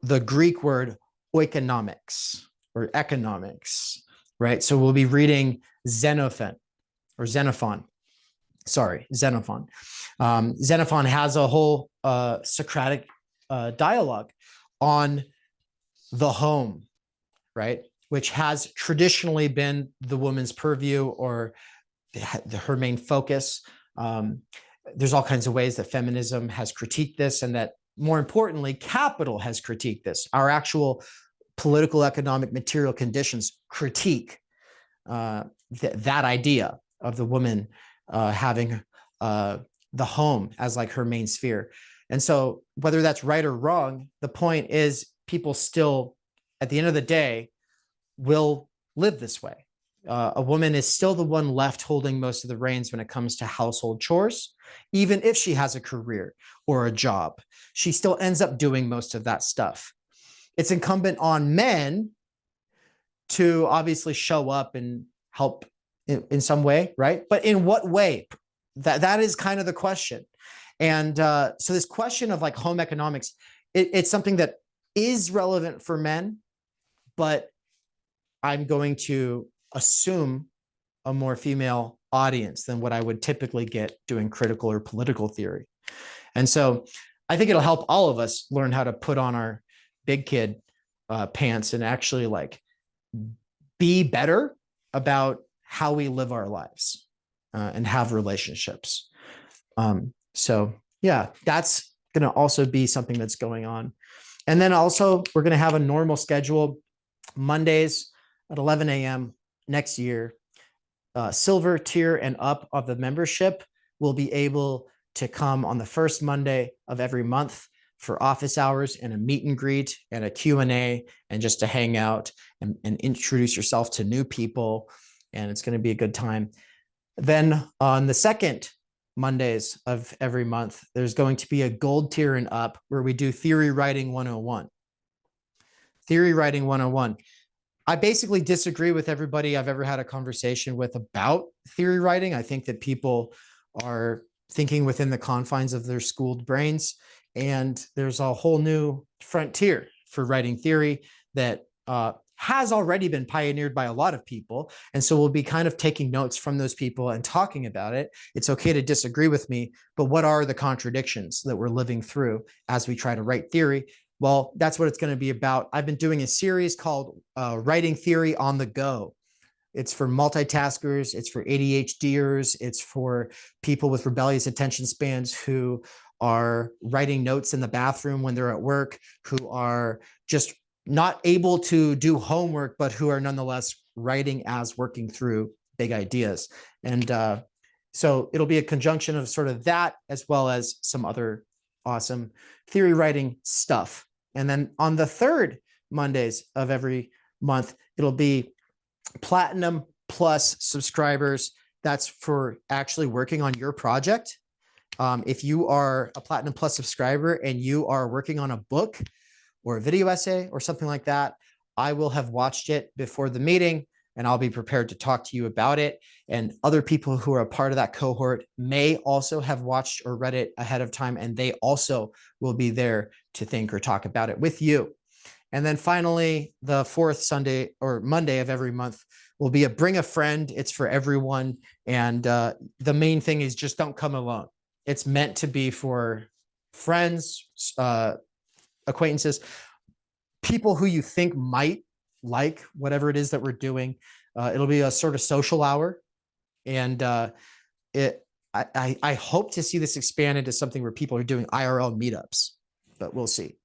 the Greek word oikonomics or economics, right? So we'll be reading Xenophon. Xenophon. Xenophon has a whole Socratic dialogue on the home, right? Which has traditionally been the woman's purview or her main focus. There's all kinds of ways that feminism has critiqued this, and that, more importantly, capital has critiqued this. Our actual political, economic, material conditions critique that idea of the woman having the home as like her main sphere. And so whether that's right or wrong, the point is people still, at the end of the day, will live this way. A woman is still the one left holding most of the reins when it comes to household chores. Even if she has a career or a job, she still ends up doing most of that stuff. It's incumbent on men to obviously show up and help in some way, right? But in what way? That is kind of the question. And so this question of like home economics, it's something that is relevant for men, but I'm going to assume a more female audience than what I would typically get doing critical or political theory. And so I think it'll help all of us learn how to put on our big kid pants and actually like be better about how we live our lives and have relationships. So yeah, that's going to also be something that's going on. And then also we're going to have a normal schedule Mondays at 11 a.m. next year. Silver tier and up of the membership will be able to come on the first Monday of every month for office hours and a meet and greet and a Q&A and just to hang out and introduce yourself to new people. And it's going to be a good time. Then on the second Mondays of every month, there's going to be a gold tier and up where we do Theory Writing 101. Theory Writing 101. I basically disagree with everybody I've ever had a conversation with about theory writing. I think that people are thinking within the confines of their schooled brains. And there's a whole new frontier for writing theory that has already been pioneered by a lot of people. And so we'll be kind of taking notes from those people and talking about it. It's okay to disagree with me, but what are the contradictions that we're living through as we try to write theory? Well, that's what it's going to be about. I've been doing a series called Writing Theory on the Go. It's for multitaskers, it's for ADHDers, it's for people with rebellious attention spans who are writing notes in the bathroom when they're at work, who are just not able to do homework, but who are nonetheless writing as working through big ideas. And so it'll be a conjunction of sort of that, as well as some other awesome theory writing stuff. And then on the third Mondays of every month, it'll be Platinum Plus subscribers. That's for actually working on your project. If you are a Platinum Plus subscriber and you are working on a book or a video essay or something like that, I will have watched it before the meeting and I'll be prepared to talk to you about it. And other people who are a part of that cohort may also have watched or read it ahead of time, and they also will be there to think or talk about it with you. And then finally, the fourth Sunday or Monday of every month will be a bring a friend. It's for everyone. And the main thing is just don't come alone. It's meant to be for friends, acquaintances, people who you think might like whatever it is that we're doing. It'll be a sort of social hour. And I hope to see this expand into something where people are doing IRL meetups, but we'll see.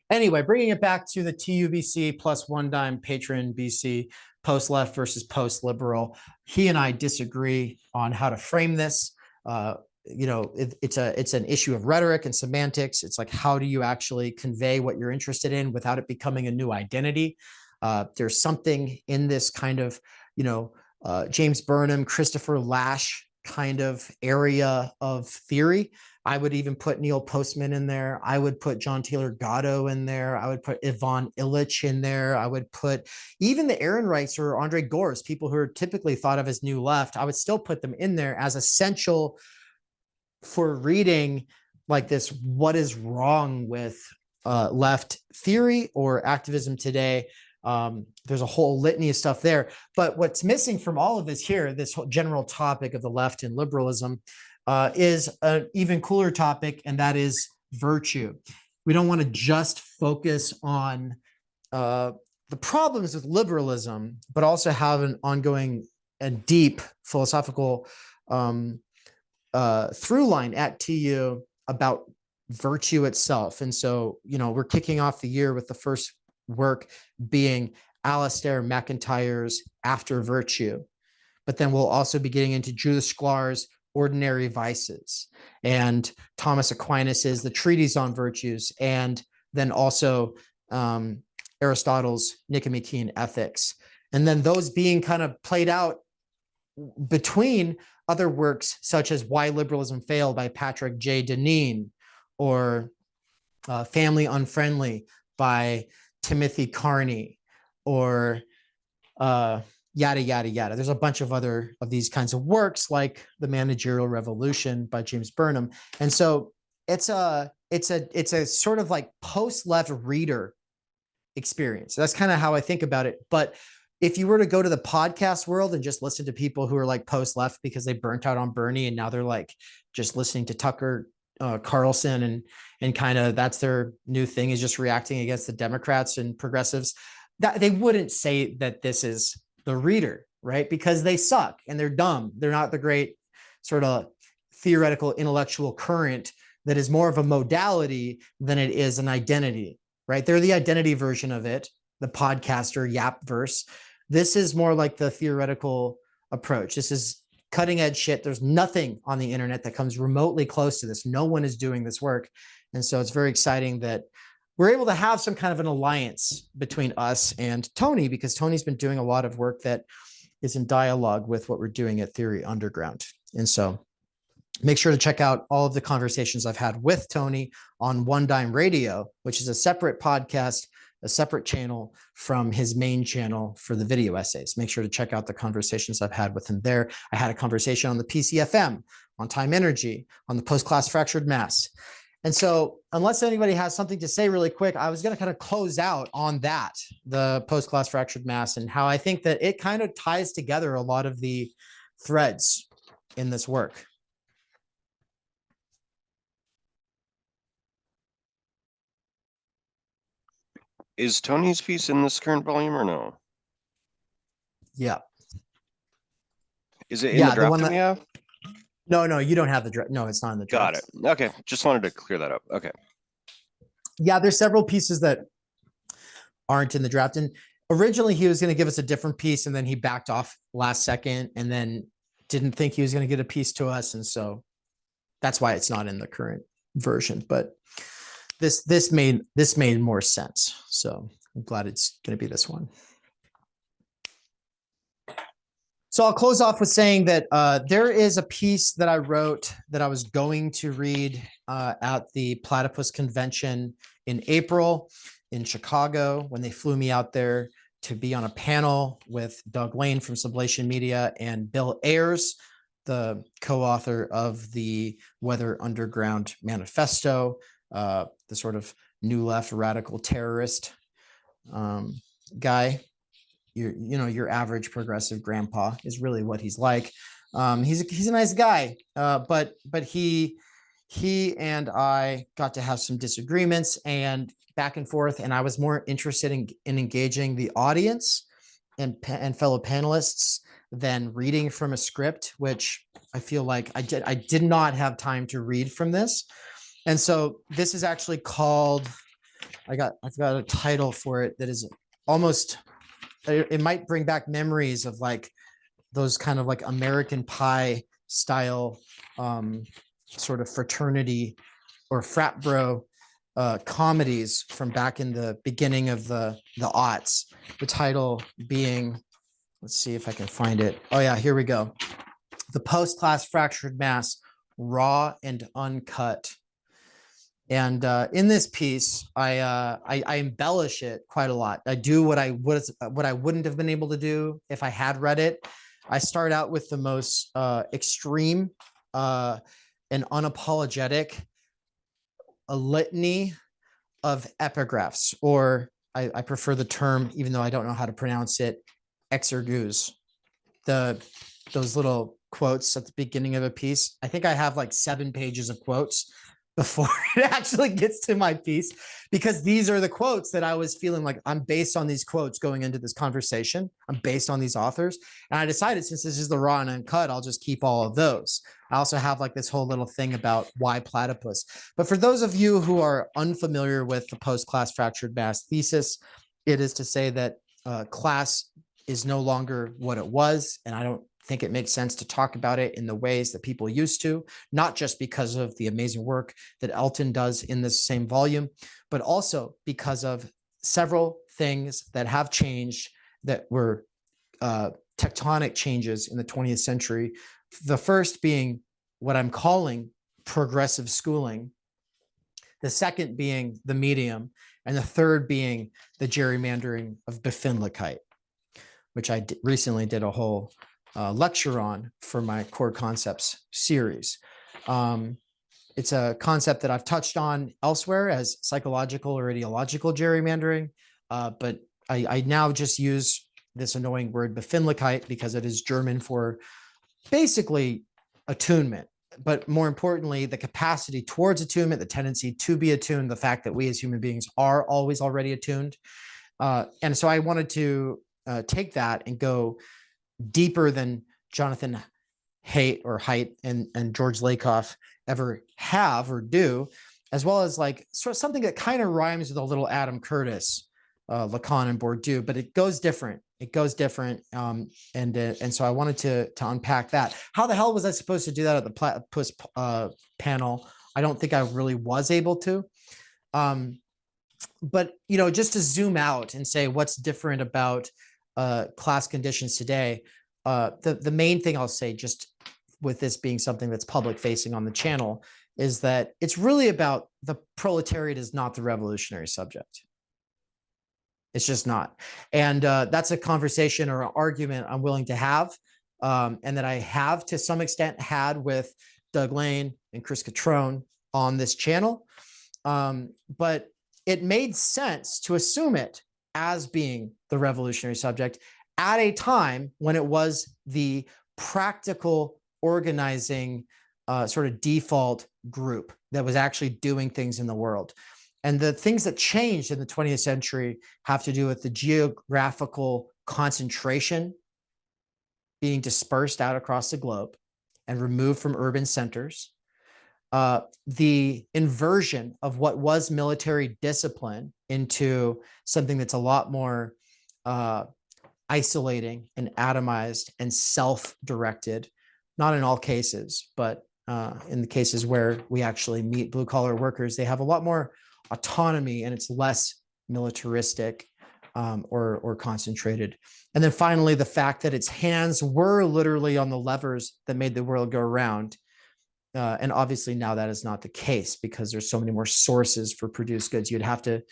Anyway, bringing it back to the TUBC plus one dime patron BC, post left versus post liberal. He and I disagree on how to frame this. You know, it's an issue of rhetoric and semantics. It's like, how do you actually convey what you're interested in without it becoming a new identity? There's something in this kind of, you know, James Burnham, Christopher Lasch kind of area of theory. I would even put Neil Postman in there. I would put John Taylor Gatto in there. I would put Ivan Illich in there. I would put even the Ehrenreichs or Andre Gores, people who are typically thought of as new left. I would still put them in there as essential for reading like this, what is wrong with left theory or activism today. There's a whole litany of stuff there. But what's missing from all of this here, this whole general topic of the left and liberalism, is an even cooler topic, and that is virtue. We don't want to just focus on the problems with liberalism, but also have an ongoing and deep philosophical through line at TU about virtue itself. And so, you know, we're kicking off the year with the first work being Alistair McIntyre's After Virtue. But then we'll also be getting into Judith Sklar's Ordinary Vices and Thomas Aquinas's The Treatise on Virtues, and then also Aristotle's Nicomachean Ethics. And then those being kind of played out between other works such as Why Liberalism Failed by Patrick J. Deneen, or Family Unfriendly by Timothy Carney, or yada, yada, yada. There's a bunch of other of these kinds of works like The Managerial Revolution by James Burnham. And so it's a sort of like post-left reader experience. That's kind of how I think about it. But if you were to go to the podcast world and just listen to people who are like post-left because they burnt out on Bernie and now they're like just listening to Tucker Carlson and kind of that's their new thing, is just reacting against the Democrats and progressives, that they wouldn't say that this is the reader, right? Because they suck and they're dumb. They're not the great sort of theoretical intellectual current that is more of a modality than it is an identity, right? They're the identity version of it, the podcaster Yapverse. This is more like the theoretical approach. This is cutting edge shit. There's nothing on the internet that comes remotely close to this. No one is doing this work. And so it's very exciting that we're able to have some kind of an alliance between us and Tony, because Tony's been doing a lot of work that is in dialogue with what we're doing at Theory Underground. And so make sure to check out all of the conversations I've had with Tony on One Dime Radio, which is a separate podcast, a separate channel from his main channel for the video essays. Make sure to check out the conversations I've had with him there. I had a conversation on the PCFM, on Timenergy, on the Post-Class Fractured Mass. And so unless anybody has something to say really quick, I was going to kind of close out on that, the post-class fractured mass, and how I think that it kind of ties together a lot of the threads in this work. Is Tony's piece in this current volume or no? Yeah. Is it in the draft that we have? No, you don't have the draft. No, it's not in the draft. Got it. Okay. Just wanted to clear that up. Okay. Yeah, there's several pieces that aren't in the draft. And originally he was going to give us a different piece, and then he backed off last second and then didn't think he was going to get a piece to us. And so that's why it's not in the current version. But this made more sense. So I'm glad it's going to be this one. So I'll close off with saying that there is a piece that I wrote that I was going to read at the Platypus Convention in April in Chicago, when they flew me out there to be on a panel with Doug Lane from Sublation Media and Bill Ayers, the co-author of the Weather Underground Manifesto, the sort of new left radical terrorist guy. Your average progressive grandpa is really what he's like. He's a nice guy, but he and I got to have some disagreements and back and forth, and I was more interested in engaging the audience and fellow panelists than reading from a script, which I feel like I did not have time to read from this. And so this is actually called, I've got a title for it that is almost, it might bring back memories of like those kind of like American Pie style sort of fraternity or frat bro comedies from back in the beginning of the aughts. The title being, let's see if I can find it. Oh yeah, here we go. The Post-Class Fractured Mass, Raw and Uncut. And in this piece, I embellish it quite a lot. I do what I wouldn't have been able to do if I had read it. I start out with the most extreme and unapologetic, a litany of epigraphs, or I prefer the term, even though I don't know how to pronounce it, exergues. Those little quotes at the beginning of a piece. I think I have like 7 pages of quotes before it actually gets to my piece, because these are the quotes that I was feeling like I'm based on these quotes going into this conversation. I'm based on these authors. And I decided, since this is the raw and uncut, I'll just keep all of those. I also have like this whole little thing about why platypus. But for those of you who are unfamiliar with the post-class fractured mass thesis, it is to say that class is no longer what it was. And I don't think it makes sense to talk about it in the ways that people used to, not just because of the amazing work that Elton does in this same volume, but also because of several things that have changed that were tectonic changes in the 20th century. The first being what I'm calling progressive schooling, the second being the medium, and the third being the gerrymandering of Befindlichkeit, which I recently did a whole lecture on for my core concepts series. It's a concept that I've touched on elsewhere as psychological or ideological gerrymandering, but I now just use this annoying word Befindlichkeit because it is German for basically attunement, but more importantly, the capacity towards attunement, the tendency to be attuned, the fact that we as human beings are always already attuned. And so I wanted to take that and go deeper than Jonathan Haidt and George Lakoff ever have or do, as well as like sort of something that kind of rhymes with a little Adam Curtis, Lacan and Bourdieu, but it goes different. It goes different. And so I wanted to unpack that. How the hell was I supposed to do that at the Platypus panel? I don't think I really was able to. But, just to zoom out and say what's different about class conditions today, the main thing I'll say, just with this being something that's public facing on the channel, is that it's really about the proletariat is not the revolutionary subject. It's just not. And that's a conversation or an argument I'm willing to have, and that I have to some extent had with Doug Lane and Chris Catrone on this channel. But it made sense to assume it as being the revolutionary subject at a time when it was the practical organizing sort of default group that was actually doing things in the world. And the things that changed in the 20th century have to do with the geographical concentration being dispersed out across the globe and removed from urban centers. The inversion of what was military discipline into something that's a lot more isolating and atomized and self-directed, not in all cases, but in the cases where we actually meet blue-collar workers, they have a lot more autonomy and it's less militaristic or concentrated. And then finally, the fact that its hands were literally on the levers that made the world go round. And obviously now that is not the case because there's so many more sources for produced goods. You'd have to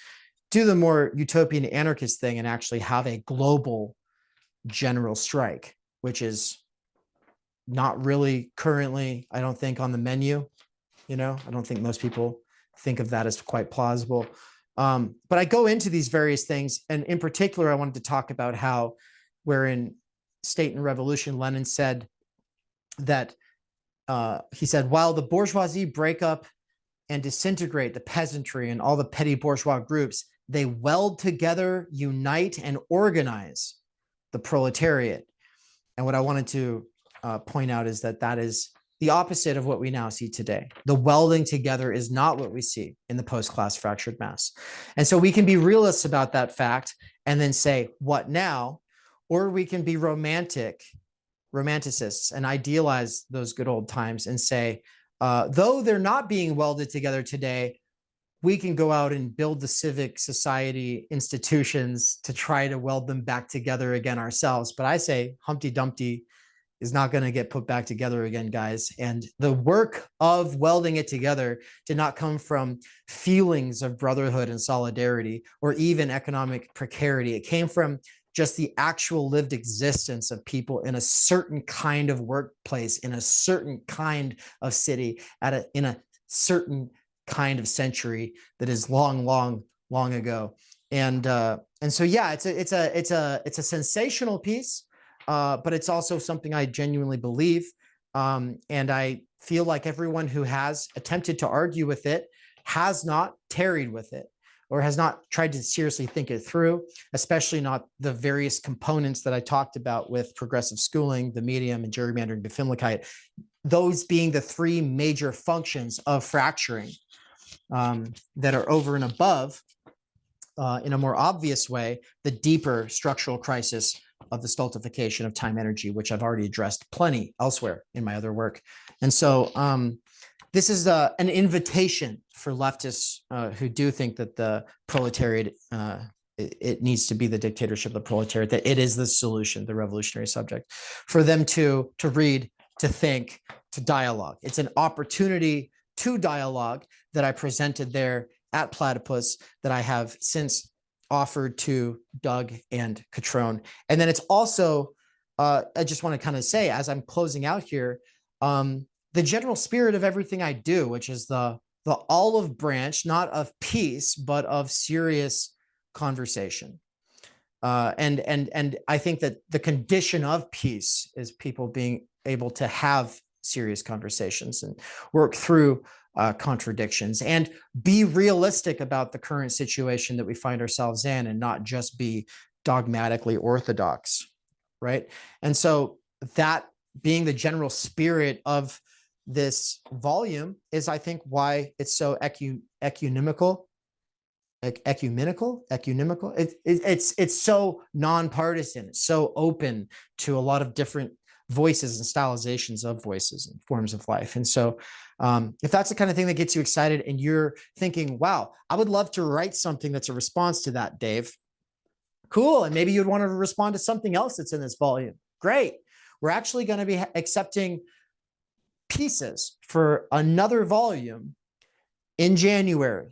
do the more utopian anarchist thing and actually have a global general strike, which is not really currently, I don't think, on the menu. I don't think most people think of that as quite plausible. But I go into these various things. And in particular, I wanted to talk about how, where in State and Revolution, Lenin said that, he said, while the bourgeoisie break up and disintegrate the peasantry and all the petty bourgeois groups, they weld together, unite, and organize the proletariat. And what I wanted to point out is that that is the opposite of what we now see today. The welding together is not what we see in the post-class fractured mass. And so we can be realists about that fact and then say, what now? Or we can be romanticists and idealize those good old times and say, though they're not being welded together today, we can go out and build the civic society institutions to try to weld them back together again ourselves. But I say Humpty Dumpty is not going to get put back together again, guys. And the work of welding it together did not come from feelings of brotherhood and solidarity or even economic precarity. It came from just the actual lived existence of people in a certain kind of workplace, in a certain kind of city, in a certain kind of century that is long, long, long ago. And so, yeah, it's a sensational piece, but it's also something I genuinely believe. And I feel like everyone who has attempted to argue with it has not tarried with it, or has not tried to seriously think it through, especially not the various components that I talked about with progressive schooling, the medium, and gerrymandering Befindlichkeit, those being the three major functions of fracturing that are over and above, in a more obvious way, the deeper structural crisis of the stultification of time energy, which I've already addressed plenty elsewhere in my other work. And so this is an invitation for leftists who do think that the proletariat, it needs to be the dictatorship of the proletariat, that it is the solution, the revolutionary subject, for them to read, to think, to dialogue. It's an opportunity to dialogue that I presented there at Platypus that I have since offered to Doug and Catrone. And then it's also, I just want to kind of say, as I'm closing out here, the general spirit of everything I do, which is the olive branch, not of peace, but of serious conversation. And I think that the condition of peace is people being able to have serious conversations and work through contradictions and be realistic about the current situation that we find ourselves in, and not just be dogmatically orthodox, right? And so that being the general spirit of this volume is, I think, why it's so ecumenical. It's so nonpartisan. It's so open to a lot of different voices and stylizations of voices and forms of life. And so if that's the kind of thing that gets you excited and you're thinking, wow, I would love to write something that's a response to that, Dave. Cool. And maybe you'd want to respond to something else that's in this volume. Great. We're actually going to be accepting pieces for another volume in January.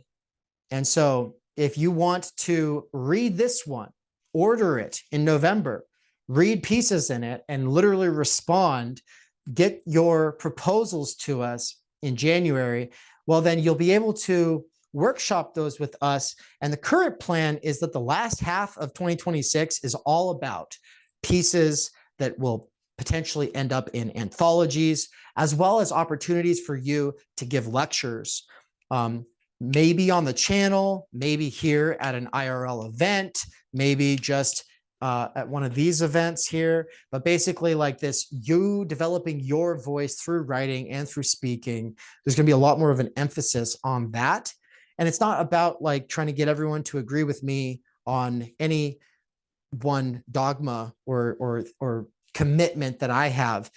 And so if you want to read this one, order it in November, read pieces in it, and literally respond, get your proposals to us in January. well, then you'll be able to workshop those with us. And the current plan is that the last half of 2026 is all about pieces that will potentially end up in anthologies, as well as opportunities for you to give lectures, maybe on the channel, maybe here at an IRL event, maybe just at one of these events here, but basically like this, you developing your voice through writing and through speaking. There's going to be a lot more of an emphasis on that. And it's not about like trying to get everyone to agree with me on any one dogma or commitment that I have.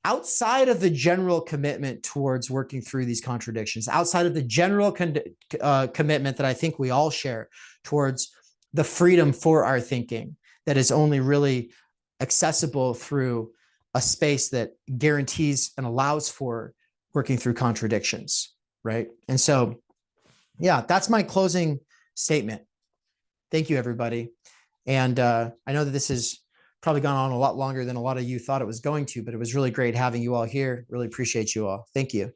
Outside of the general commitment towards working through these contradictions, outside of the general commitment that I think we all share towards the freedom for our thinking that is only really accessible through a space that guarantees and allows for working through contradictions, right? And so, yeah, that's my closing statement. Thank you, everybody. And I know that this has probably gone on a lot longer than a lot of you thought it was going to, but it was really great having you all here. Really appreciate you all. Thank you.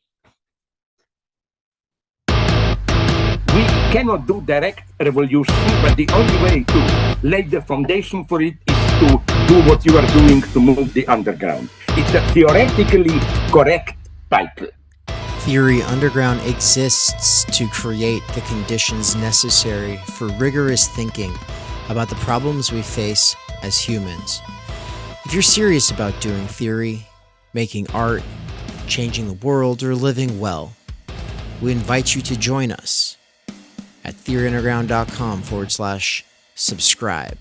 We cannot do direct revolution, but the only way to lay the foundation for it is to do what you are doing to move the underground. It's a theoretically correct title. Theory Underground exists to create the conditions necessary for rigorous thinking about the problems we face as humans. If you're serious about doing theory, making art, changing the world, or living well, we invite you to join us at theoryunderground.com/subscribe.